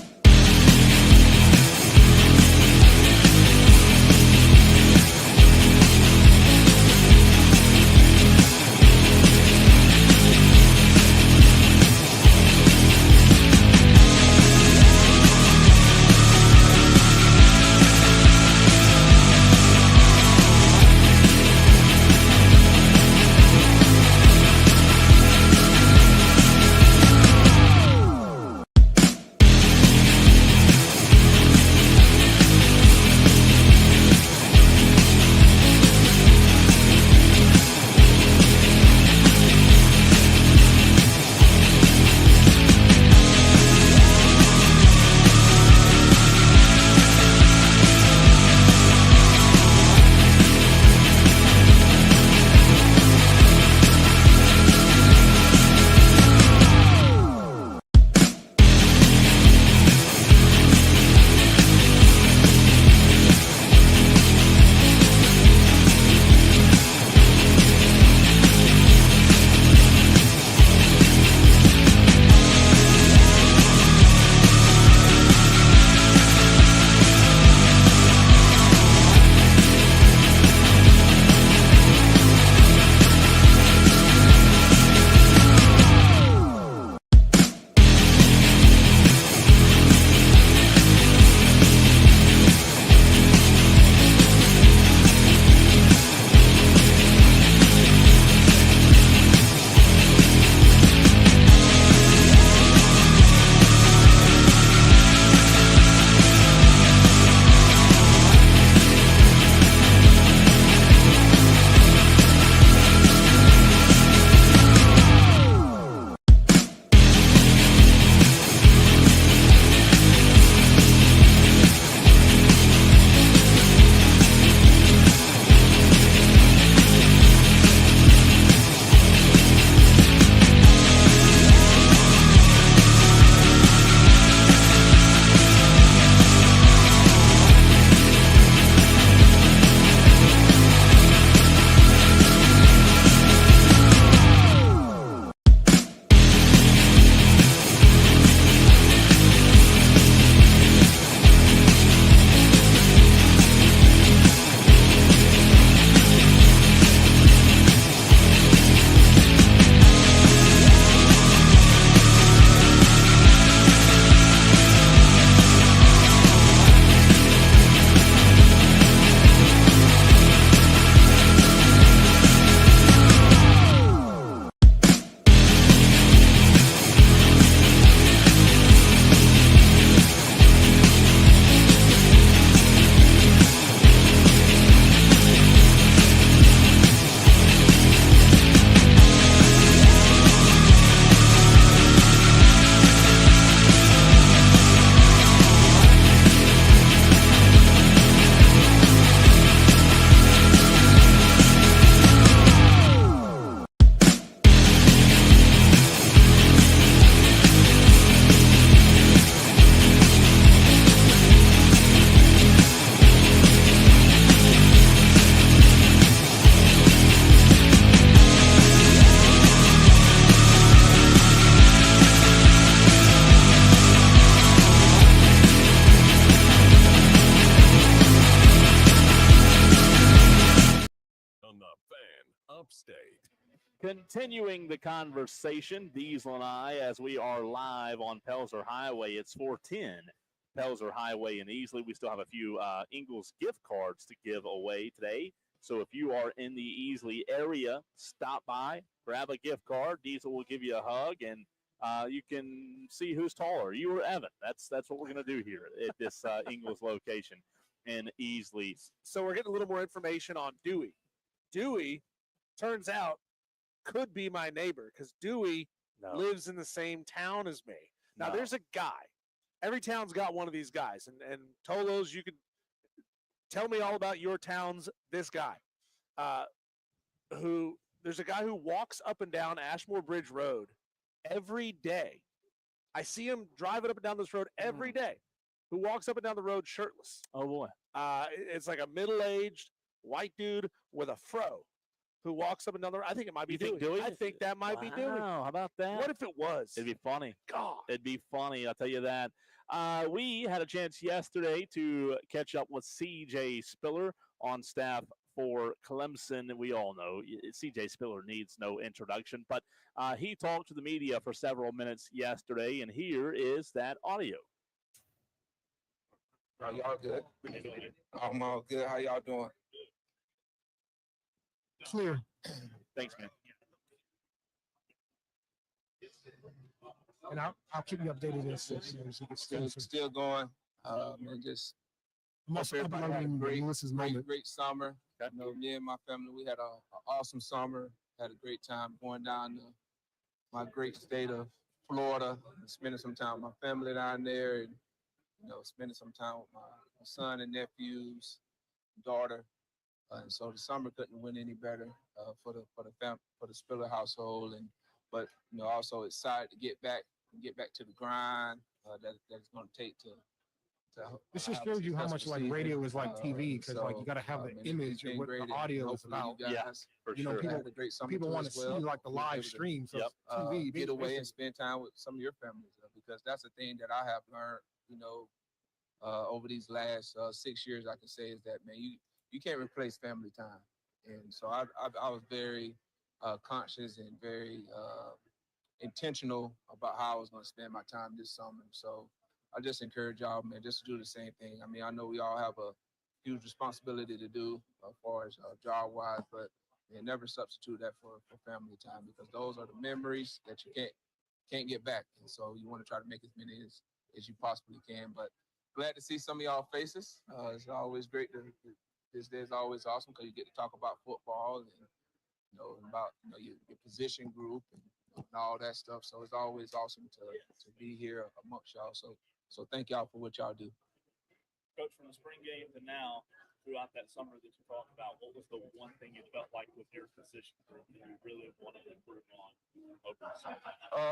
Upstate. Continuing the conversation, Diesel and I, as we are live on Pelzer Highway. It's 410 Pelzer Highway in Easley. We still have a few Ingles gift cards to give away today. So if you are in the Easley area, stop by, grab a gift card. Diesel will give you a hug, and you can see who's taller, you or Evan. That's what we're going to do here at this Ingles location in Easley. So we're getting a little more information on Dewey. Dewey, turns out, could be my neighbor because Dewey lives in the same town as me. Now, there's a guy. Every town's got one of these guys. And Tolos, you could tell me all about your town's this guy. There's a guy who walks up and down Ashmore Bridge Road every day. I see him driving up and down this road every day, who walks up and down the road shirtless. Oh, boy. It's like a middle-aged white dude with a fro who walks up and down the road. I think it might be Dewey. I think that might be Dewey. Wow, how about that? What if it was? It'd be funny. God. It'd be funny, I'll tell you that. We had a chance yesterday to catch up with C.J. Spiller on staff for Clemson. We all know C.J. Spiller needs no introduction, but he talked to the media for several minutes yesterday, and here is that audio. Are y'all good? I'm all good. How y'all doing? Clear. Thanks, man. And I'll keep you updated as you get Still going. And just I'm also hope everybody had a great summer. You know, me and my family, we had an awesome summer. Had a great time going down to my great state of Florida and spending some time with my family down there, and spending some time with my son and nephews, daughter. And so the summer couldn't win any better for the Spiller household, but also excited to get back to the grind that it's going to take to. This just shows you how much like radio is like TV, because like you got to have the image of what the audio is about. For sure. People want to see like the live streams of TV. Get away and spend time with some of your families, because that's the thing that I have learned, over these last 6 years. I can say is that, man, you can't replace family time. And so I was very conscious and very intentional about how I was going to spend my time this summer. So I just encourage y'all, man, just to do the same thing. I mean, I know we all have a huge responsibility to do as far as job-wise, but never substitute that for family time, because those are the memories that you can't get back. And so you want to try to make as many as you possibly can. But glad to see some of y'all faces. It's always great this day is always awesome because you get to talk about football and about your position group and all that stuff. So it's always awesome to be here amongst y'all. So thank y'all for what y'all do. Coach, from the spring game to now, throughout that summer that you talked about, what was the one thing you felt like with your position group that you really wanted to improve on over the summer?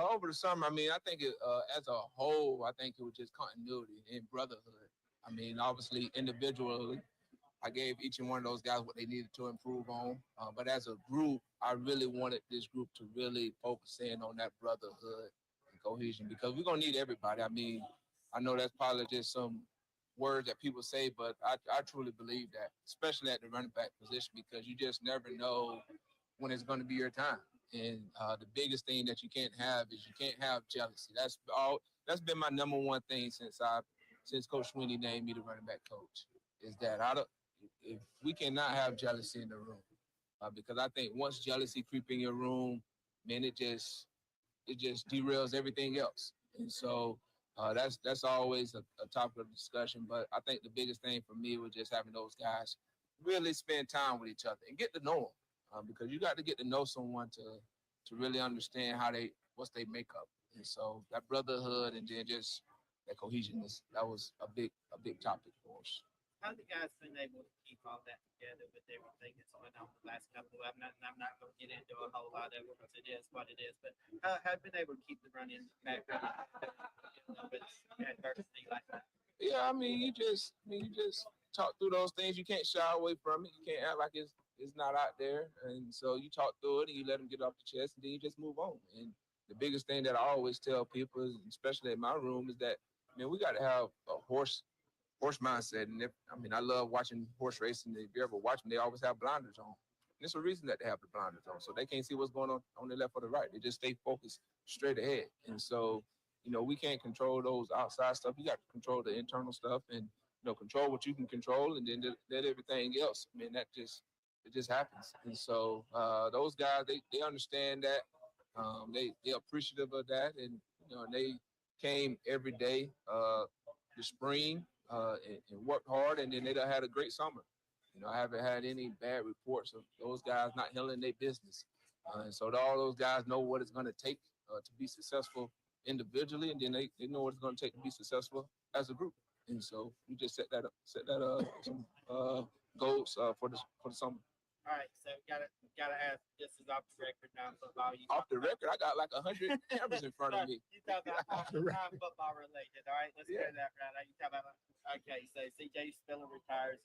Over the summer, I mean, I think as a whole, I think it was just continuity and brotherhood. I mean, obviously, individually, I gave each and one of those guys what they needed to improve on. But as a group, I really wanted this group to really focus in on that brotherhood and cohesion, because we're going to need everybody. I mean, I know that's probably just some words that people say, but I truly believe that, especially at the running back position, because you just never know when it's going to be your time. And the biggest thing that you can't have is you can't have jealousy. That's been my number one thing since Coach Sweeney named me the running back coach, is that if we cannot have jealousy in the room, because I think once jealousy creep in your room, man, it just derails everything else. And so that's always a topic of discussion. But I think the biggest thing for me was just having those guys really spend time with each other and get to know them, because you got to get to know someone to really understand what's their makeup. And so that brotherhood and then just that cohesionness, that was a big topic for us. How have the guys been able to keep all that together with everything that's going on the last couple of? I'm not going to get into a whole lot of it because it is what it is. But how have you been able to keep the running back with adversity like that? Yeah, I mean, you just talk through those things. You can't shy away from it. You can't act like it's not out there. And so you talk through it and you let them get off the chest, and then you just move on. And the biggest thing that I always tell people, especially in my room, is that, man, we got to have a horse mindset. And I love watching horse racing. If you ever watch them, they always have blinders on. there's a reason that they have the blinders on, so they can't see what's going on the left or the right. They just stay focused straight ahead. And so, we can't control those outside stuff. You got to control the internal stuff, and control what you can control, and then let everything else. I mean, it just happens. And so those guys, they understand that. They're appreciative of that, and they came every day this spring and worked hard, and then they done had a great summer. I haven't had any bad reports of those guys not handling their business. And so all those guys know what it's going to take to be successful individually, and then they know what it's going to take to be successful as a group. And so we just set some goals for the summer. All right, so gotta ask. This is off the record now. Football. Off the record, I got like 100 cameras in front of me. You talk about non-football related. All right, let's get that right. You talk about so CJ Spiller retires.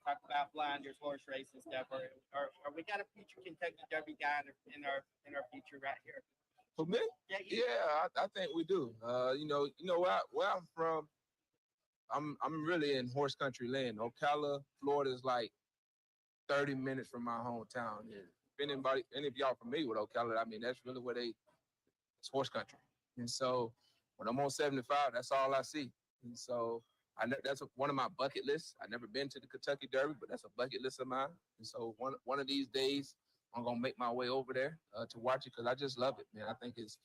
Talk about blinders, horse racing stuff. Or we got a future Kentucky Derby guy in our future right here? For me? Yeah, I think we do. Where I'm from, I'm really in horse country land. Ocala, Florida is like 30 minutes from my hometown. And if any of y'all familiar with Ocala, I mean, that's really where it's horse country. And so when I'm on 75, that's all I see. And so that's one of my bucket lists. I've never been to the Kentucky Derby, but that's a bucket list of mine. And so one of these days, I'm gonna make my way over there to watch it, because I just love it, man. I think it's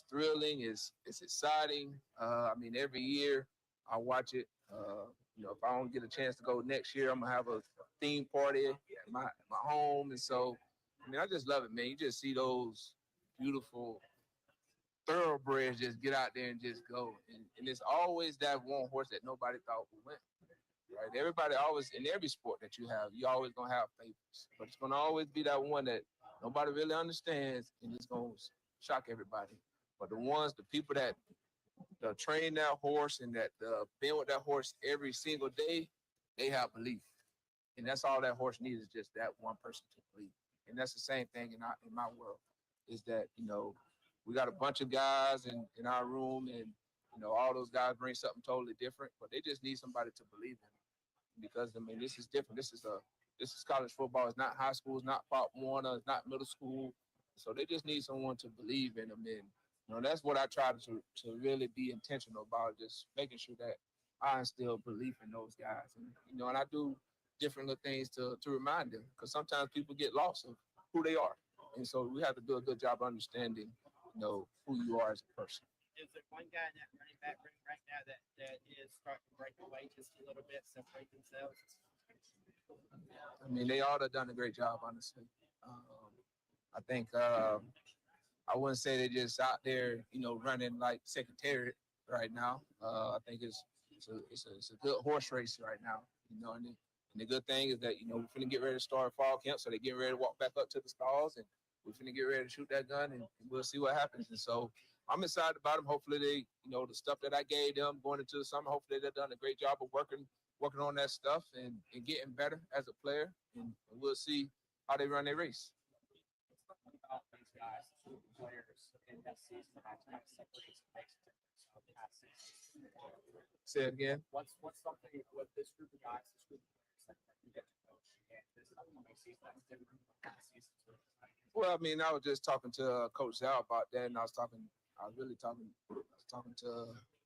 thrilling, it's exciting. I mean, every year I watch it. If I don't get a chance to go next year, I'm gonna have a theme party at my home. And so, I mean, I just love it, man. You just see those beautiful thoroughbreds just get out there and just go. And it's always that one horse that nobody thought would win. Right? Everybody always, in every sport that you have, you always gonna have favorites. But it's gonna always be that one that nobody really understands, and it's gonna shock everybody. But the people that train that horse and that been with that horse every single day, they have belief. And that's all that horse needs, is just that one person to believe. And that's the same thing in my world, is that, we got a bunch of guys in our room, and, all those guys bring something totally different, but they just need somebody to believe in them. Because, I mean, this is different. This is college football. It's not high school. It's not Pop Warner. It's not middle school. So they just need someone to believe in them. And, that's what I try to really be intentional about, just making sure that I instill belief in those guys. And, and I do different little things to remind them, because sometimes people get lost of who they are. And so we have to do a good job understanding, who you are as a person. Is there one guy in that running back room right now that is starting to break away just a little bit, separate themselves? I mean, they all have done a great job, honestly. I think I wouldn't say they're just out there, running like secretariat right now. I think it's a good horse race right now, and the good thing is that, we're finna get ready to start fall camp, so they're getting ready to walk back up to the stalls, and we're finna get ready to shoot that gun, and we'll see what happens. And so I'm excited about them. Hopefully they, the stuff that I gave them going into the summer, hopefully they've done a great job of working on that stuff and getting better as a player, and we'll see how they run their race. About these guys, players in this season, how to kind of separate some makes a difference of the past season. Say it again. What's something with this group of guys, this group of players that you get to coach, and this upcoming season that's different from past seasons? Well, I mean, I was just talking to Coach Zal about that, and I was talking to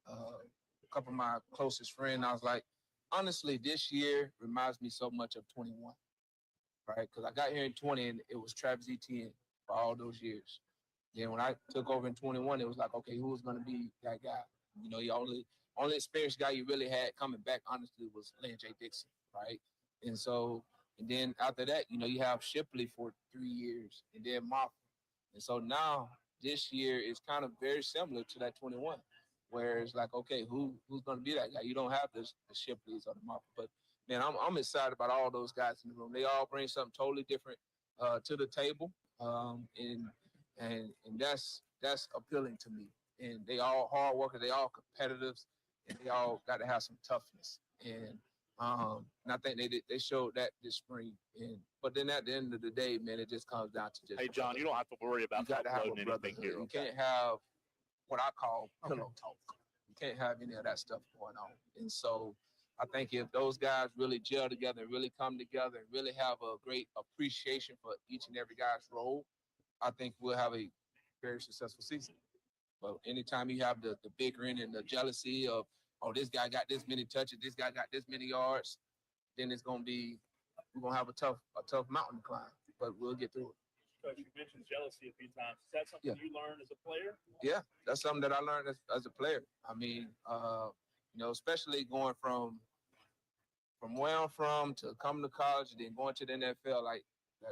a couple of my closest friends. I was like, honestly, this year reminds me so much of 21, right? Because I got here in 20, and it was Travis Etienne for all those years. Then when I took over in 21, it was like, okay, who was going to be that guy? The only experienced guy you really had coming back, honestly, was Lane J. Dixon, right? And then after that, you have Shipley for 3 years, and then Moffitt. And so now this year is kind of very similar to that 21, where it's like, okay, who's going to be that guy? You don't have the Shipleys or the Moffitt, but man, I'm excited about all those guys in the room. They all bring something totally different to the table, and that's appealing to me. And they all hard workers, they all competitors, and they all got to have some toughness. And I think they showed that this spring. But then at the end of the day, man, it just comes down to just. Hey, John, you don't have to worry about uploading anything here. You can't have what I call pillow talk. You can't have any of that stuff going on. And so I think if those guys really gel together and really come together and really have a great appreciation for each and every guy's role, I think we'll have a very successful season. But anytime you have the bickering and the jealousy of, oh, this guy got this many touches, this guy got this many yards, then we're gonna have a tough mountain to climb. But we'll get through it. Coach, you mentioned jealousy a few times. Is that something you learned as a player? Yeah, that's something that I learned as a player. I mean, especially going from where I'm from to coming to college and then going to the NFL, like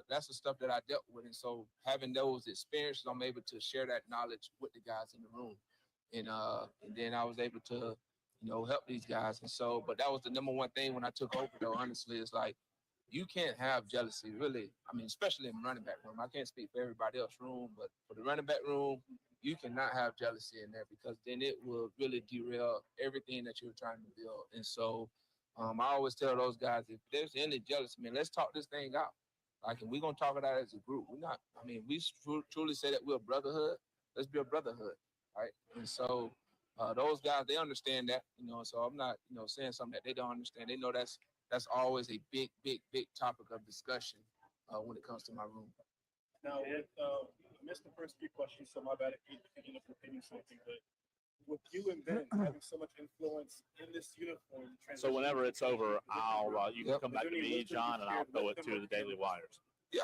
that's the stuff that I dealt with. And so having those experiences, I'm able to share that knowledge with the guys in the room. And then I was able to, help these guys. And so, but that was the number one thing when I took over, though, honestly, is like, you can't have jealousy, really. I mean, especially in the running back room. I can't speak for everybody else's room, but for the running back room, you cannot have jealousy in there because then it will really derail everything that you're trying to build. And so I always tell those guys, if there's any jealousy, man, let's talk this thing out. Like, and we're going to talk about it as a group. We truly say that we're a brotherhood. Let's be a brotherhood, right? And so those guys, they understand that, so I'm not, saying something that they don't understand. They know that's always a big, big, big topic of discussion when it comes to my room. Now, I missed the first few questions, so my bad if you're repeating something, but with you and Ben having so much influence in this uniform. So whenever it's over, you can come back to me, John, and I'll throw it to the Daily Wires. Yeah,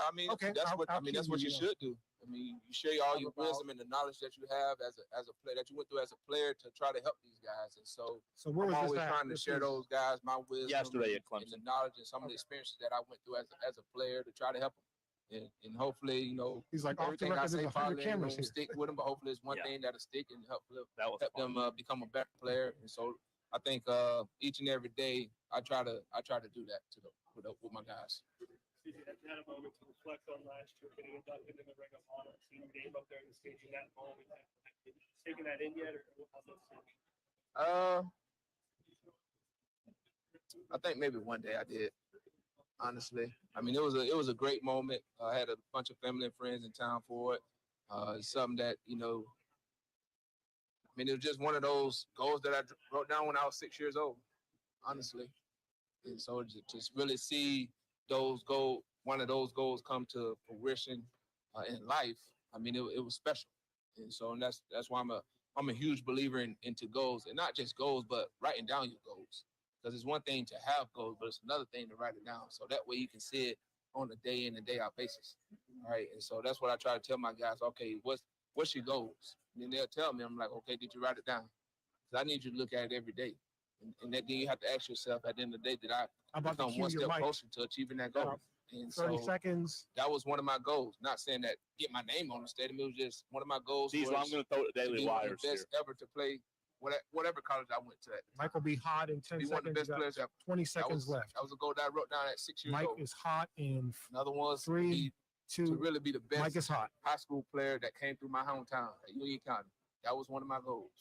that's what you should do. I mean, you share all your wisdom and the knowledge that you have as a player, that you went through as a player to try to help these guys. And so where I'm was always trying to share those guys my wisdom yesterday at Clemson, and the knowledge and some of the experiences that I went through as a player to try to help them. And hopefully, he's like, everything I say probably ain't cameras gonna stick with them, but hopefully it's one thing that'll stick and help them become a better player. And so I think each and every day I try to do that with my guys. Did you have a moment to reflect on last year, getting inducted in the Ring of Honor, seeing your name up there and staging that moment? Have you taken that in yet, or how's that seem? I think maybe one day I did. Honestly, I mean, it was a great moment. I had a bunch of family and friends in town for it. It's something that it was just one of those goals that I wrote down when I was 6 years old. Honestly, and so to just really see one of those goals come to fruition in life. I mean, it was special, and so that's why I'm a huge believer into goals, and not just goals, but writing down your goals. Because it's one thing to have goals, but it's another thing to write it down. So that way you can see it on a day in and day out basis. All right. And so that's what I try to tell my guys. Okay, what's your goals? And then they'll tell me, I'm like, okay, did you write it down? Because I need you to look at it every day. And then you have to ask yourself at the end of the day, did I become one step closer to achieving that goal? And 30 seconds. That was one of my goals. Not saying that get my name on the stadium. It was just one of my goals. I'm going to throw it to Daily Wires the best ever to play whatever college I went to. Mike will be hot in 10 seconds. One of the best players ever. 20 seconds left. That was a goal that I wrote down at 6 years old. Mike is hot in another one. 3, 2. To really be the best Mike is hot. High school player that came through my hometown at Union County. That was one of my goals.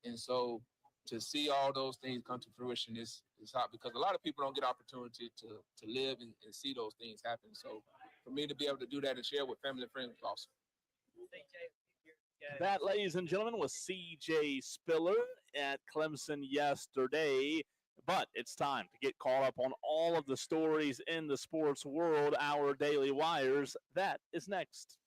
And so to see all those things come to fruition is hot because a lot of people don't get opportunity to live and see those things happen. So for me to be able to do that and share with family and friends is awesome. That, ladies and gentlemen, was C.J. Spiller at Clemson yesterday. But it's time to get caught up on all of the stories in the sports world. Our Daily Wires. That is next.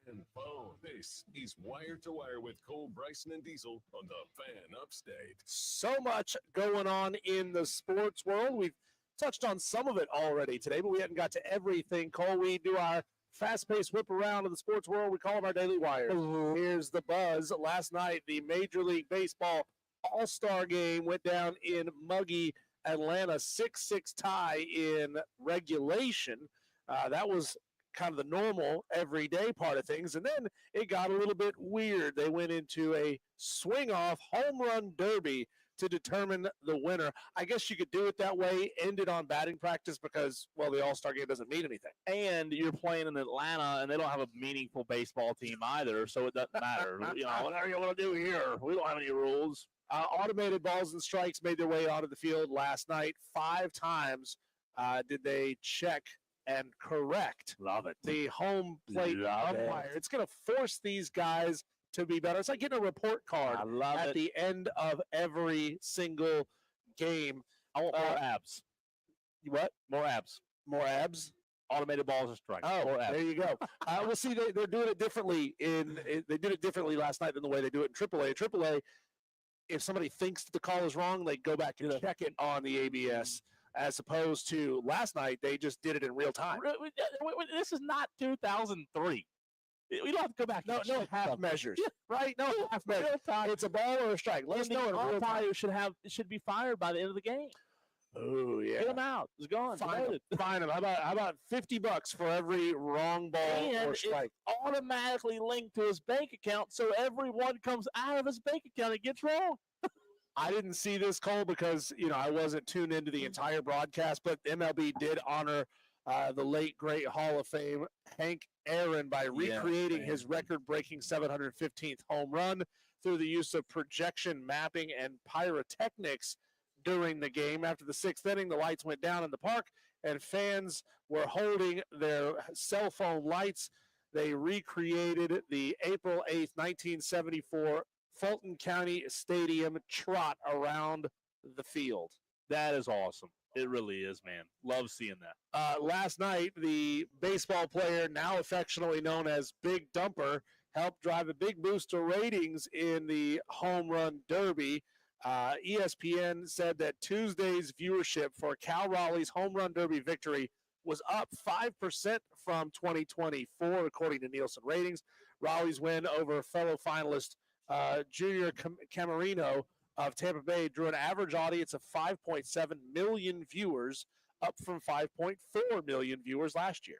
and phone. This is Wire to Wire with Cole, Bryson, and Diesel on the Fan Upstate. So much going on in the sports world. We've touched on some of it already today, but we hadn't got to everything. Cole, we do our fast-paced whip around of the sports world. We call them our Daily Wires. Here's the buzz. Last night, the Major League Baseball All-Star Game went down in muggy Atlanta, 6-6 tie in regulation. That was kind of the normal everyday part of things. And then it got a little bit weird. They went into a swing-off home run derby to determine the winner. I guess you could do it that way, end it on batting practice because, well, the All-Star Game doesn't mean anything. And you're playing in Atlanta, and they don't have a meaningful baseball team either, so it doesn't matter. Whatever you want to do here, we don't have any rules. Automated balls and strikes made their way onto the field last night. 5 times did they check and correct the home plate umpire. It's going to force these guys to be better. It's like getting a report card at the end of every single game. I want more abs. What? More abs. More abs? Automated balls and strikes. Oh, more abs. there you go. We'll see. They're doing it differently. They did it differently last night than the way they do it in AAA. AAA, if somebody thinks that the call is wrong, they go back and check it on the ABS. As opposed to last night, they just did it in real time. This is not 2003. We don't have to go back. No half measures, right? No half measures. It's a ball or a strike. Let us know. The umpire should be fired by the end of the game. Oh yeah, get him out. It's gone. Fine him. How about $50 for every wrong ball or strike? It's automatically linked to his bank account, so everyone comes out of his bank account and gets wrong. I didn't see this, Cole, because I wasn't tuned into the entire broadcast, but MLB did honor the late great Hall of Fame Hank Aaron by recreating his record-breaking 715th home run through the use of projection mapping and pyrotechnics during the game. After the 6th inning, the lights went down in the park, and fans were holding their cell phone lights. They recreated the April 8th, 1974 Fulton County Stadium trot around the field. That is awesome. It really is, man. Love seeing that. Last night, the baseball player, now affectionately known as Big Dumper, helped drive a big boost to ratings in the home run derby. ESPN said that Tuesday's viewership for Cal Raleigh's home run derby victory was up 5% from 2024, according to Nielsen ratings. Raleigh's win over fellow finalist Junior Camarino of Tampa Bay drew an average audience of 5.7 million viewers, up from 5.4 million viewers last year.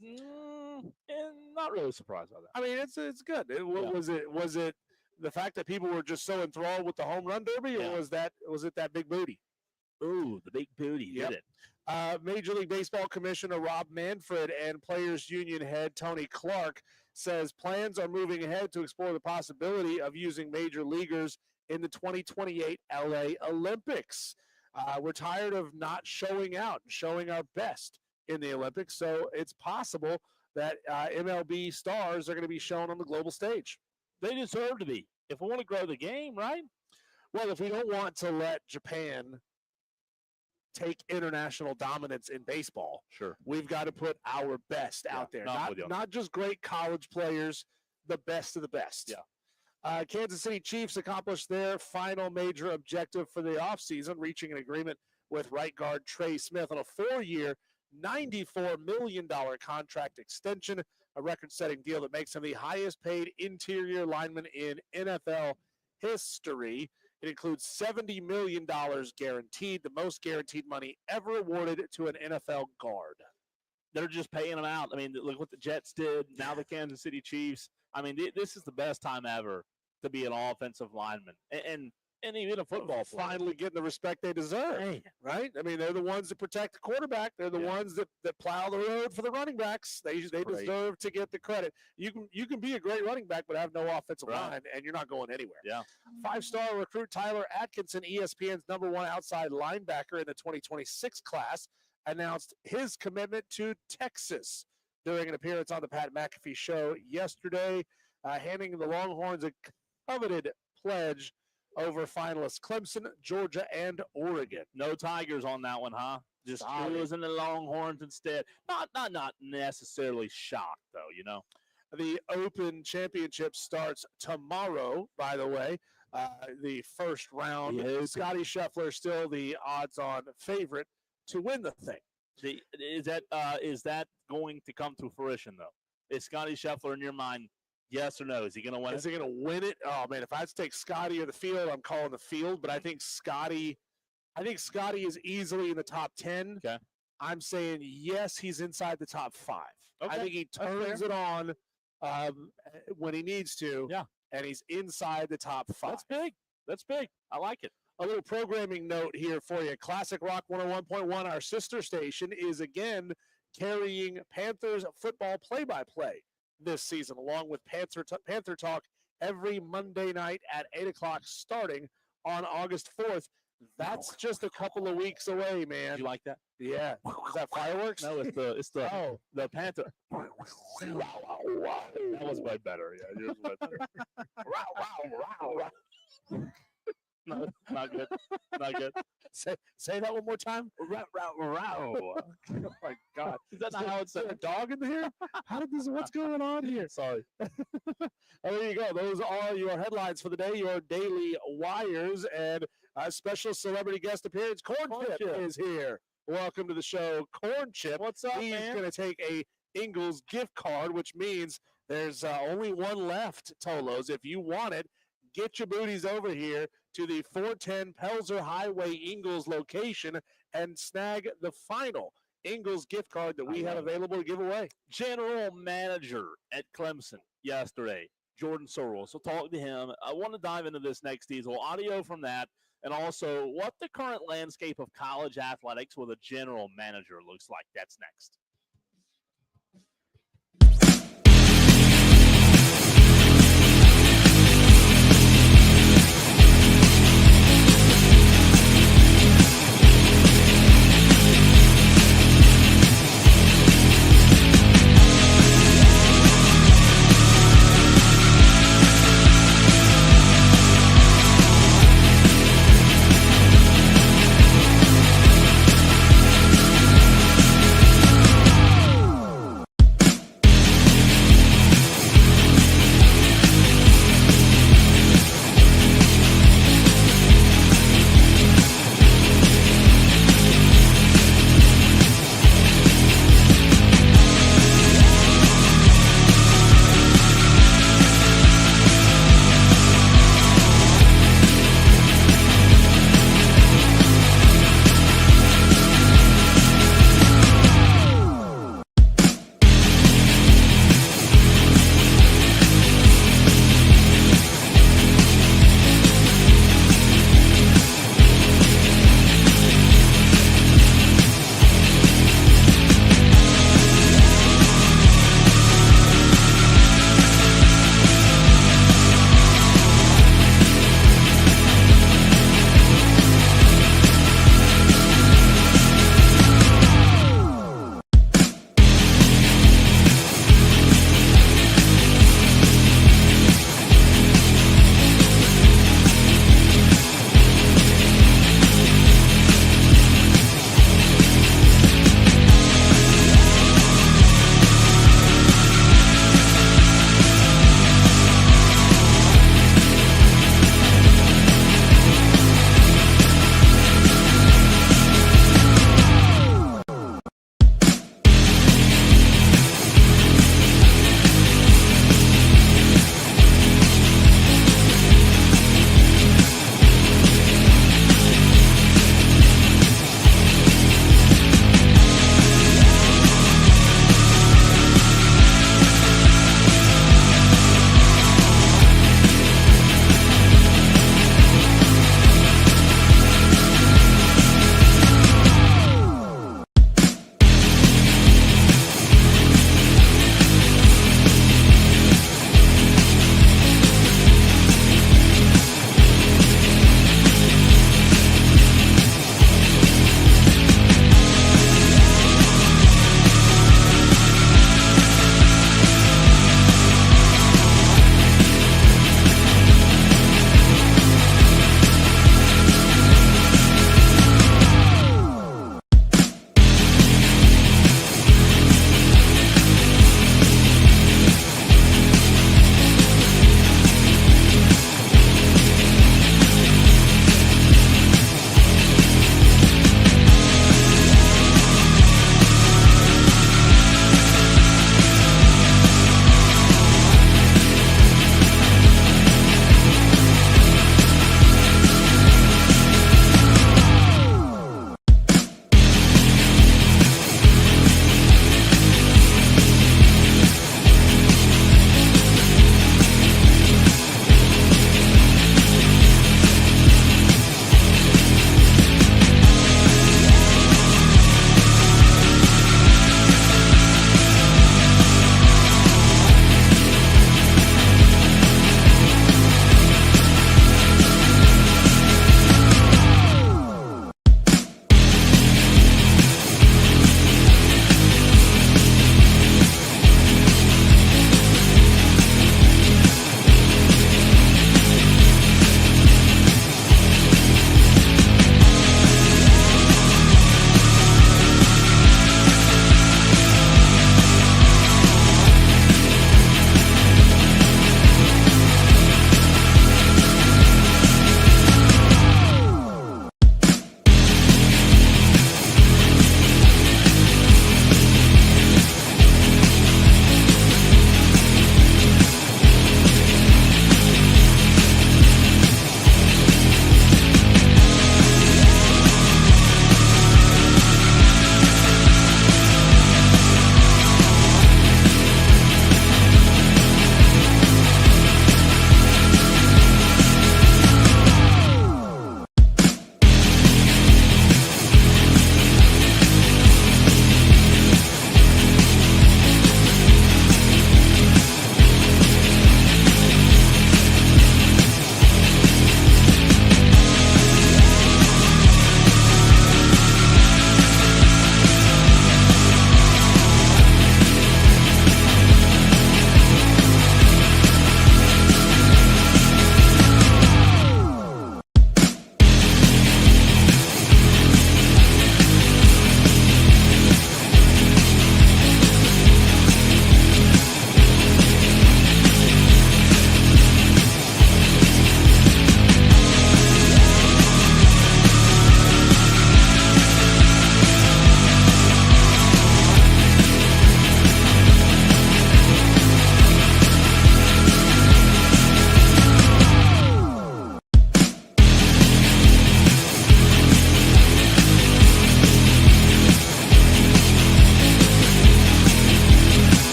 And not really surprised by that. I mean, it's good. Was it the fact that people were just so enthralled with the home run derby, or was it that big booty? Ooh, the big booty did it. Major League Baseball Commissioner Rob Manfred and Players Union head Tony Clark says plans are moving ahead to explore the possibility of using major leaguers in the 2028 LA Olympics. We're tired of not showing out and showing our best in the Olympics, so it's possible that MLB stars are going to be shown on the global stage. They deserve to be. If we want to grow the game, right? Well, if we don't want to let Japan take international dominance in baseball, sure, we've got to put our best out there. Not just great college players, the best of the best. Kansas City Chiefs accomplished their final major objective for the offseason, reaching an agreement with right guard Trey Smith on a 4-year, $94 million contract extension, a record-setting deal that makes him the highest-paid interior lineman in NFL history. It includes $70 million guaranteed, the most guaranteed money ever awarded to an NFL guard. They're just paying them out. I mean, look what the Jets did. Now the Kansas City Chiefs. I mean, this is the best time ever to be an offensive lineman and even a football player. Finally getting the respect they deserve, right? I mean, they're the ones that protect the quarterback. They're the ones that plow the road for the running backs. They deserve to get the credit. You can be a great running back but have no offensive line, and you're not going anywhere. 5-star recruit Tyler Atkinson, ESPN's #1 outside linebacker in the 2026 class, announced his commitment to Texas during an appearance on the Pat McAfee show yesterday, handing the Longhorns a coveted pledge over finalists Clemson, Georgia, and Oregon. No Tigers on that one, huh? Just choosing the Longhorns instead. Not necessarily shocked, though, The Open Championship starts tomorrow, by the way. The first round. Scotty Scheffler still the odds-on favorite to win the thing. Is that going to come to fruition, though? Is Scotty Scheffler, in your mind, yes or no? Is he going to win Is he going to win it? Oh, man, if I had to take Scotty or the field, I'm calling the field. But I think Scotty is easily in the top 10. Okay. I'm saying, yes, he's inside the top 5. Okay. I think he turns it on when he needs to. Yeah. And he's inside the top 5. That's big. That's big. I like it. A little programming note here for you. Classic Rock 101.1, our sister station, is again carrying Panthers football play-by-play this season, along with Panther Talk every Monday night at 8 o'clock starting on August 4th. That's just a couple of weeks away, man. You like that? Yeah. Is that fireworks? No, it's the Panther. That was way better. Yeah, yours was better. No, not good. Not good. Say that one more time. Oh my God. Is that not how it's a dog in here? What's going on here? Sorry. There you go. Those are your headlines for the day, your daily wires, and a special celebrity guest appearance. Corn Chip is here. Welcome to the show, Corn Chip. What's up, He's man? going to take a Ingles gift card, which means there's only one left, Tolos. If you want it, get your booties over here to the 410 Pelzer Highway Ingles location and snag the final Ingles gift card that we have available to give away. General manager at Clemson yesterday, Jordan Sorrell. So talk to him. I want to dive into this next Diesel. Audio from that, and also what the current landscape of college athletics with a general manager looks like. That's next.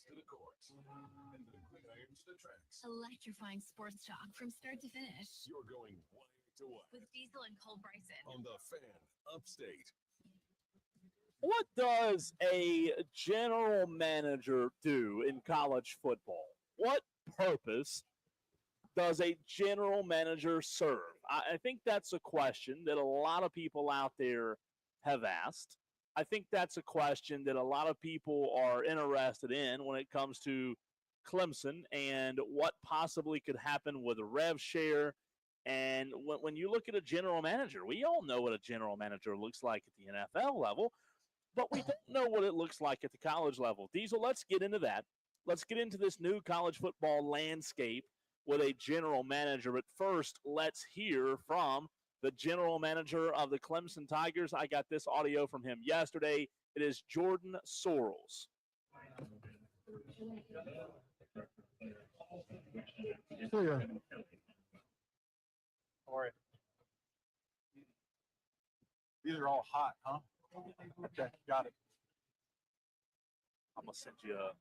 to the courts and the gridirons to the tracks. Electrifying sports talk from start to finish. You're going wire to wire With Diesel and Cole Bryson. on the Fan Upstate. What does a general manager do in college football? What purpose does a general manager serve? I think that's a question that a lot of people out there have asked. I think that's a question that a lot of people are interested in when it comes to Clemson and what possibly could happen with a rev share. And when you look at a general manager, we all know what a general manager looks like at the NFL level, but we don't know what it looks like at the college level. Diesel, let's get into that. Let's get into this new college football landscape with a general manager. But first, let's hear from the general manager of the Clemson Tigers. I got this audio from him yesterday. It is Jordan Sorrells. Clear. All right. These are all hot, huh? Okay, got it. I'm going to send you a...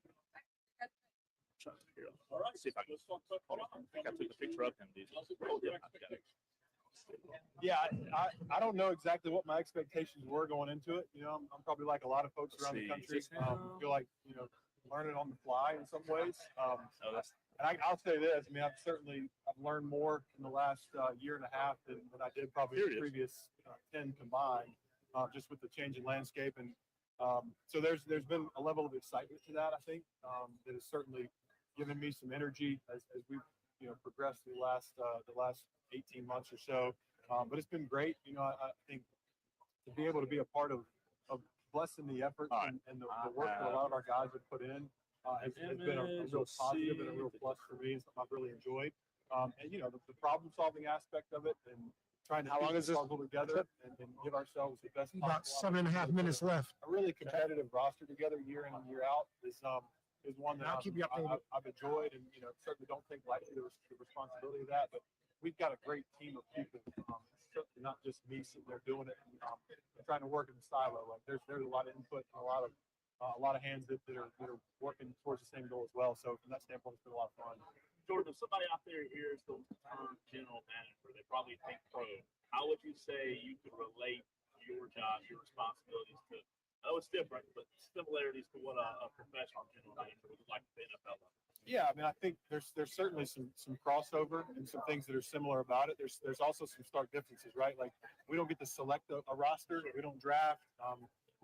All right. See if I can... Hold on. I think I took a picture of him. Yeah, I don't know exactly what my expectations were going into it. You know, I'm probably like a lot of folks around the country. Feel like, you know, learning on the fly in some ways. And I'll say this. I mean, I've learned more in the last year and a half than I did probably the previous 10 combined, just with the changing landscape. And so there's been a level of excitement to that, I think, that has certainly given me some energy as we've, you know, progressed through the last 18 months or so. But it's been great. You know, I think to be able to be a part of blessing the effort and the work that a lot of our guys have put in has been a real positive and a real plus for me, and something I've really enjoyed. And, you know, the problem-solving aspect of it and trying to piece the puzzle together and give ourselves the best About possible 7.5 minutes left. a really competitive roster together year in and year out is one that I'll keep you updated. I've enjoyed, and, you know, certainly don't take lightly the responsibility of that. But we've got a great team of people, certainly not just me sitting there doing it and trying to work in the silo. Like there's a lot of input and a lot of hands that are working towards the same goal as well. So from that standpoint, it's been a lot of fun. Jordan, if somebody out there hears the term general manager, they probably think pro. How would you say you could relate your job, your responsibilities to? I know it's different, but similarities to what a professional general manager would like at the NFL level. Yeah, I mean, I think there's certainly some crossover and some things that are similar about it. There's also some stark differences, right? Like we don't get to select a roster, we don't draft,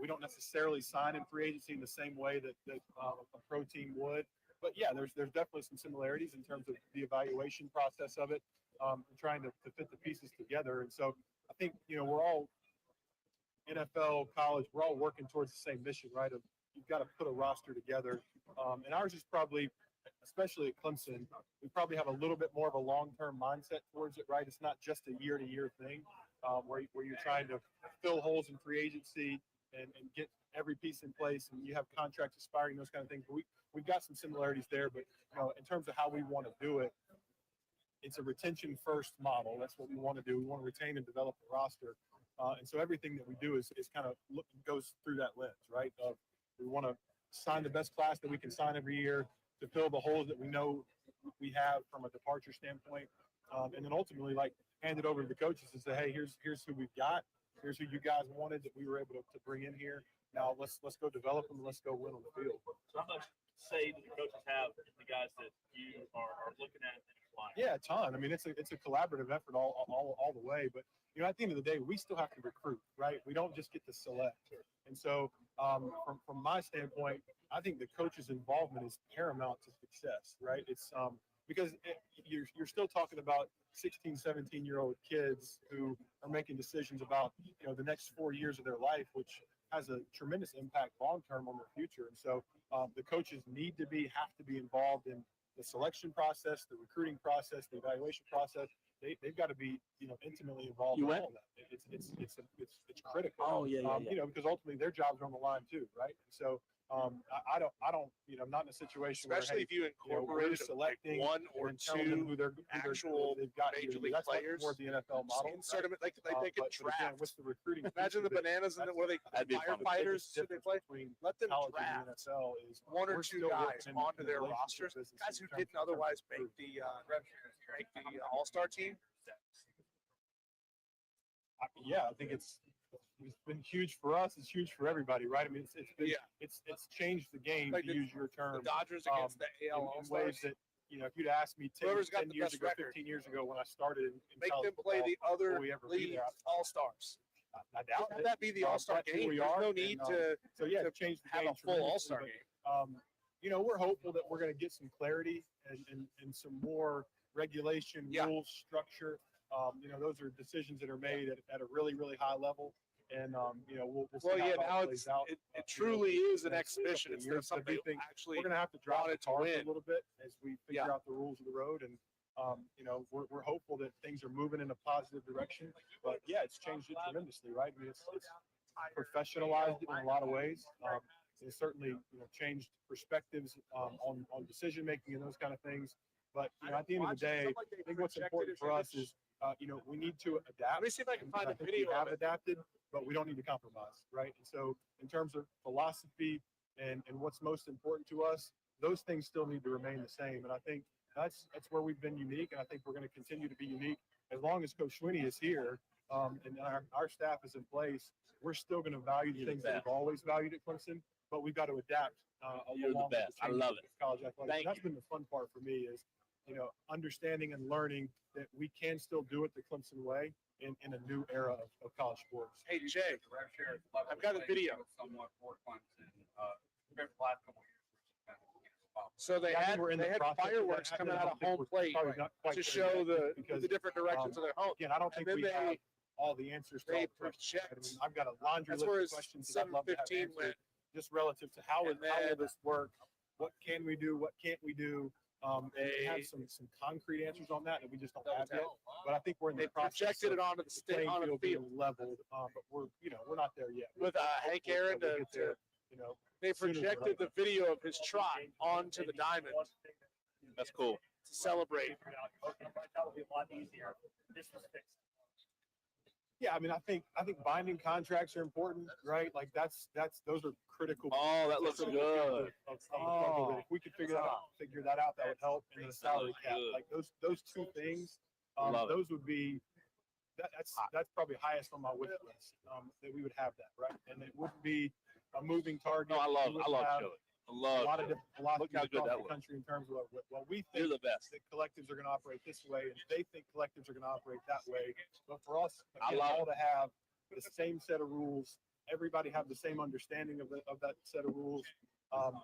we don't necessarily sign in free agency in the same way that a pro team would. But yeah, there's definitely some similarities in terms of the evaluation process of it, and trying to fit the pieces together. And so I think, you know, we're all NFL, college, we're all working towards the same mission, right? Of you've got to put a roster together. And ours is probably, especially at Clemson, we probably have a little bit more of a long-term mindset towards it, right? It's not just a year-to-year thing where you're trying to fill holes in free agency and get every piece in place, and you have contracts expiring, those kind of things. But we've got some similarities there, but, you know, in terms of how we want to do it, it's a retention-first model. That's what we want to do. We want to retain and develop the roster. And so everything that we do is kind of goes through that lens, right? We want to sign the best class that we can sign every year to fill the holes that we know we have from a departure standpoint. And then ultimately, like, hand it over to the coaches and say, hey, here's who we've got. Here's who you guys wanted that we were able to bring in here. Now let's go develop them. Let's go win on the field. So how much say do the coaches have the guys that you are looking at and applying? Yeah, a ton. I mean, it's a collaborative effort all the way. But, you know, at the end of the day, we still have to recruit, right? We don't just get to select. And so from my standpoint, I think the coach's involvement is paramount to success, right? It's because you're still talking about 16, 17-year-old kids who are making decisions about, you know, the next 4 years of their life, which has a tremendous impact long-term on their future. And so the coaches have to be involved in the selection process, the recruiting process, the evaluation process. They've got to be, you know, intimately involved in all of that. It's critical. Oh, yeah. You know, because ultimately their jobs are on the line too, right? And so I don't, I'm not in a situation Especially where, if you we're incorporated selecting one or and telling them two who they're actual they've got here. major league That's much players. more the NFL model. Insert them like they But could again, draft. with the recruiting. Imagine the bananas and where they That'd be fun. firefighters should they play. Let them college and draft the NFL is one or we're two still guys working onto in their relationship rosters, business guys who in terms didn't of otherwise recruiting. make the All-Star team. I think it's been huge for us. It's huge for everybody, right? I mean, it's been, it's changed the game, Like to use your term. The Dodgers against the AL in All-Stars. ways that, if you'd asked me 10, Whoever's got 10 the years best ago, record. 15 years ago when I started in Make college them play football, the other will we ever be league there? All-Stars. I doubt Have it. that be the All-Star That's who game. we There's are, no need and, to to change the have game a full tremendously, All-Star but, game. we're hopeful that we're going to get some clarity and some more regulation, rules, structure. Those are decisions that are made at a really, really high level. And, we'll see how it all plays out. It truly is an next exhibition instead of years, but I something do think actually we're going to have to drive wanted it to hard win. a little bit as we figure out the rules of the road. And, we're hopeful that things are moving in a positive direction. But yeah, it's changed it tremendously, right? I mean, it's professionalized it in a lot of ways. It's certainly changed perspectives on decision making and those kind of things. But at the end of the day, I think what's important for us is we need to adapt. Let me see if I can find I a think video we have of it. adapted, but we don't need to compromise, right? And so, in terms of philosophy and what's most important to us, those things still need to remain the same. And I think that's where we've been unique, and I think we're going to continue to be unique as long as Coach Swinney is here and our staff is in place. We're still going to value the things that we've always valued at Clemson, but we've got to adapt. You're the along with best. I changes love of it. College athletics. Thank That's been the fun part for me is understanding and learning that we can still do it the Clemson way in a new era of college sports. Hey, Jay, I've got a video. So they had fireworks coming out of home plate to show the different directions of their home. Again, I don't think And we then have all the answers to all they the questions. I project. mean, I've got a laundry That's list where of his questions that I'd love to have 715 answered, went. just relative to how And will then- this work? What can we do? What can't we do? And we have some concrete answers on that we just don't have yet. But I think we're in the process. Projected it onto the playing onto the field being field leveled, but we're not there yet. with Hank Hopeful Aaron that we'll to, get there, they sooner than projected the later. video of his trot onto the diamond That's cool. to celebrate. Yeah, I mean, I think binding contracts are important, right? Like those are critical. Oh, that looks critical good. pieces of if we could figure that out, that would help. And then a salary cap, good. like those two things, Love it. those would be. That's probably highest on my wish list. That we would have that, right? And it wouldn't be a moving target. No, I love We wouldn't have Chili. I love a lot of Chili. different philosophies Look how good across that the looks. country in terms of what we You're think the best. that collectives are going to operate this way, and they think collectives are going to operate that way. But for us, I again, love all to have the same set of rules, everybody have the same understanding of that set of rules.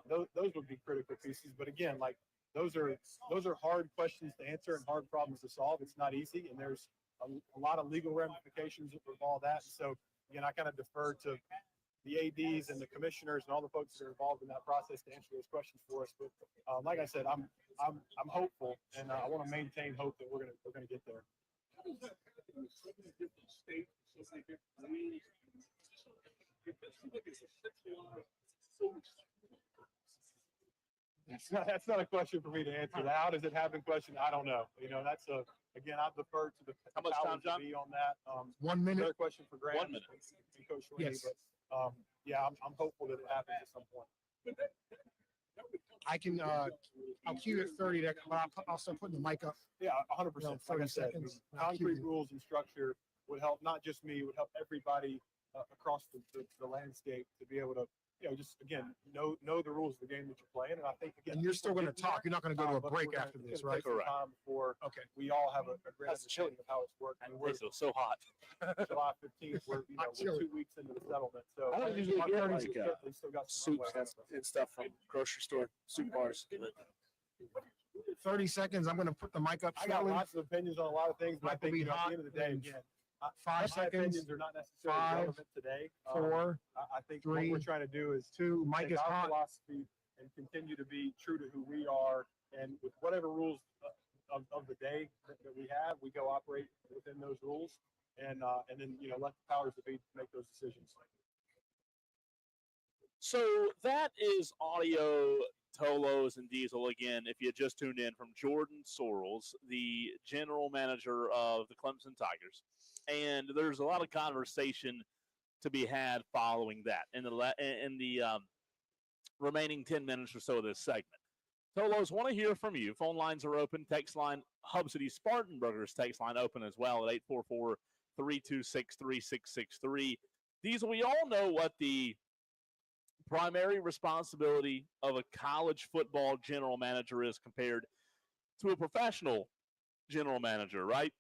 Those would be critical pieces. But again, like those are hard questions to answer and hard problems to solve. It's not easy, and there's a lot of legal ramifications with all that. So again, I kind of defer to the ADs and the commissioners and all the folks that are involved in that process to answer those questions for us. But like I said, I'm hopeful, and I want to maintain hope that we're gonna get there. That's not a question for me to answer. How does it happen? Question. I don't know. That's again, I defer to the How much time, powers that John? be on that. 1 minute. Another question for Grant. 1 minute. And Coach Swinney, Yes. But yeah, I'm hopeful that it happens at some point. I can, I'll cue at 30, but I'll start putting the mic up. Yeah, 100%. Like I 30 said, seconds. I'll cue concrete you. rules and structure would help not just me, would help everybody across the landscape to be able to, just again know the rules of the game that you're playing. And I think again, And you're still going to getting there, talk. You're not going to go to a but break we're gonna- after it's this, gonna right? take some time before Okay. we all have a great That's chilly. understanding of how it's working. I mean, we're It's so hot. July 15th. We're Hot we're chili. 2 weeks into the settlement. So I don't usually our get attorneys like, have certainly still got some soups runway. and stuff from grocery store soup bars. 30 seconds. I'm going to put the mic up I got slowly. lots of opinions on a lot of things, but I Mic will think be at the hot end of the day, in again, 5 my seconds. opinions are not necessarily 5, relevant today. 4, I think 3, what we're trying to do is 2. Mic take is our hot. philosophy and continue to be true to who we are, and with whatever rules of the day that we have, we go operate within those rules, and then let the powers that be make those decisions. So that is audio, Tolos and Diesel again. If you just tuned in, from Jordan Sorrells, the general manager of the Clemson Tigers, and there's a lot of conversation to be had following that in the remaining 10 minutes or so of this segment. Tolos, want to hear from you. Phone lines are open. Text line, Hub City Spartanburgers text line open as well at 844-326-3663. Diesel, we all know what the primary responsibility of a college football general manager is compared to a professional general manager, right?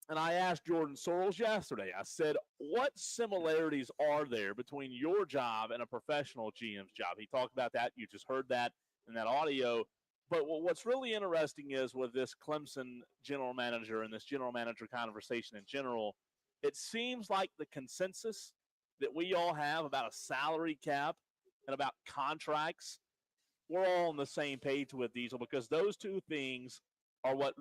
And I asked Jordan Sorrells yesterday, I said, what similarities are there between your job and a professional GM's job? He talked about that. You just heard that in that audio. But what's really interesting is with this Clemson general manager and this general manager conversation in general, it seems like the consensus that we all have about a salary cap and about contracts, we're all on the same page with Diesel, because those two things are what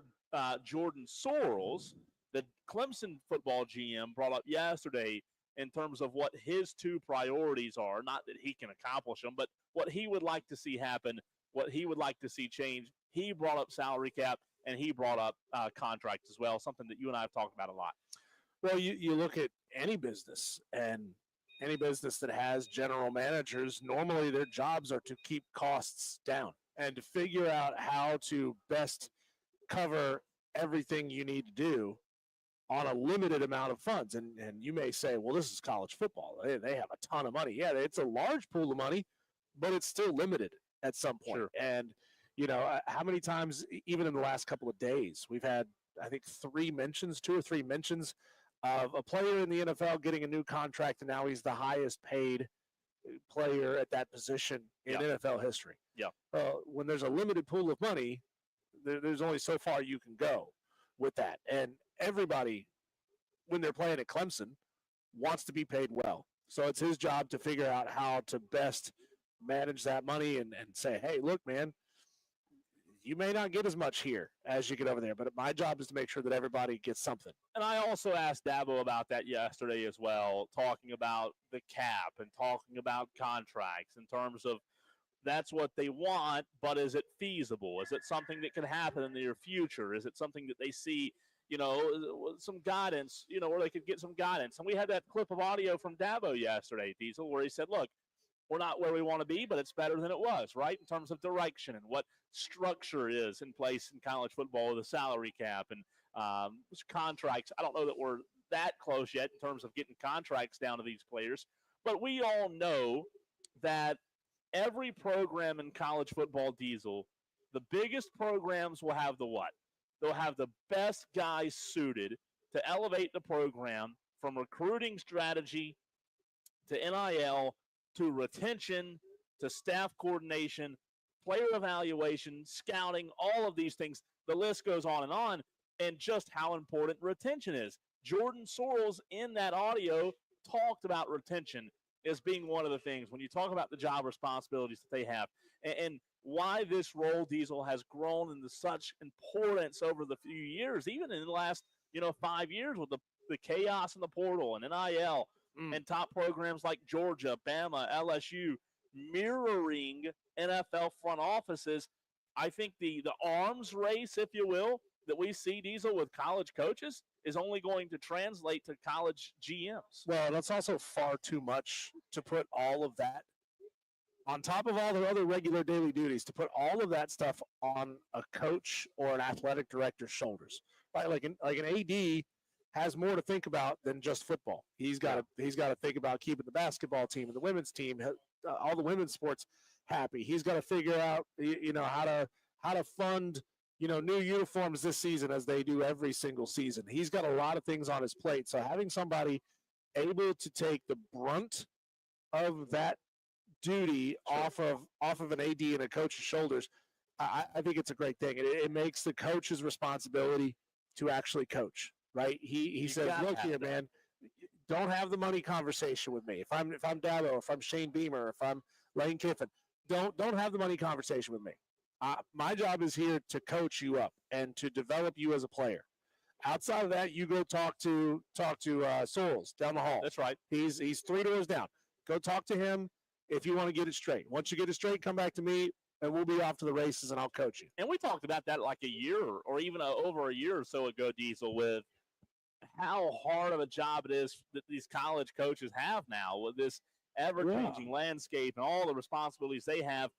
Jordan Sorrells, the Clemson football GM, brought up yesterday in terms of what his two priorities are. Not that he can accomplish them, but what he would like to see happen, what he would like to see change. He brought up salary cap, and he brought up contracts as well, something that you and I have talked about a lot. Well, you look at any business, and any business that has general managers, normally their jobs are to keep costs down and to figure out how to best cover everything you need to do on a limited amount of funds. And you may say, well, this is college football. They have a ton of money. Yeah, it's a large pool of money, but it's still limited at some point. Sure. And, how many times, even in the last couple of days, we've had, I think, 2 or 3 mentions of a player in the NFL getting a new contract, and now he's the highest paid player at that position in NFL history. Yeah. When there's a limited pool of money, there's only so far you can go with that. And everybody, when they're playing at Clemson, wants to be paid well. So it's his job to figure out how to best manage that money and say, hey, look, man, you may not get as much here as you get over there, but my job is to make sure that everybody gets something. And I also asked Dabo about that yesterday as well, talking about the cap and talking about contracts in terms of that's what they want, but is it feasible? Is it something that can happen in the near future? Is it something that they see, some guidance, where they could get some guidance? And we had that clip of audio from Dabo yesterday, Diesel, where he said, look, we're not where we want to be, but it's better than it was, right, in terms of direction and what structure is in place in college football with a salary cap and contracts. I don't know that we're that close yet in terms of getting contracts down to these players, but we all know that every program in college football, Diesel, the biggest programs will have the what? They'll have the best guys suited to elevate the program from recruiting strategy to NIL to retention to staff coordination, player evaluation, scouting, all of these things. The list goes on, and just how important retention is. Jordan Sorrells in that audio talked about retention as being one of the things when you talk about the job responsibilities that they have and why this role, Diesel, has grown into such importance over the few years, even in the last 5 years with the chaos in the portal and NIL and top programs like Georgia, Bama, LSU mirroring NFL front offices. I think the arms race, if you will, that we see, Diesel, with college coaches is only going to translate to college GMs. Well, that's also far too much to put all of that on top of all the other regular daily duties, to put all of that stuff on a coach or an athletic director's shoulders. Right? Like an AD has more to think about than just football. He's got to think about keeping the basketball team and the women's team, all the women's sports happy. He's got to figure out how to fund new uniforms this season as they do every single season. He's got a lot of things on his plate. So having somebody able to take the brunt of that duty off of an AD and a coach's shoulders, I think it's a great thing. It makes the coach's responsibility to actually coach. Right? He says, look here, man, don't have the money conversation with me. If I'm Dabo, if I'm Shane Beamer, if I'm Lane Kiffin, don't have the money conversation with me. My job is here to coach you up and to develop you as a player. Outside of that, you go talk to Sorrells down the hall. That's right. He's 3 doors down. Go talk to him if you want to get it straight. Once you get it straight, come back to me, and we'll be off to the races, and I'll coach you. And we talked about that like a year or even over a year or so ago, Diesel, with how hard of a job it is that these college coaches have now with this ever-changing landscape and all the responsibilities they have.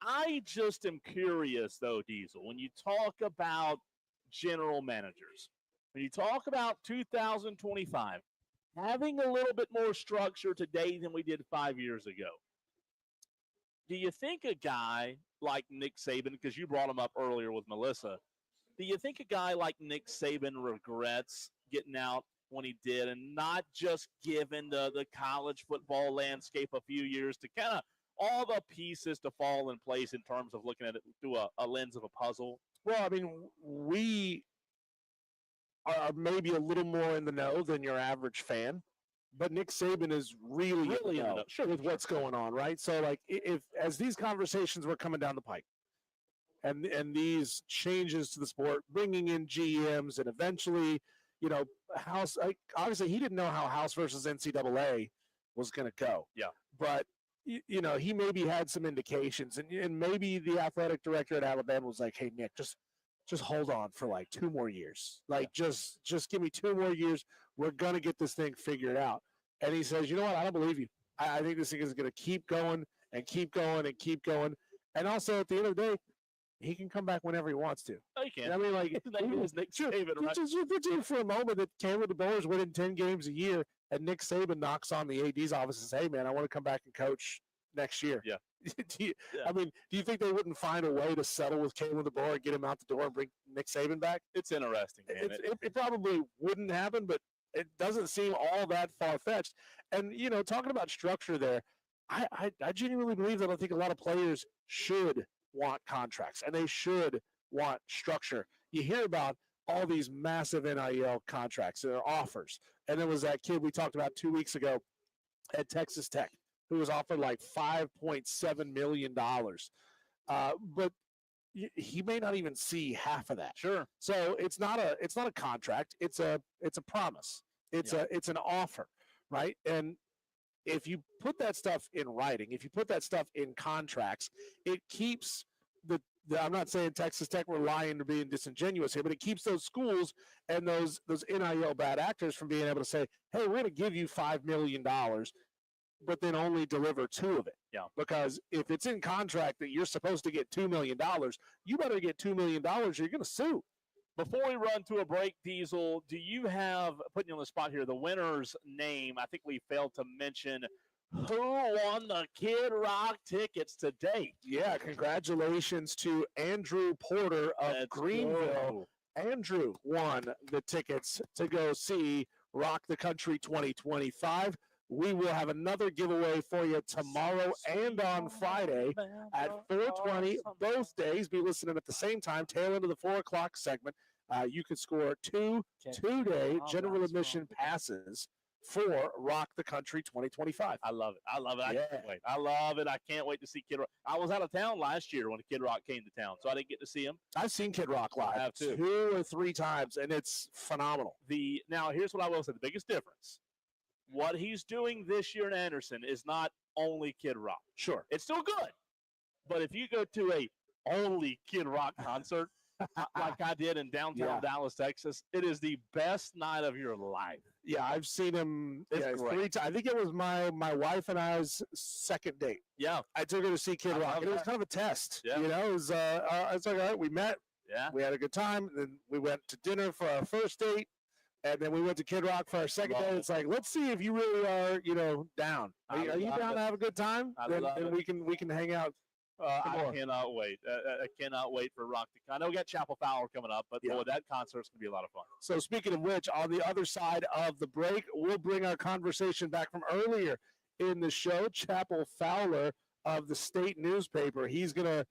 I just am curious, though, Diesel, when you talk about general managers, when you talk about 2025, having a little bit more structure today than we did 5 years ago, do you think a guy like Nick Saban, because you brought him up earlier with Melissa, do you think a guy like Nick Saban regrets getting out when he did and not just giving the college football landscape a few years to kind of all the pieces to fall in place in terms of looking at it through a lens of a puzzle? Well, I mean, we are maybe a little more in the know than your average fan, but Nick Saban is really in the know with what's going on, right? So, like, if as these conversations were coming down the pike, and these changes to the sport, bringing in GMs, and eventually, you know, House. Obviously, he didn't know how House versus NCAA was going to go. Yeah, but you know, he maybe had some indications, and maybe the athletic director at Alabama was like, "Hey, Nick, just hold on for like 2 more years. Like, just give me 2 more years. We're gonna get this thing figured out." And he says, "You know what? I don't believe you. I think this thing is going to keep going and keep going and keep going." And also, at the end of the day, he can come back whenever he wants to. No, he can. I mean, like, Nick Saban, right? Just pretend for a moment that Caleb DeBoer is winning 10 games a year, and Nick Saban knocks on the AD's office and says, "Hey, man, I want to come back and coach next year." Yeah. I mean, do you think they wouldn't find a way to settle with Caleb DeBoer and get him out the door and bring Nick Saban back? It's interesting, man. It probably wouldn't happen, but it doesn't seem all that far-fetched. And, you know, talking about structure there, I genuinely believe that I think a lot of players should want contracts, and they should want structure. You hear about all these massive NIL contracts that are offers. And there was that kid we talked about 2 weeks ago at Texas Tech who was offered like $5.7 million. But he may not even see half of that. Sure. So it's not a contract. It's a promise. It's an offer, right? And if you put that stuff in writing, if you put that stuff in contracts, it keeps the I'm not saying Texas Tech were lying or being disingenuous here, but it keeps those schools and those NIL bad actors from being able to say, "Hey, we're going to give you $5 million, but then only deliver 2 of it." Yeah. Because if it's in contract that you're supposed to get $2 million, you better get $2 million. You're going to sue. Before we run to a break, Diesel, do you have, putting you on the spot here, the winner's name? I think we failed to mention who won the Kid Rock tickets today. Yeah, congratulations to Andrew Porter of Greenville. Andrew won the tickets to go see Rock the Country 2025. We will have another giveaway for you tomorrow and on Friday at 4:20. Both days, be listening at the same time, tail end of the 4 o'clock segment. You can score 2 two-day general admission passes for Rock the Country 2025. I love it. I love it. I can't wait. I love it. I can't wait to see Kid Rock. I was out of town last year when Kid Rock came to town, so I didn't get to see him. I've seen Kid Rock live I have too. 2 or 3 times, and it's phenomenal. Now, here's what I will say. The biggest difference. What he's doing this year in Anderson is not only Kid Rock. Sure. It's still good. But if you go to a only Kid Rock concert, like I did in downtown Dallas, Texas, it is the best night of your life. Yeah, I've seen him 3 great. times. I think it was my wife and I's second date. Yeah. I took her to see Kid Rock. And it was kind of a test. Yeah. You know, it was like, all right, we met. Yeah. We had a good time. Then we went to dinner for our first date. And then we went to Kid Rock for our second date. It's like, let's see if you really are, you know, down. Are you down to have a good time? Then we can hang out. I cannot wait. I cannot wait for Rock. I know we got Chapel Fowler coming up, but boy, that concert's going to be a lot of fun. So speaking of which, on the other side of the break, we'll bring our conversation back from earlier in the show. Chapel Fowler of the State newspaper. He's going to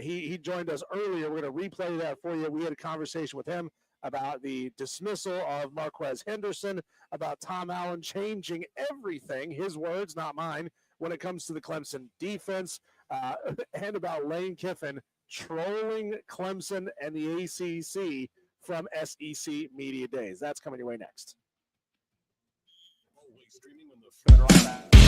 he joined us earlier. We're going to replay that for you. We had a conversation with him about the dismissal of Marquez Henderson, about Tom Allen changing everything, his words, not mine, when it comes to the Clemson defense, and about Lane Kiffin trolling Clemson and the ACC from SEC Media Days. That's coming your way next. Always streaming on the